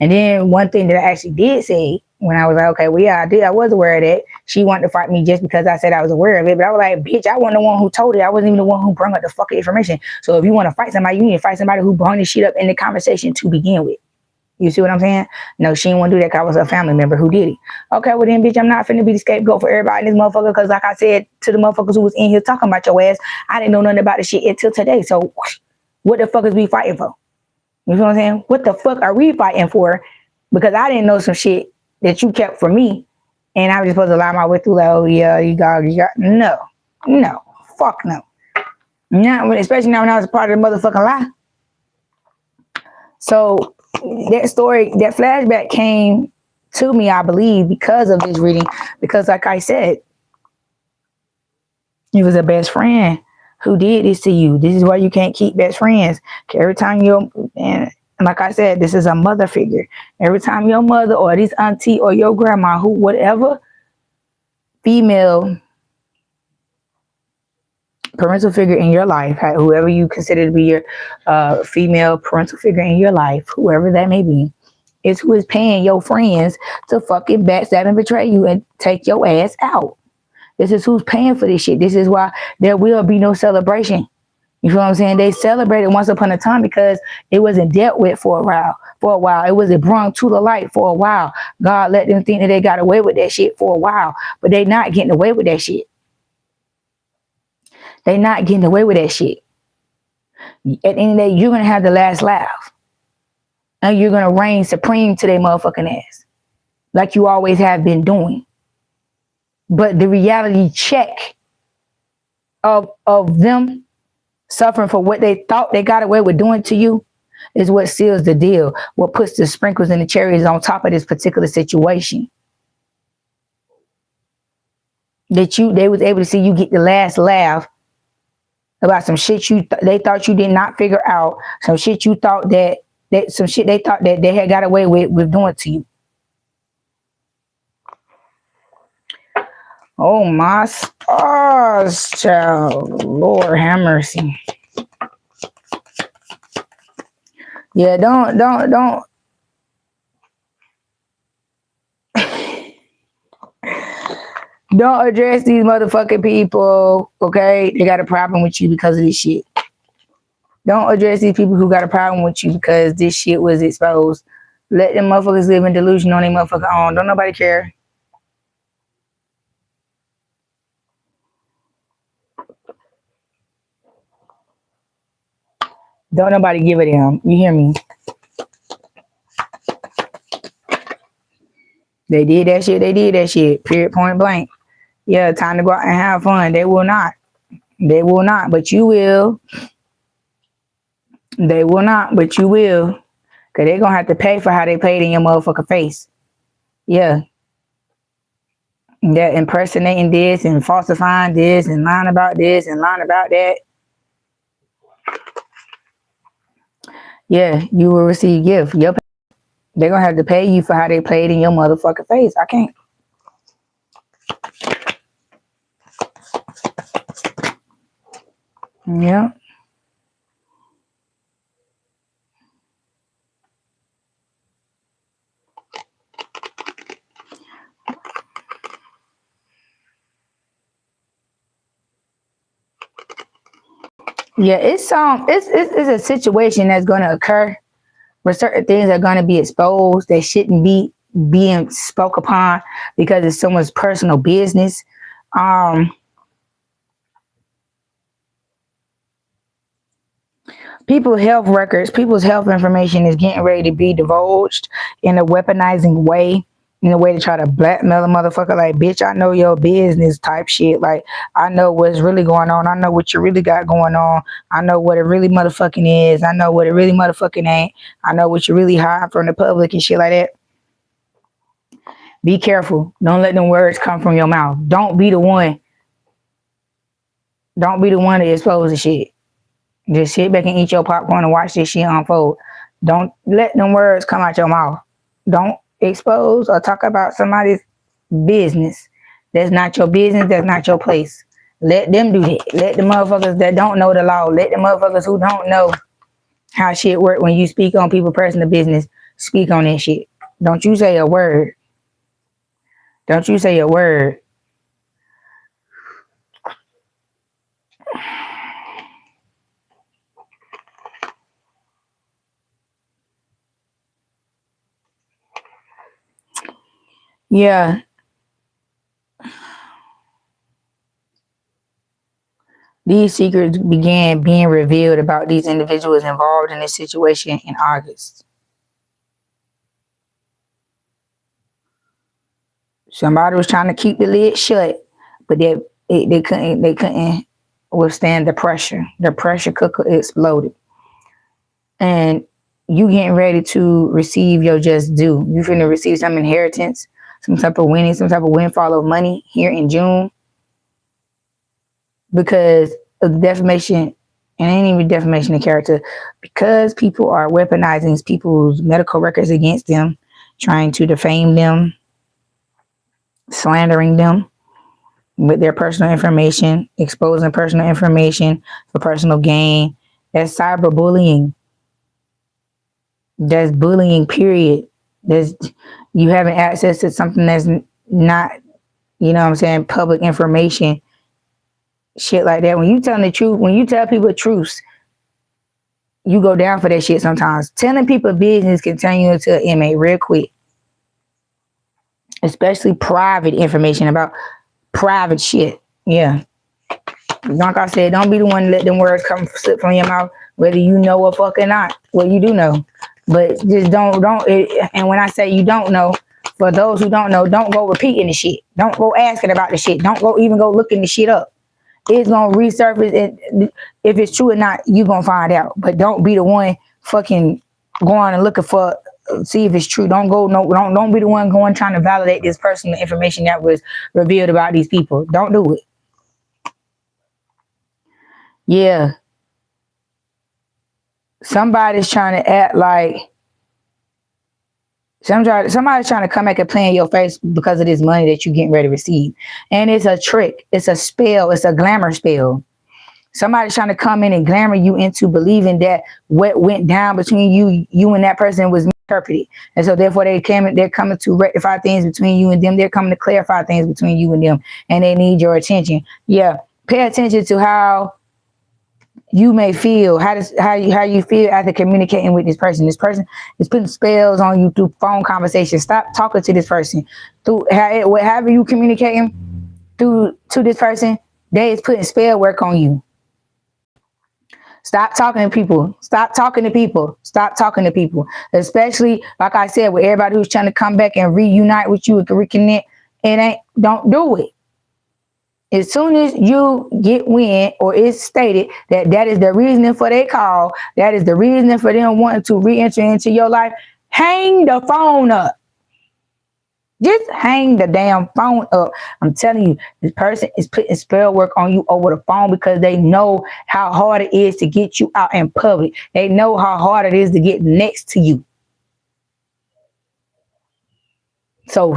And then one thing that I actually did say when I was like, okay, well, yeah, I was aware of that. She wanted to fight me just because I said I was aware of it. But I was like, bitch, I wasn't the one who told it. I wasn't even the one who brought up the fucking information. So if you want to fight somebody, you need to fight somebody who brought this shit up in the conversation to begin with. You see what I'm saying? No, she didn't want to do that because I was a family member who did it. Okay, well then, bitch, I'm not finna be the scapegoat for everybody in this motherfucker, because like I said to the motherfuckers who was in here talking about your ass, I didn't know nothing about this shit until today. So what the fuck is we fighting for? You feel what I'm saying? What the fuck are we fighting for? Because I didn't know some shit that you kept from me, and I was supposed to lie my way through like, oh yeah, you got no, fuck no. Not especially now when I was a part of the motherfucking lie. So that story, that flashback came to me, I believe, because of this reading. Because like I said, it was a best friend who did this to you. This is why you can't keep best friends. Every time and like I said, this is a mother figure. Every time your mother or this auntie or your grandma, who, whatever female parental figure in your life, whoever you consider to be your female parental figure in your life, whoever that may be, is who is paying your friends to fucking backstab and betray you and take your ass out. This is who's paying for this shit. This is why there will be no celebration. You feel what I'm saying? They celebrated once upon a time because it wasn't dealt with for a while. It wasn't brought to the light for a while. God let them think that they got away with that shit for a while, but they not getting away with that shit. They not getting away with that shit. At the end of the day, you're going to have the last laugh. And you're going to reign supreme to their motherfucking ass. Like you always have been doing. But the reality check of them suffering for what they thought they got away with doing to you is what seals the deal. What puts the sprinkles and the cherries on top of this particular situation. That they was able to see you get the last laugh about some shit they thought you did not figure out, some shit you thought that some shit they thought that they had got away with doing to you. Oh my stars, child. Lord have mercy. Yeah, don't don't address these motherfucking people, okay? They got a problem with you because of this shit. Don't address these people who got a problem with you because this shit was exposed. Let them motherfuckers live in delusion on their motherfucker own. Don't nobody care. Don't nobody give a damn. You hear me? They did that shit. They did that shit. Period. Point blank. Yeah, time to go out and have fun. They will not. They will not, but you will. They will not, but you will. Because they're going to have to pay for how they played in your motherfucking face. Yeah. They're impersonating this and falsifying this and lying about this and lying about that. Yeah, you will receive gift. They're going to have to pay you for how they played in your motherfucking face. I can't. Yeah. Yeah, it's a situation that's going to occur where certain things are going to be exposed that shouldn't be being spoke upon because it's someone's personal business. People's health records, people's health information is getting ready to be divulged in a weaponizing way, in a way to try to blackmail a motherfucker. Like, bitch, I know your business type shit. Like, I know what's really going on. I know what you really got going on. I know what it really motherfucking is. I know what it really motherfucking ain't. I know what you really hide from the public and shit like that. Be careful. Don't let them words come from your mouth. Don't be the one. Don't be the one to expose the shit. Just sit back and eat your popcorn and watch this shit unfold. Don't let them words come out your mouth. Don't expose or talk about somebody's business. That's not your business. That's not your place. Let them do that. Let the motherfuckers that don't know the law, let the motherfuckers who don't know how shit work when you speak on people's personal business, speak on that shit. Don't you say a word. Don't you say a word. Yeah. These secrets began being revealed about these individuals involved in this situation in August. Somebody was trying to keep the lid shut, but they couldn't withstand the pressure. The pressure cooker exploded. And you getting ready to receive your just due. You finna receive some inheritance, some type of winning, some type of windfall of money here in June. Because of the defamation, and it ain't even defamation of character, because people are weaponizing people's medical records against them, trying to defame them, slandering them with their personal information, exposing personal information for personal gain. That's cyberbullying. That's bullying, period. That's you having access to something that's not, you know what I'm saying, public information. Shit like that. When you telling the truth, when you tell people truths, you go down for that shit sometimes. Telling people business can turn you into an inmate real quick. Especially private information about private shit. Yeah. Like I said, don't be the one to let them words come slip from your mouth, whether you know or fucking not. Well, you do know. But just don't and when I say you don't know, for those who don't know, don't go repeating the shit. Don't go asking about the shit. Don't go even go looking the shit up. It's gonna resurface, and if it's true or not, you gonna find out. But don't be the one fucking going and looking for see if it's true. Don't go don't be the one going trying to validate this personal information that was revealed about these people. Don't do it. Yeah. Somebody's trying to act like somebody's trying to come back and play in your face because of this money that you're getting ready to receive. And it's a trick. It's a spell. It's a glamour spell. Somebody's trying to come in and glamour you into believing that what went down between you and that person was misinterpreted. And so therefore they're coming to rectify things between you and them. They're coming to clarify things between you and them. And they need your attention. Yeah. Pay attention to how you may feel, how you feel after communicating with this person. This person is putting spells on you through phone conversations. Stop talking to this person. Through however you communicating to this person, they is putting spell work on you. Stop talking to people. Stop talking to people. Stop talking to people. Especially, like I said, with everybody who's trying to come back and reunite with you and reconnect, don't do it. As soon as you get wind or it's stated that is the reasoning for their call, that is the reasoning for them wanting to re-enter into your life, hang the phone up. Just hang the damn phone up. I'm telling you, this person is putting spell work on you over the phone because they know how hard it is to get you out in public. They know how hard it is to get next to you. So,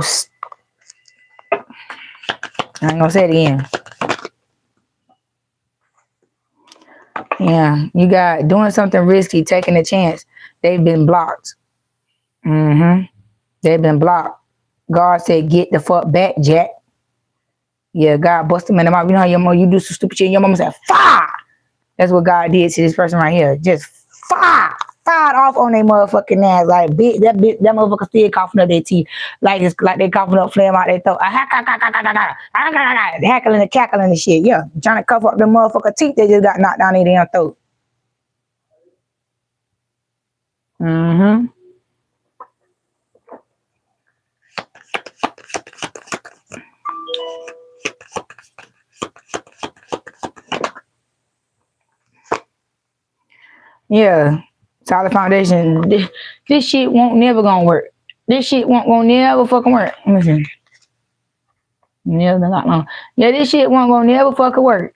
I ain't gonna say it again. Yeah, you got doing something risky, taking a chance. They've been blocked. They've been blocked. God said, get the fuck back, Jack. Yeah, God bust them in the mouth. You know how your mom, you do some stupid shit and your mama said, fire. That's what God did to this person right here. Just fire. Fired off on their motherfucking ass. Like, bitch, that motherfucker still coughing up their teeth. Like they coughing up phlegm out their throat. Hackling and cackling and shit. Yeah, trying to cover up the motherfucker teeth. They just got knocked down their damn throat. Yeah. Solid foundation. This shit won't never gonna work. This shit won't never fucking work. Let me see. Never not long. Yeah, this shit won't gonna never fucking work.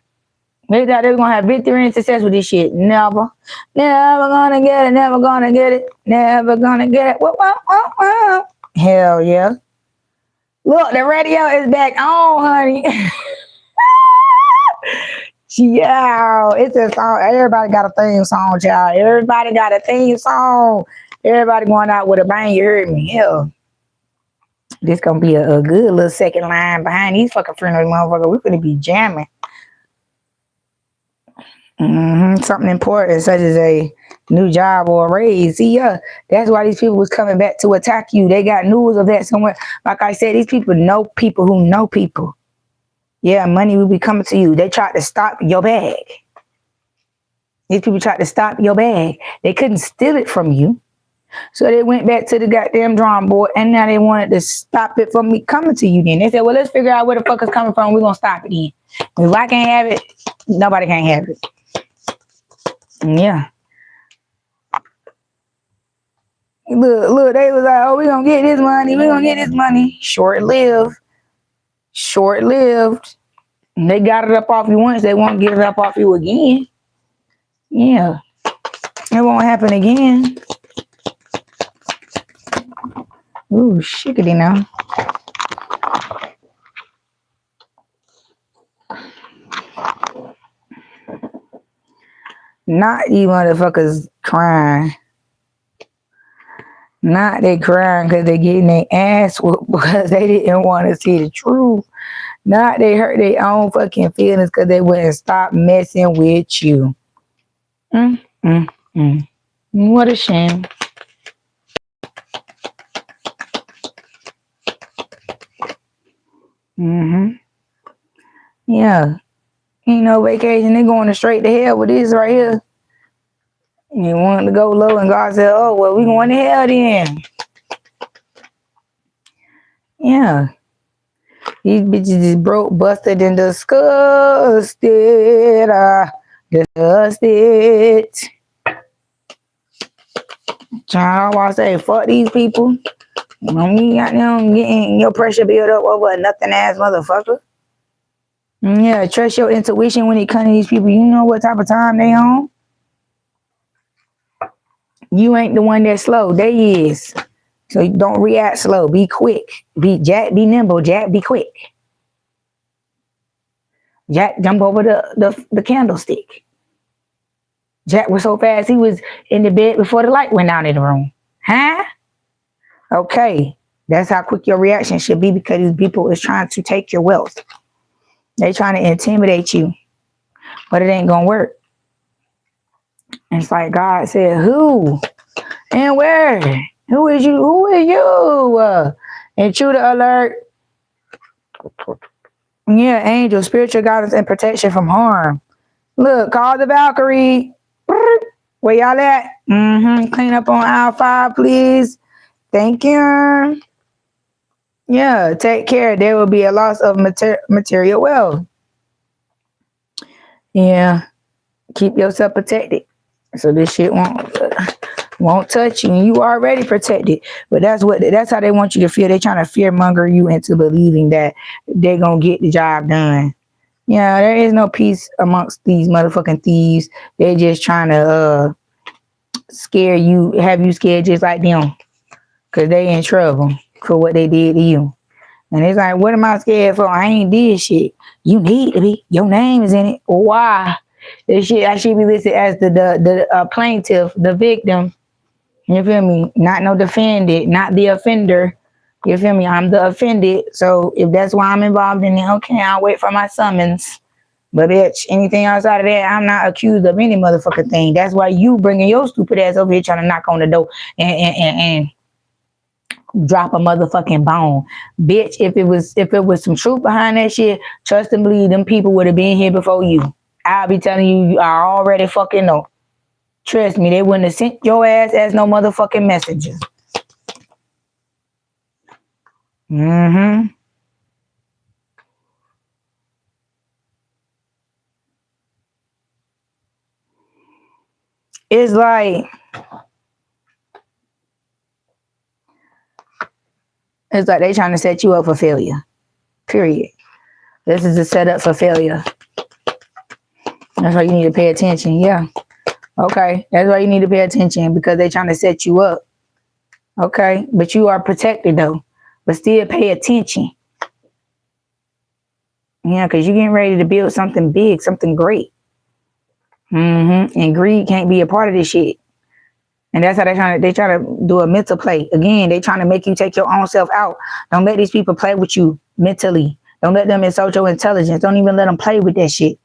They thought they were gonna have victory and success with this shit. Never. Never gonna get it. Never gonna get it. Never gonna get it. Whoa. Hell yeah. Look, the radio is back on, honey. Yeah, it's a song. Everybody got a theme song, child. Everybody got a theme song. Everybody going out with a bang. You heard me. Hell, this gonna be a good little second line behind these fucking friendly motherfuckers. We're gonna be jamming. Something important, such as a new job or a raise. See, yeah, that's why these people was coming back to attack you. They got news of that somewhere. Like I said, these people know people who know people. Yeah, money will be coming to you. They tried to stop your bag. These people tried to stop your bag. They couldn't steal it from you. So they went back to the goddamn drawing board and now they wanted to stop it from me coming to you then. They said, well, let's figure out where the fuck it's coming from. We're going to stop it then. If I can't have it, nobody can have it. Yeah. Look, they was like, oh, we're going to get this money. We're going to get this money. Short-lived. They got it up off you once. They won't get it up off you again. Yeah. It won't happen again. Ooh, shiggity now. Not these motherfuckers crying. Not they crying because they getting their ass whooped because they didn't want to see the truth. Not they hurt their own fucking feelings because they wouldn't stop messing with you. What a shame. Yeah. Ain't no vacation. They going straight to hell with this right here. You wanted to go low, and God said, "Oh well, we going to hell then." Yeah, these bitches is broke, busted, and disgusted. Disgusted. Child, I say, fuck these people. You got them getting your pressure built up over a nothing ass motherfucker. Yeah, trust your intuition when it comes to these people. You know what type of time they on. You ain't the one that's slow. They is. So you don't react slow. Be quick. Be nimble. Jack, be quick. Jack, jump over the candlestick. Jack was so fast, he was in the bed before the light went out in the room. Huh? Okay. That's how quick your reaction should be, because these people is trying to take your wealth. They trying to intimidate you. But it ain't gonna work. And it's like God said, who? And where? Who is you? Who is you? Intruder alert. Yeah, angel, spiritual guidance and protection from harm. Look, call the Valkyrie. Where y'all at? Clean up on aisle 5, please. Thank you. Yeah, take care. There will be a loss of material wealth. Yeah, keep yourself protected, so this shit won't touch you, and you already protected. But that's how they want you to feel. They're trying to fearmonger you into believing that they're gonna get the job done. Yeah, there is no peace amongst these motherfucking thieves. They're just trying to scare you, have you scared just like them, because they in trouble for what they did to you. And it's like, what am I scared for? I ain't did shit. You need to be. Your name is in it. Why? This shit, I should be listed as the plaintiff, the victim. You feel me? Not no defendant, not the offender. You feel me? I'm the offended. So if that's why I'm involved in it, okay, I'll wait for my summons. But bitch, anything outside of that, I'm not accused of any motherfucking thing. That's why you bringing your stupid ass over here trying to knock on the door and drop a motherfucking bone. Bitch, if it was some truth behind that shit, trust and believe them people would have been here before you. I'll be telling you, I already fucking know. Trust me, they wouldn't have sent your ass as no motherfucking messenger. It's like they trying to set you up for failure. Period. This is a setup for failure. That's why you need to pay attention. Yeah. Okay. That's why you need to pay attention, because they're trying to set you up. Okay. But you are protected though. But still pay attention. Yeah, because you're getting ready to build something big, something great. And greed can't be a part of this shit. And that's how they try to do a mental play. Again, they trying to make you take your own self out. Don't let these people play with you mentally. Don't let them insult your intelligence. Don't even let them play with that shit.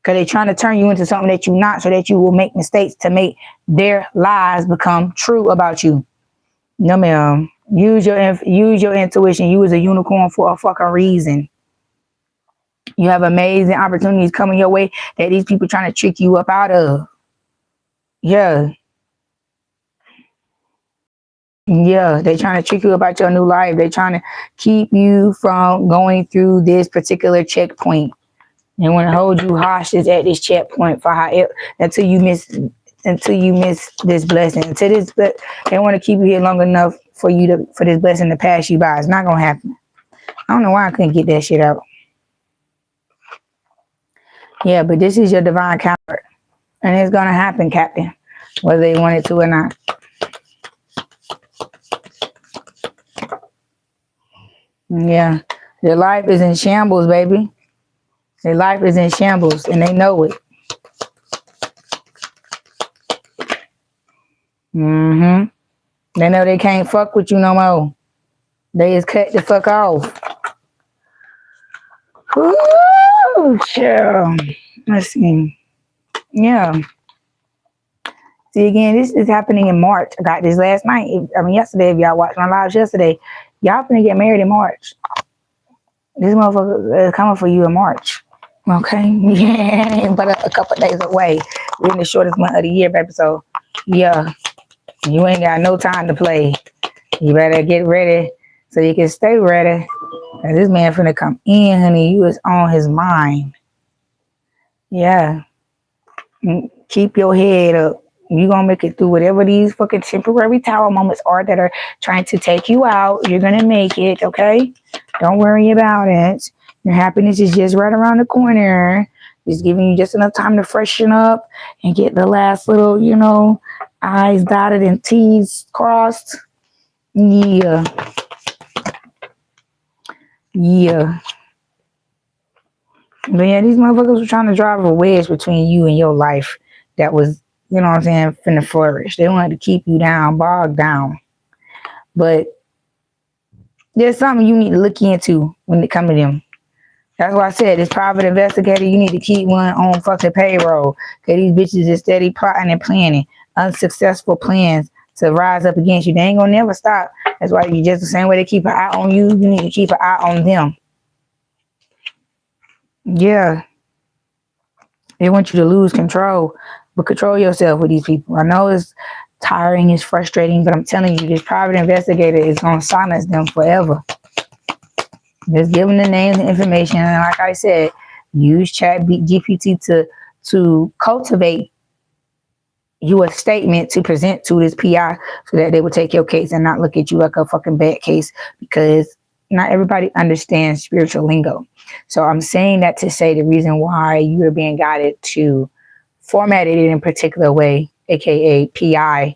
Because they're trying to turn you into something that you're not, so that you will make mistakes to make their lies become true about you. No, ma'am. Use your intuition. You was a unicorn for a fucking reason. You have amazing opportunities coming your way that these people trying to trick you up out of. Yeah. Yeah, they trying to trick you about your new life. They trying to keep you from going through this particular checkpoint. They want to hold you hostage at this checkpoint for until you miss this blessing. They want to keep you here long enough for this blessing to pass you by. It's not gonna happen. I don't know why I couldn't get that shit out. Yeah, but this is your divine counter, and it's gonna happen, Captain, whether they want it to or not. Yeah, their life is in shambles, baby. Their life is in shambles, and they know it. They know they can't fuck with you no more. They just cut the fuck off. Ooh, child. Let's see. Yeah. See, again, this is happening in March. I got this last night. Yesterday, if y'all watched my lives yesterday, y'all finna get married in March. This motherfucker is coming for you in March. Okay, yeah, but a couple days away. We're in the shortest month of the year, baby. So, yeah, you ain't got no time to play. You better get ready so you can stay ready. Cause this man finna come in, honey. You is on his mind. Yeah, keep your head up. You gonna make it through whatever these fucking temporary tower moments are that are trying to take you out. You're gonna make it, okay? Don't worry about it. Your happiness is just right around the corner. It's giving you just enough time to freshen up and get the last little, I's dotted and T's crossed. Yeah. Yeah. But yeah, these motherfuckers were trying to drive a wedge between you and your life that was, you know what I'm saying, finna flourish. They wanted to keep you down, bogged down. But there's something you need to look into when it comes to them. That's why I said this private investigator, you need to keep one on fucking payroll. Cause these bitches is steady plotting and planning unsuccessful plans to rise up against you. They ain't gonna never stop. That's why you just the same way they keep an eye on you, you need to keep an eye on them. Yeah. They want you to lose control, but control yourself with these people. I know it's tiring, it's frustrating, but I'm telling you, this private investigator is gonna silence them forever. Just give them the names and information, and like I said, use Chat GPT to cultivate you a statement to present to this PI so that they will take your case and not look at you like a fucking bad case, because not everybody understands spiritual lingo. So I'm saying that to say the reason why you're being guided to format it in a particular way, aka PI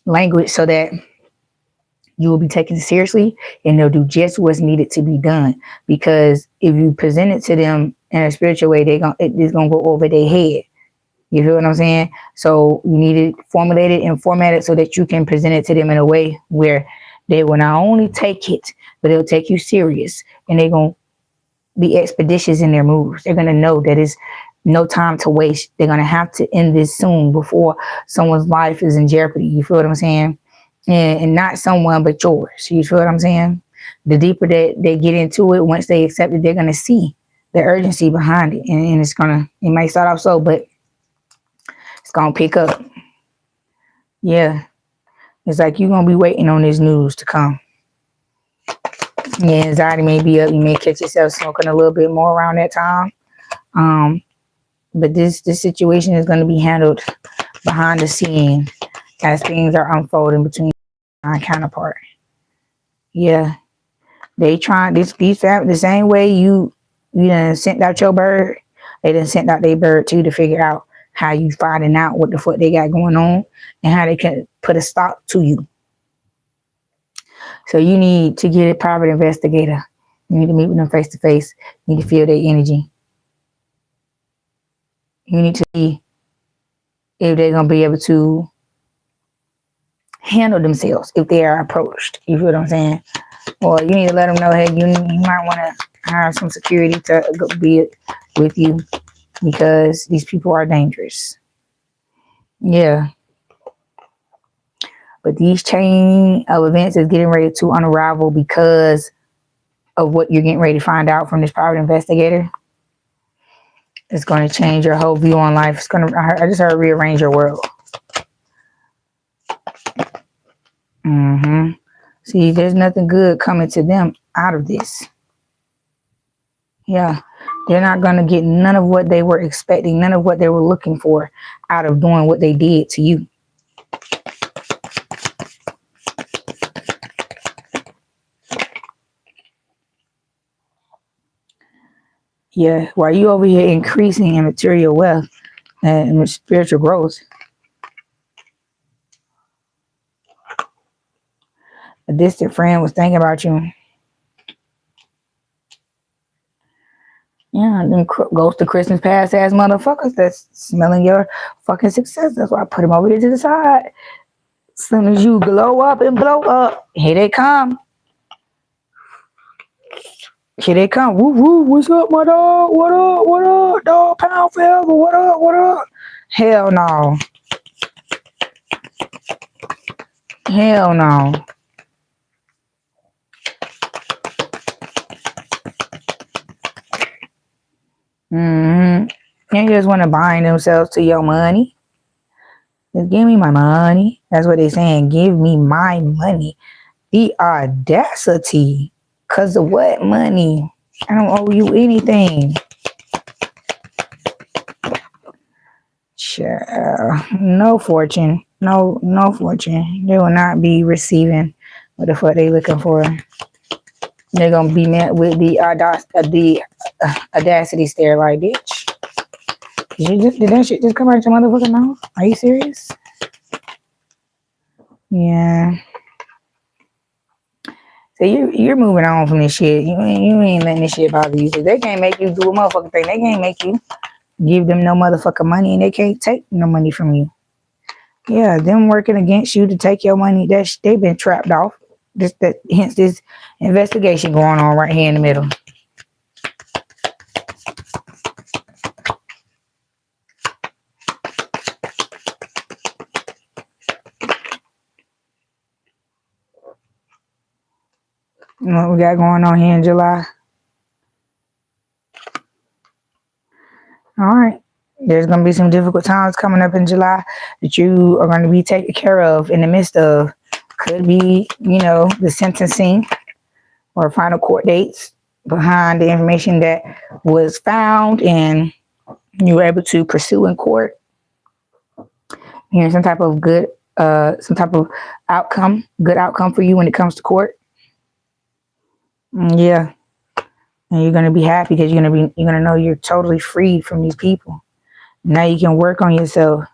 language, so that you will be taken seriously and they'll do just what's needed to be done. Because if you present it to them in a spiritual way, it's gonna go over their head. You feel what I'm saying? So you need to formulate it and format it so that you can present it to them in a way where they will not only take it, but they'll take you serious, and they're going to be expeditious in their moves. They're going to know that it's no time to waste. They're going to have to end this soon before someone's life is in jeopardy. You feel what I'm saying? And not someone but yours. You feel what I'm saying? The deeper that they get into it, once they accept it, they're going to see the urgency behind it. And it might start off slow, but it's going to pick up. Yeah. It's like you're going to be waiting on this news to come. Yeah, anxiety may be up. You may catch yourself smoking a little bit more around that time. But this situation is going to be handled behind the scene as things are unfolding between my counterpart. Yeah. They trying these the same way you done sent out your bird, they done sent out their bird too, to figure out how you finding out what the fuck they got going on and how they can put a stop to you. So you need to get a private investigator. You need to meet with them face to face. You need to feel their energy. You need to see if they're gonna be able to handle themselves if they are approached. You feel what I'm saying? Or you need to let them know, hey, you might want to hire some security to be with you, because these people are dangerous. Yeah. But these chain of events is getting ready to unravel because of what you're getting ready to find out from this private investigator. It's going to change your whole view on life. I just heard rearrange your world. See, there's nothing good coming to them out of this. Yeah. They're not going to get none of what they were expecting, none of what they were looking for out of doing what they did to you. Yeah, while you over here increasing in material wealth and spiritual growth, a distant friend was thinking about you. Yeah, them ghost to Christmas past ass motherfuckers that's smelling your fucking success. That's why I put them over there to the side. As soon as you glow up and blow up, here they come. Here they come. Woo woo. What's up, my dog? What up? What up? Dog pound forever. What up? What up? Hell no. Hell no. They just want to bind themselves to your money. Just give me my money. That's what they're saying. Give me my money. The audacity. Because of what money? I don't owe you anything. No fortune. No fortune. They will not be receiving what the fuck they looking for. They're going to be met with the audacity stare like, bitch. Did that shit just come out your motherfucking mouth? Are you serious? Yeah. So you're moving on from this shit. You ain't letting this shit bother you. So they can't make you do a motherfucking thing. They can't make you give them no motherfucking money, and they can't take no money from you. Yeah, them working against you to take your money, they've been trapped off. Hence this investigation going on right here in the middle. What we got going on here in July? All right. There's going to be some difficult times coming up in July that you are going to be taken care of in the midst of. Could be, the sentencing or final court dates behind the information that was found and you were able to pursue in court. Hearing some type of good outcome for you when it comes to court. Yeah. And you're going to be happy because you're going to know you're totally freed from these people. Now you can work on yourself.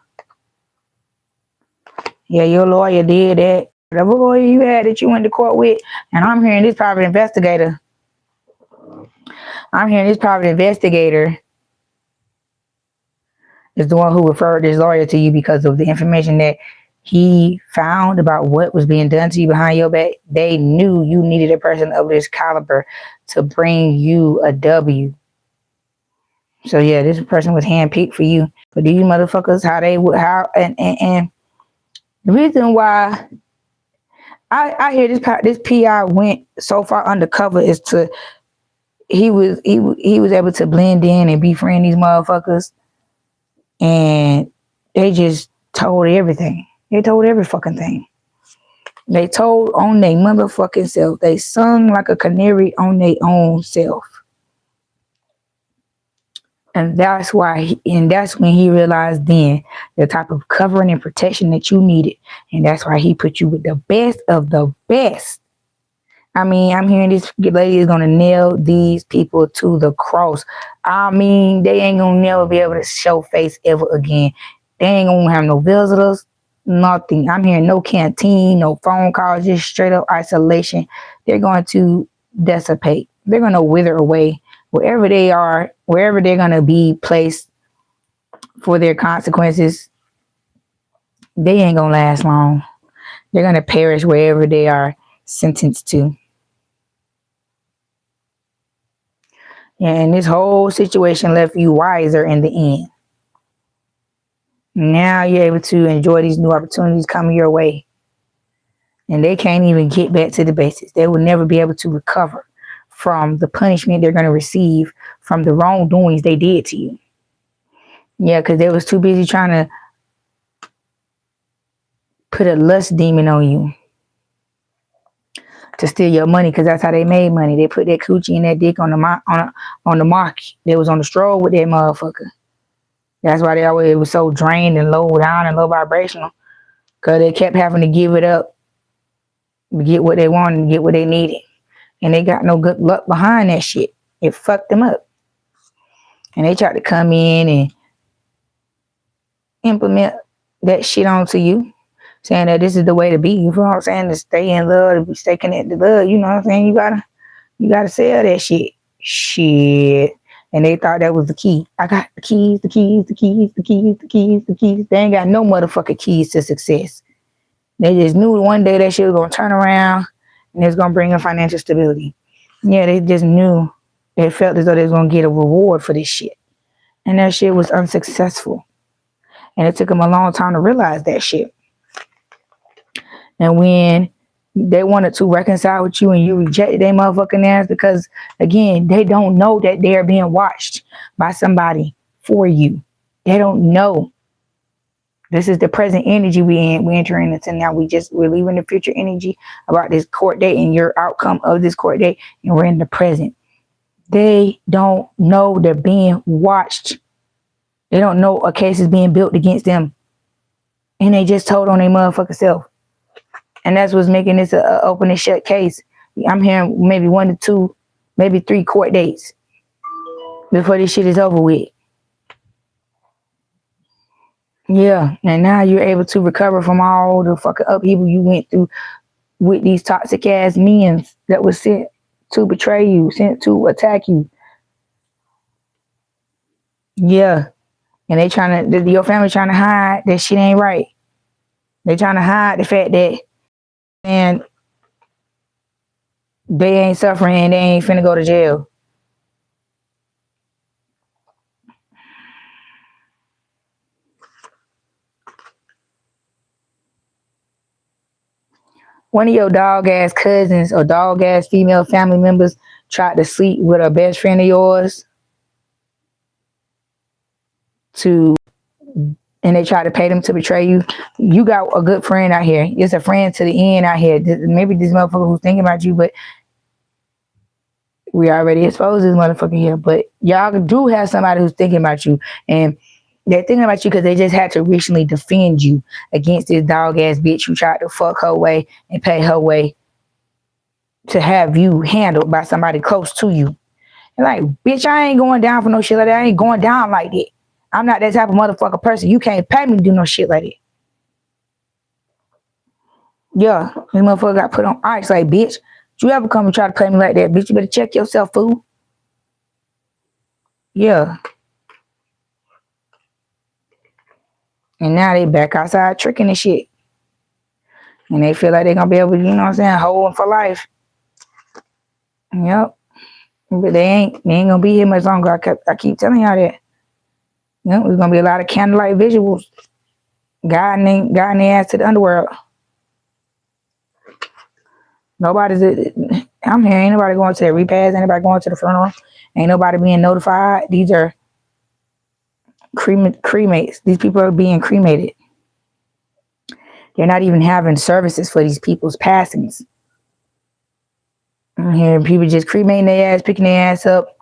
Yeah, your lawyer did that. The lawyer you had that you went to court with, and I'm hearing this private investigator. Is the one who referred this lawyer to you because of the information that he found about what was being done to you behind your back. They knew you needed a person of this caliber to bring you a W. So yeah, this person was handpicked for you. But these motherfuckers, and the reason why I hear this PI went so far undercover is to he was able to blend in and befriend these motherfuckers, and they just told everything. They told every fucking thing. They told on their motherfucking self. They sung like a canary on their own self. And that's when he realized then the type of covering and protection that you needed. And that's why he put you with the best of the best. I mean, I'm hearing this lady is going to nail these people to the cross. I mean, they ain't going to never be able to show face ever again. They ain't going to have no visitors, nothing. I'm hearing no canteen, no phone calls, just straight up isolation. They're going to dissipate. They're going to wither away. Wherever they are, wherever they're going to be placed for their consequences, they ain't going to last long. They're going to perish wherever they are sentenced to. And this whole situation left you wiser in the end. Now you're able to enjoy these new opportunities coming your way. And they can't even get back to the basics. They will never be able to recover from the punishment they're going to receive from the wrongdoings they did to you. Yeah, because they was too busy trying to put a lust demon on you to steal your money, because that's how they made money. They put that coochie and that dick on the market. They was on the stroll with that motherfucker. That's why it was so drained and low down and low vibrational, because they kept having to give it up to get what they wanted and get what they needed. And they got no good luck behind that shit. It fucked them up. And they tried to come in and implement that shit onto you, saying that this is the way to be. You know what I'm saying? To stay in love, to stay connected to love. You know what I'm saying? You gotta sell that shit. Shit. And they thought that was the key. I got the keys. They ain't got no motherfucking keys to success. They just knew one day that shit was gonna turn around and it was gonna bring them financial stability. Yeah, they just knew. They felt as though they was gonna get a reward for this shit. And that shit was unsuccessful. And it took them a long time to realize that shit. And when They wanted to reconcile with you and you rejected their motherfucking ass because, again, they don't know that they are being watched by somebody for you. They don't know. This is the present energy we entering into now. We're leaving the future energy about this court date and your outcome of this court date, and we're in the present. They don't know they're being watched. They don't know a case is being built against them. And they just told on their motherfucking self. And that's what's making this a open and shut case. I'm hearing maybe 1 to 2, maybe 3 court dates before this shit is over with. Yeah, and now you're able to recover from all the fucking upheaval you went through with these toxic ass men that was sent to betray you, sent to attack you. Yeah, and they trying to, your family trying to hide that shit ain't right. They trying to hide the fact that, and they ain't suffering and they ain't finna go to jail. One of your dog ass cousins or dog ass female family members tried to sleep with a best friend of yours and they tried to pay them to betray you. You got a good friend out here. It's a friend to the end out here. Maybe this motherfucker who's thinking about you, but we already exposed this motherfucker here. But y'all do have somebody who's thinking about you, and they're thinking about you because they just had to recently defend you against this dog ass bitch who tried to fuck her way and pay her way to have you handled by somebody close to you. And like, bitch, I ain't going down for no shit like that. I ain't going down like that. I'm not that type of motherfucker person. You can't pay me to do no shit like that. Yeah, this motherfucker got put on ice. Like, bitch, you ever come and try to play me like that, bitch, you better check yourself, fool. Yeah. And now they back outside tricking and shit. And they feel like they're going to be able to, you know what I'm saying, hold them for life. Yep. But they ain't going to be here much longer. I keep telling y'all that. Yep, there's going to be a lot of candlelight visuals. Guiding their ass to the underworld. I'm here. Ain't nobody going to the repast. Ain't nobody going to the funeral. Ain't nobody being notified. These are cremates. These people are being cremated. They're not even having services for these people's passings. I'm hearing people just cremating their ass, picking their ass up,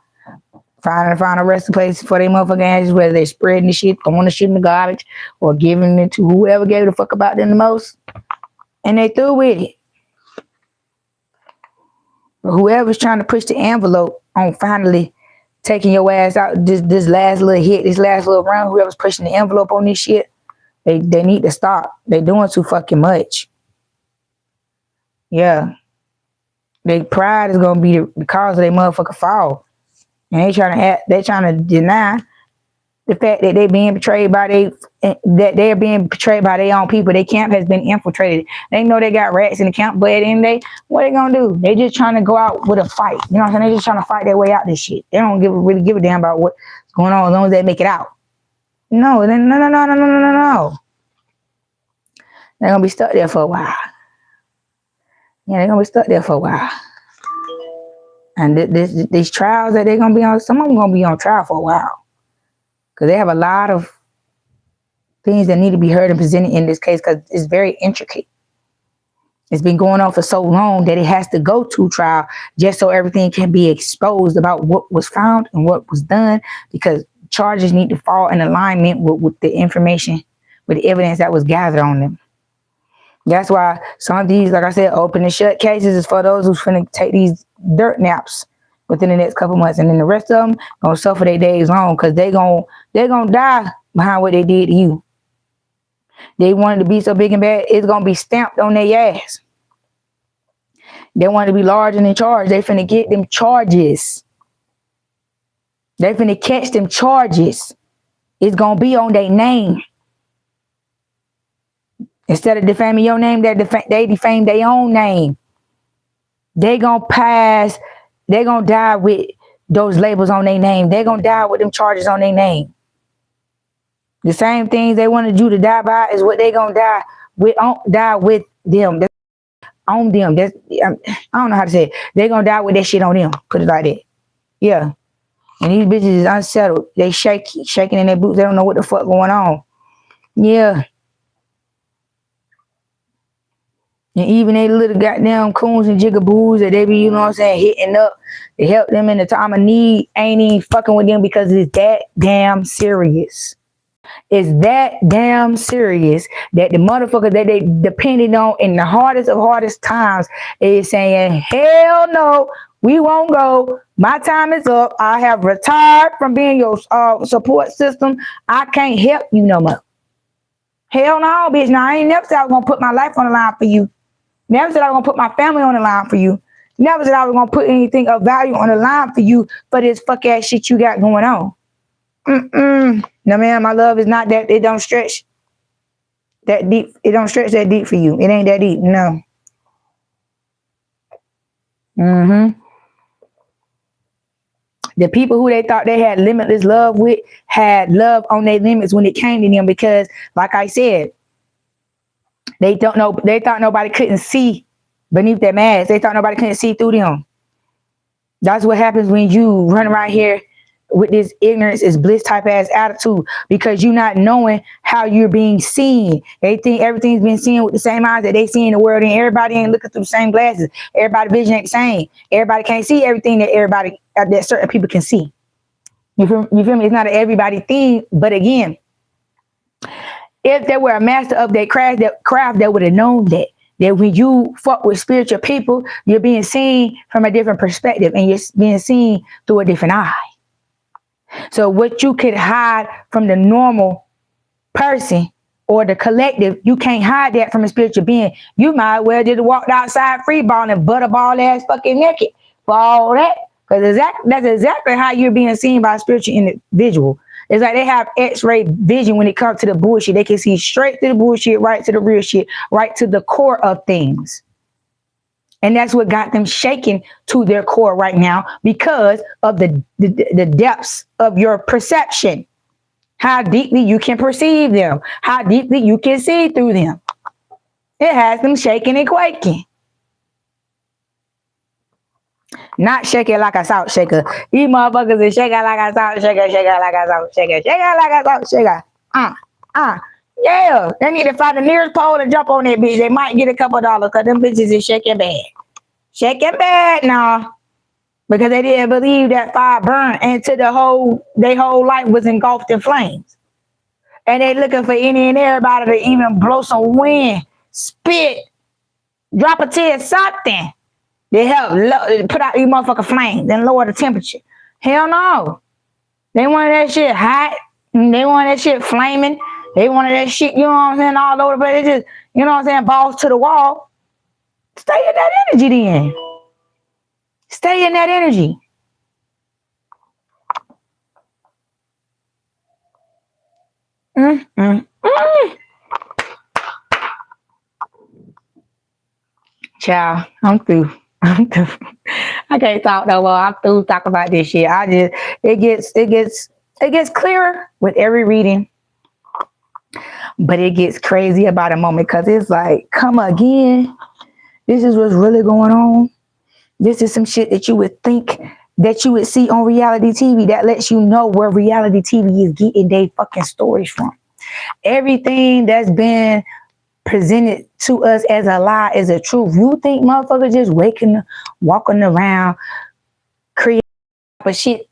find a resting place for their motherfucking ashes, whether they're spreading the shit, throwing the shit in the garbage, or giving it to whoever gave a fuck about them the most. And they through with it. But whoever's trying to push the envelope on finally taking your ass out, this last little hit, this last little round, whoever's pushing the envelope on this shit, they need to stop. They're doing too fucking much. Yeah. Their pride is gonna be the cause of their motherfucking fall. And they trying to deny the fact that they're being betrayed by they're being betrayed by their own people. Their camp has been infiltrated. They know they got rats in the camp, but at the end of the day, what they gonna do? They just trying to go out with a fight. You know what I'm saying? They just trying to fight their way out this shit. They don't really give a damn about what's going on as long as they make it out. No. They're gonna be stuck there for a while. Yeah, they're gonna be stuck there for a while. And these trials that they're gonna be on, some of them gonna be on trial for a while. Because they have a lot of things that need to be heard and presented in this case because it's very intricate. It's been going on for so long that it has to go to trial just so everything can be exposed about what was found and what was done, because charges need to fall in alignment with the information, with the evidence that was gathered on them. That's why some of these, like I said, open and shut cases is for those who's finna take these dirt naps within the next couple months, and then the rest of them gonna suffer their days long because they're gonna die behind what they did to you. They wanted to be so big and bad, it's gonna be stamped on their ass. They wanted to be large and in charge. They finna get them charges. They finna catch them charges. It's gonna be on their name. Instead of defaming your name, they defame their own name. They gonna die with those labels on their name. They gonna die with them charges on their name. The same things they wanted you to die by is what they gonna die with them. on them. That's I don't know how to say it. They're gonna die with that shit on them. Put it like that. Yeah. And these bitches is unsettled. They shaking in their boots. They don't know what the fuck going on. Yeah. And even they little goddamn coons and jigaboos that they be, you know what I'm saying, hitting up to help them in the time of need, ain't even fucking with them because it's that damn serious. It's that damn serious that the motherfuckers that they depended on in the hardest times is saying, hell no, we won't go. My time is up. I have retired from being your support system. I can't help you no more. Hell no, bitch. Now, I ain't never said I was going to put my life on the line for you. Never said I was going to put my family on the line for you. Never said I was going to put anything of value on the line for you for this fuck ass shit you got going on. No, man, my love is not that. It don't stretch that deep. It don't stretch that deep for you. It ain't that deep. No. The people who they thought they had limitless love with had love on their limits when it came to them because, like I said, they thought nobody couldn't see beneath their mask. They thought nobody couldn't see through them. That's what happens when you run around here with this ignorance is bliss type ass attitude because you're not knowing how you're being seen. They think everything's been seen with the same eyes that they see in the world, and everybody ain't looking through the same glasses. Everybody's vision ain't the same. Everybody can't see everything that certain people can see. You feel me? It's not an everybody thing, but again, if they were a master of their craft, they would have known that when you fuck with spiritual people, you're being seen from a different perspective and you're being seen through a different eye. So what you could hide from the normal person or the collective, you can't hide that from a spiritual being. You might well just walk outside freeballing and butterball ass fucking naked for all that. Because that's exactly how you're being seen by a spiritual individual. It's like they have x-ray vision when it comes to the bullshit. They can see straight to the bullshit, right to the real shit, right to the core of things. And that's what got them shaken to their core right now because of the depths of your perception. How deeply you can perceive them. How deeply you can see through them. It has them shaking and quaking. Not shaking like a salt shaker. These motherfuckers is shaking like a salt shaker, shaking like a salt shaker, shaking like a salt shaker. Yeah, they need to find the nearest pole and jump on that bitch. They might get a couple dollars because them bitches is shaking bad. Shaking bad now. Because they didn't believe that fire burned until their whole life was engulfed in flames. And they looking for any and everybody to even blow some wind, spit, drop a tear, something. They help put out these motherfucking flames and lower the temperature. Hell no. They wanted that shit hot. They wanted that shit flaming. They wanted that shit, you know what I'm saying, all over the place. They just, you know what I'm saying, balls to the wall. Stay in that energy then. Stay in that energy. Child, I'm through. I can't talk no more. I'm through talking about this shit. It gets clearer with every reading. But it gets crazy about a moment because it's like, come again. This is what's really going on. This is some shit that you would think that you would see on reality TV that lets you know where reality TV is getting their fucking stories from. Everything that's been presented to us as a lie is a truth. You think motherfuckers just walking around, creating type of shit,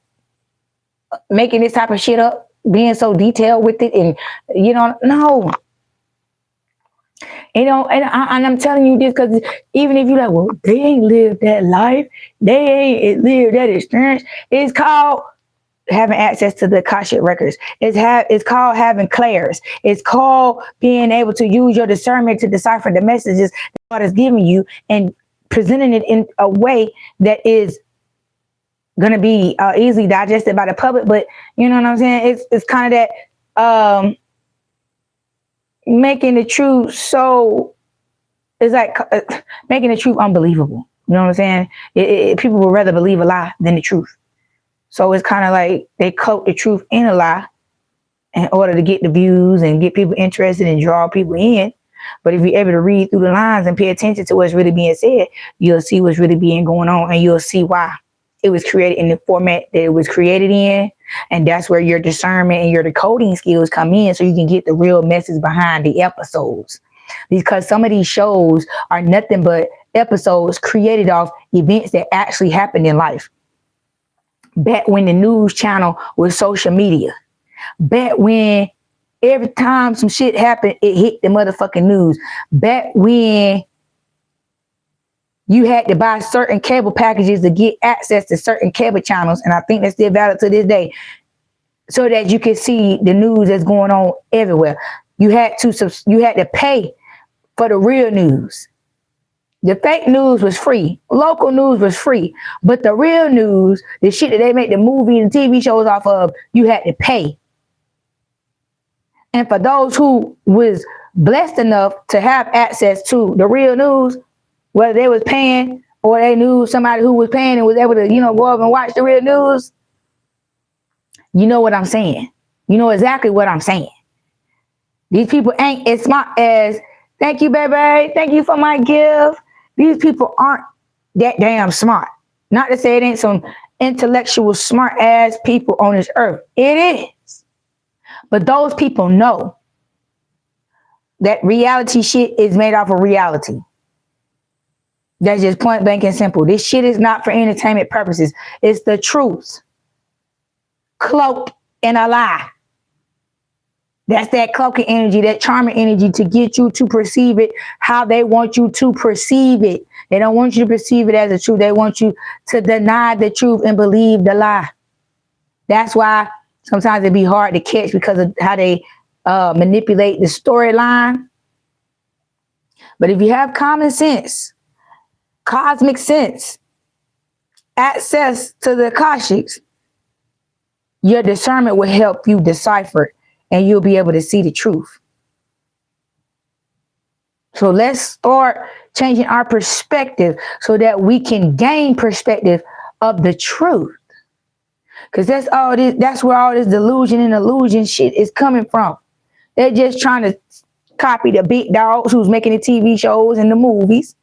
making this type of shit up, being so detailed with it, and you know, no. You know, and I'm telling you this because even if you're like, well, they ain't lived that life, they ain't lived that experience. It's called having access to the Akashic records. It's called having clairs. It's called being able to use your discernment to decipher the messages that God is giving you and presenting it in a way that is going to be easily digested by the public. But you know what I'm saying? It's kind of that making the truth so, it's like making the truth unbelievable. You know what I'm saying? People would rather believe a lie than the truth. So it's kind of like they coat the truth in a lie in order to get the views and get people interested and draw people in. But if you're able to read through the lines and pay attention to what's really being said, you'll see what's really being going on, and you'll see why it was created in the format that it was created in. And that's where your discernment and your decoding skills come in, so you can get the real message behind the episodes. Because some of these shows are nothing but episodes created off events that actually happened in life. Back when the news channel was social media. Back when every time some shit happened, it hit the motherfucking news. Back when you had to buy certain cable packages to get access to certain cable channels, and I think that's still valid to this day, so that you could see the news that's going on everywhere. You had to pay for the real news. The fake news was free. Local news was free. But the real news, the shit that they make the movie and TV shows off of, you had to pay. And for those who was blessed enough to have access to the real news, whether they was paying or they knew somebody who was paying and was able to, go up and watch the real news, you know what I'm saying. You know exactly what I'm saying. These people ain't as smart as, thank you, baby, thank you for my gift. These people aren't that damn smart. Not to say it ain't some intellectual, smart ass people on this earth. It is. But those people know that reality shit is made off of reality. That's just point blank and simple. This shit is not for entertainment purposes. It's the truth, cloaked in a lie. That's that cloaking energy, that charming energy to get you to perceive it how they want you to perceive it. They don't want you to perceive it as the truth. They want you to deny the truth and believe the lie. That's why sometimes it'd be hard to catch, because of how they manipulate the storyline. But if you have common sense, cosmic sense, access to the Akashics, your discernment will help you decipher, and you'll be able to see the truth. So let's start changing our perspective so that we can gain perspective of the truth. Because that's where all this delusion and illusion shit is coming from. They're just trying to copy the big dogs who's making the TV shows and the movies.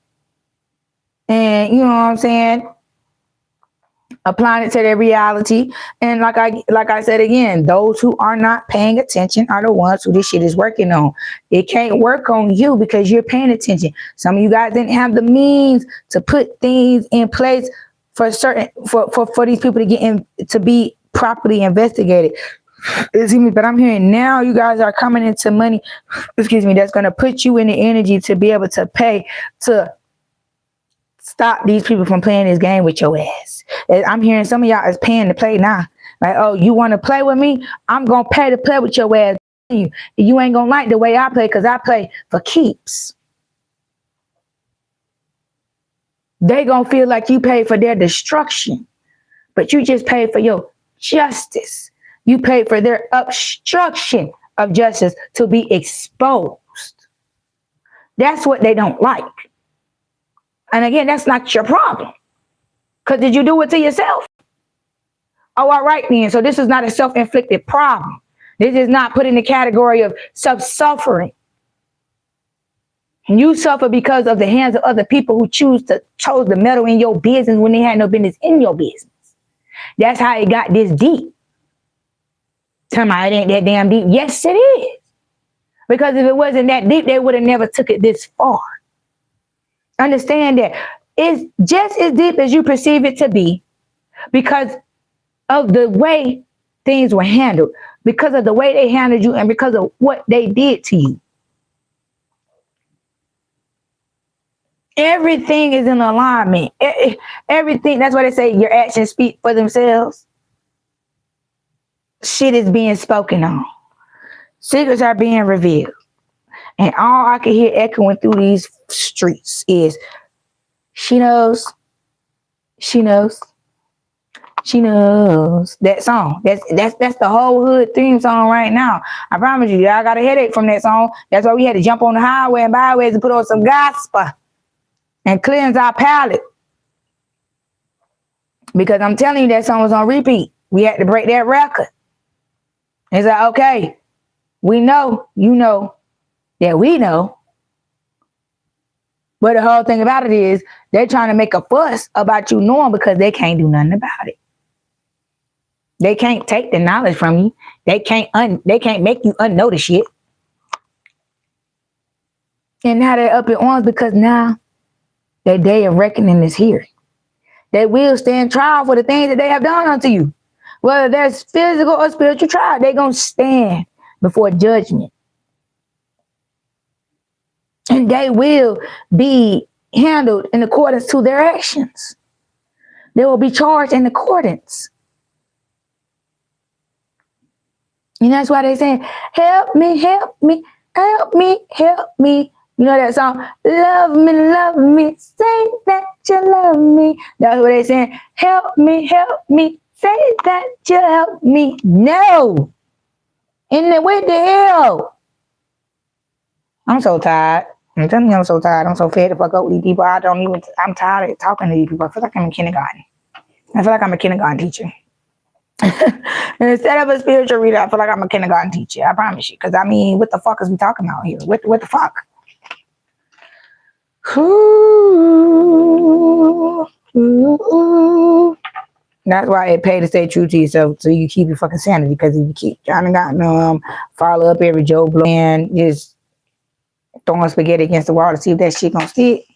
And you know what I'm saying? Applying it to their reality. And like I said again, those who are not paying attention are the ones who this shit is working on. It can't work on you because you're paying attention. Some of you guys didn't have the means to put things in place for these people to get in, to be properly investigated. But I'm hearing now you guys are coming into money, that's going to put you in the energy to be able to pay to stop these people from playing this game with your ass. I'm hearing some of y'all is paying to play now. Like, oh, you want to play with me? I'm going to pay to play with your ass. You ain't going to like the way I play, because I play for keeps. They going to feel like you paid for their destruction, but you just paid for your justice. You paid for their obstruction of justice to be exposed. That's what they don't like. And again, that's not your problem. Because did you do it to yourself? Oh, all right then. So this is not a self-inflicted problem. This is not put in the category of self-suffering. You suffer because of the hands of other people who chose to meddle in your business when they had no business in your business. That's how it got this deep. Tell me it ain't that damn deep. Yes, it is. Because if it wasn't that deep, they would have never took it this far. Understand that it's just as deep as you perceive it to be, because of the way things were handled, because of the way they handled you, and because of what they did to you. Everything is in alignment. Everything. That's why they say your actions speak for themselves. Shit is being spoken on. Secrets are being revealed. And all I can hear echoing through these streets is, she knows, she knows, she knows. That song. That's the whole hood theme song right now. I promise you, I got a headache from that song. That's why we had to jump on the highway and byways and put on some gospel and cleanse our palate. Because I'm telling you, that song was on repeat. We had to break that record. It's like, okay, we know, you know, that we know But the whole thing about it is they're trying to make a fuss about you knowing because they can't do nothing about it. They can't take the knowledge from you. They can't make you unnotice shit. And now they're up in arms because now their day of reckoning is here. They will stand trial for the things that they have done unto you. Whether there's physical or spiritual trial, they're going to stand before judgment. And they will be handled in accordance to their actions. They will be charged in accordance. And that's why they say, help me, help me, help me, help me. You know that song, love me, say that you love me. That's what they saying, help me, say that you help me. No. And then what the hell? I'm so tired. I'm telling you, I'm so tired. I'm so fed the fuck up with these people. I'm tired of talking to these people. I feel like I'm in kindergarten. I feel like I'm a kindergarten teacher. Instead of a spiritual reader, I feel like I'm a kindergarten teacher. I promise you. Because, I mean, what the fuck is we talking about here? What the fuck? That's why it pays to stay true to yourself, so you keep your fucking sanity. Because if you keep trying to follow up every Joe Blow and just throwing spaghetti against the wall to see if that shit gonna stick,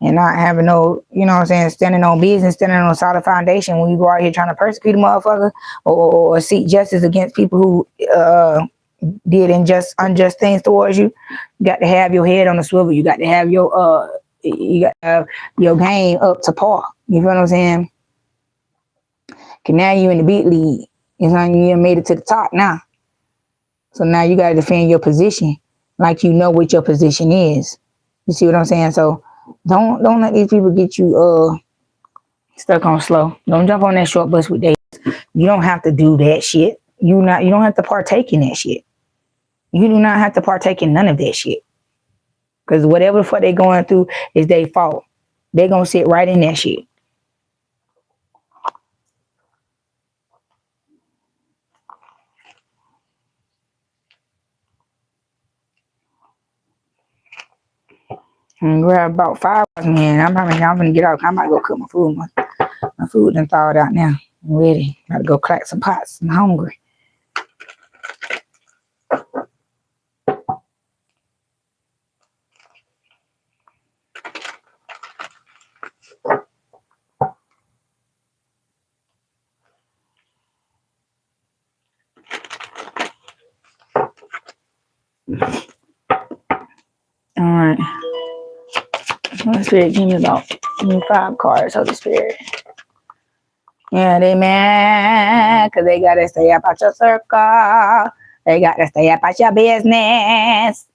and not having no, you know what I'm saying, standing on business, standing on a solid foundation when you go out here trying to persecute a motherfucker or seek justice against people who did unjust things towards you. You got to have your head on the swivel. You got to have your game up to par. You feel what I'm saying? Cause now you in the big league. You know, you made it to the top now. So now you got to defend your position like you know what your position is. You see what I'm saying? So don't let these people get you stuck on slow. Don't jump on that short bus with dates. You don't have to do that shit. You don't have to partake in that shit. You do not have to partake in none of that shit. Because whatever the fuck they going through is their fault. They gonna sit right in that shit. And grab about 5 man. I'm gonna get out. I'm about to go cook my food. My food done thawed out now. I'm ready. Gotta go crack some pots. I'm hungry. All right. Holy Spirit, give me 5 cards, Holy Spirit. Yeah, they mad because they gotta stay up out your circle. They gotta stay up out your business.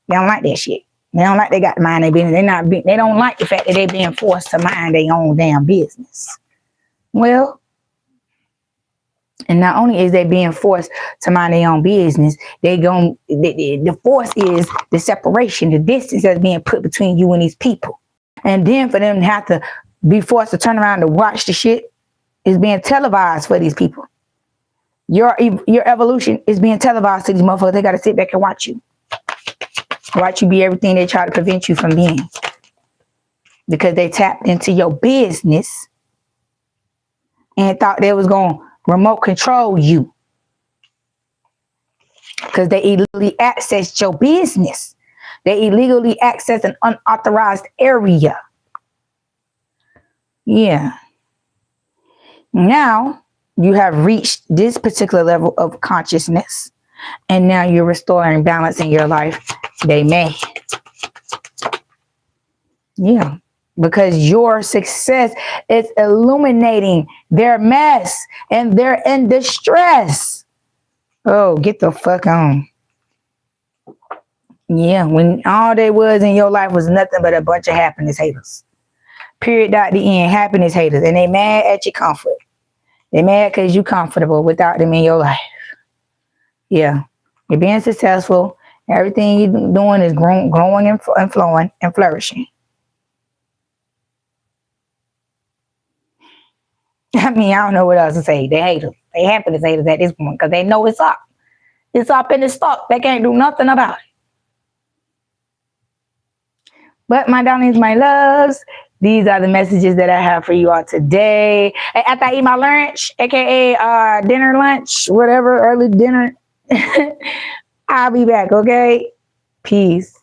They don't like that shit. They don't like they got to mind their business. They don't like the fact that they being forced to mind their own damn business. Well, and not only is they being forced to mind their own business, the force is the separation, the distance that's being put between you and these people. And then for them to have to be forced to turn around to watch the shit is being televised for these people. Your evolution is being televised to these motherfuckers. They got to sit back and watch you. Watch you be everything they try to prevent you from being. Because they tapped into your business and thought they was going to remote control you. Because they illegally accessed your business. They illegally accessed an unauthorized area. Yeah. Now you have reached this particular level of consciousness. And now you're restoring balance in your life. They may. Yeah. Because your success is illuminating their mess and they're in distress. Oh, get the fuck on. Yeah, when all they was in your life was nothing but a bunch of happiness haters. Period. Dot the end. Happiness haters. And they mad at your comfort. They mad because you comfortable without them in your life. Yeah. You're being successful. Everything you're doing is growing and flowing and flourishing. I mean, I don't know what else to say. They hate us. They happiness haters at this point because they know it's up. It's up in the stock. They can't do nothing about it. But my darlings, my loves, these are the messages that I have for you all today. After I eat my lunch, aka dinner, lunch, whatever, early dinner, I'll be back, okay? Peace.